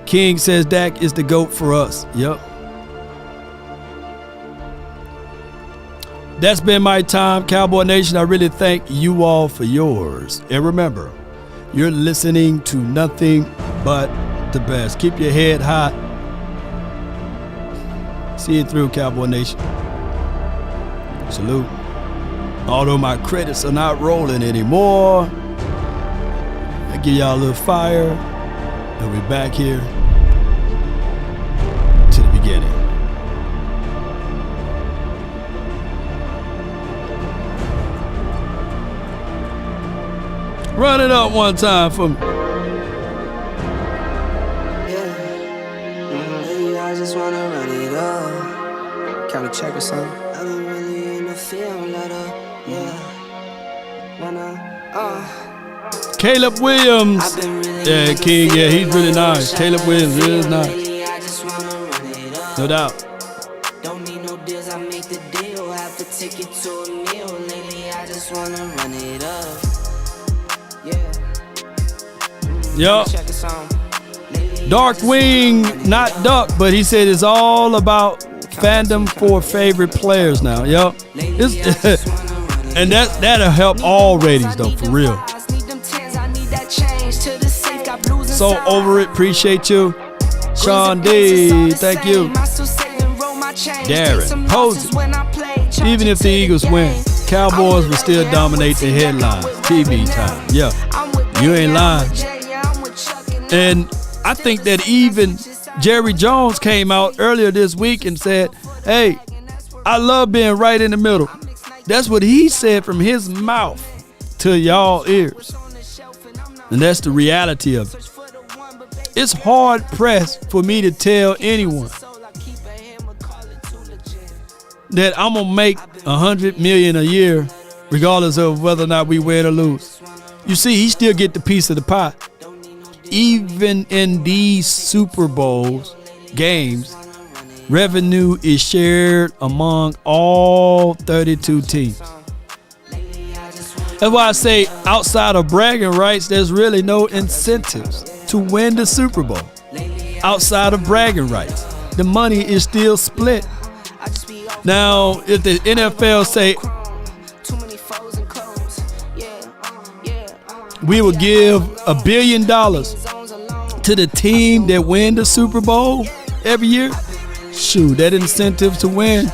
King says Dak is the GOAT for us. Yep. That's been my time, Cowboy Nation. I really thank you all for yours. And remember, you're listening to nothing but the best. Keep your head high. See it through, Cowboy Nation. Salute. Although my credits are not rolling anymore, I give y'all a little fire, and we're back here to the beginning. Run it up one time for me. I just wanna run it up. Can we check or something? I've been really in the field, let up. Caleb Williams. Yeah, King, yeah, he's really nice. Caleb Williams is nice. No doubt. Don't need no deals, I make the deal. Have to take it to a meal. Lately, I just wanna run it up. Yup. Darkwing, not Duck, but he said it's all about fandom for favorite players now. Yup. And that'll help all ratings though, for real. So over it, appreciate you. Sean D, thank you. Darren, Posey. Even if the Eagles win, Cowboys will still dominate the headlines. TV time. Yeah, you ain't lying. And I think that even Jerry Jones came out earlier this week and said, hey, I love being right in the middle. That's what he said from his mouth to y'all ears. And that's the reality of it. It's hard pressed for me to tell anyone that I'm going to make $100 million a year regardless of whether or not we win or lose. You see, he still get the piece of the pie. Even in these Super Bowls games, revenue is shared among all 32 teams. That's why I say outside of bragging rights, there's really no incentives to win the Super Bowl. Outside of bragging rights, the money is still split. Now, if the NFL say, we will give $1 billion to the team that win the Super Bowl every year, shoot, that incentive to win,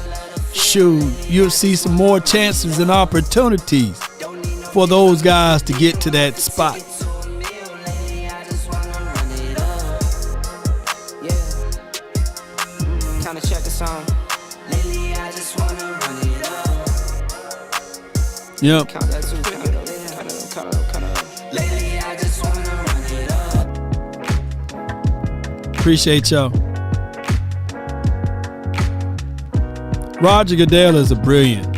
shoot, you'll see some more chances and opportunities for those guys to get to that spot. Yep. Appreciate y'all. Roger Goodell is a brilliant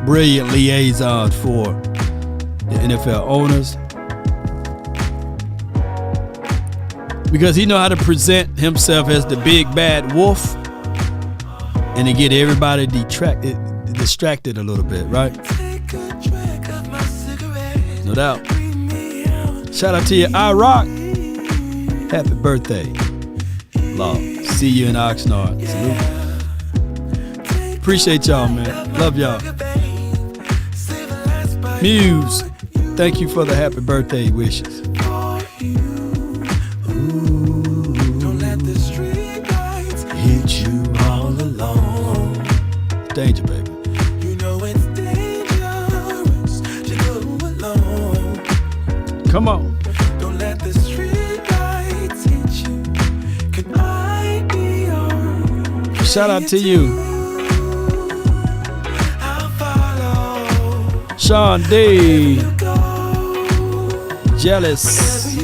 liaison for the NFL owners because he know how to present himself as the big bad wolf and to get everybody distracted a little bit, right? No doubt. Shout out to you, I-Rock. Happy birthday, Law. See you in Oxnard. Salute. Appreciate y'all, man. Love y'all. Muse, thank you for the happy birthday wishes. Hit you all alone. Danger, baby. You know it's dangerous to go alone. Come on. Don't let the street lights Shout out to you. Sean D. Jealous.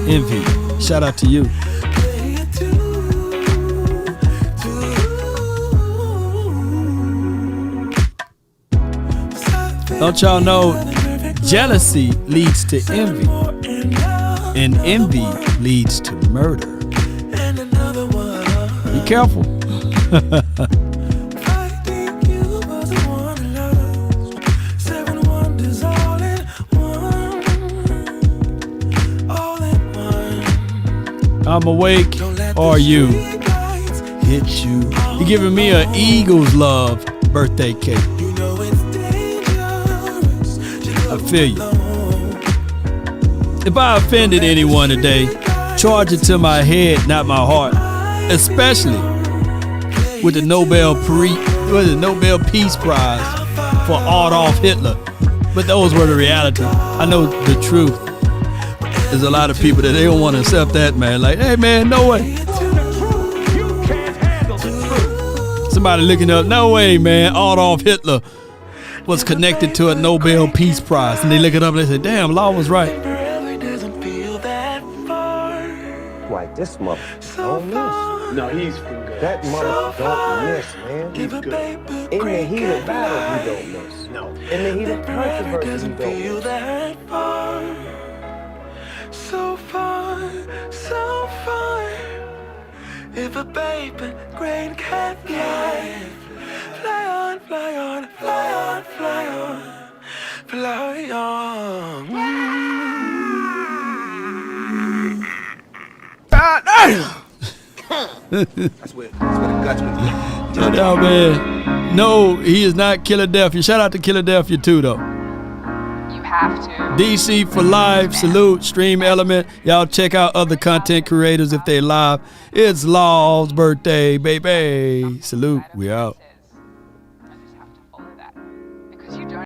Envy. Shout out to you. Don't y'all know jealousy leads to envy, and envy leads to murder. Be careful. I'm awake, or you? Hit you. You're giving me an Eagles love birthday cake. I feel you. If I offended anyone today, charge it to my head, not my heart. Especially with the Nobel Peace Prize for Adolf Hitler. But those were the reality. I know the truth. There's a lot of people that they don't want to accept that, man. Like, hey, man, no way. Somebody looking up, no way, man. Adolf Hitler was connected to a Nobel Peace Prize. And they look it up and they say, damn, Law was right. Like, this mother don't miss. No, he's good. That mother don't miss, man. He's good. In the heat of battle, he don't miss. No. In the heat of controversy, he don't miss. So far, so far. If a baby grain can fly, fly on, fly on, fly on, fly on, fly on. That's where the guts with you. No doubt, man. No, he is not Philadelphia. Shout out to Philadelphia too, though. You have to. DC for live. Salute. Stream Element. Y'all check out other content creators if they live. It's Law's birthday, baby. Salute. We out.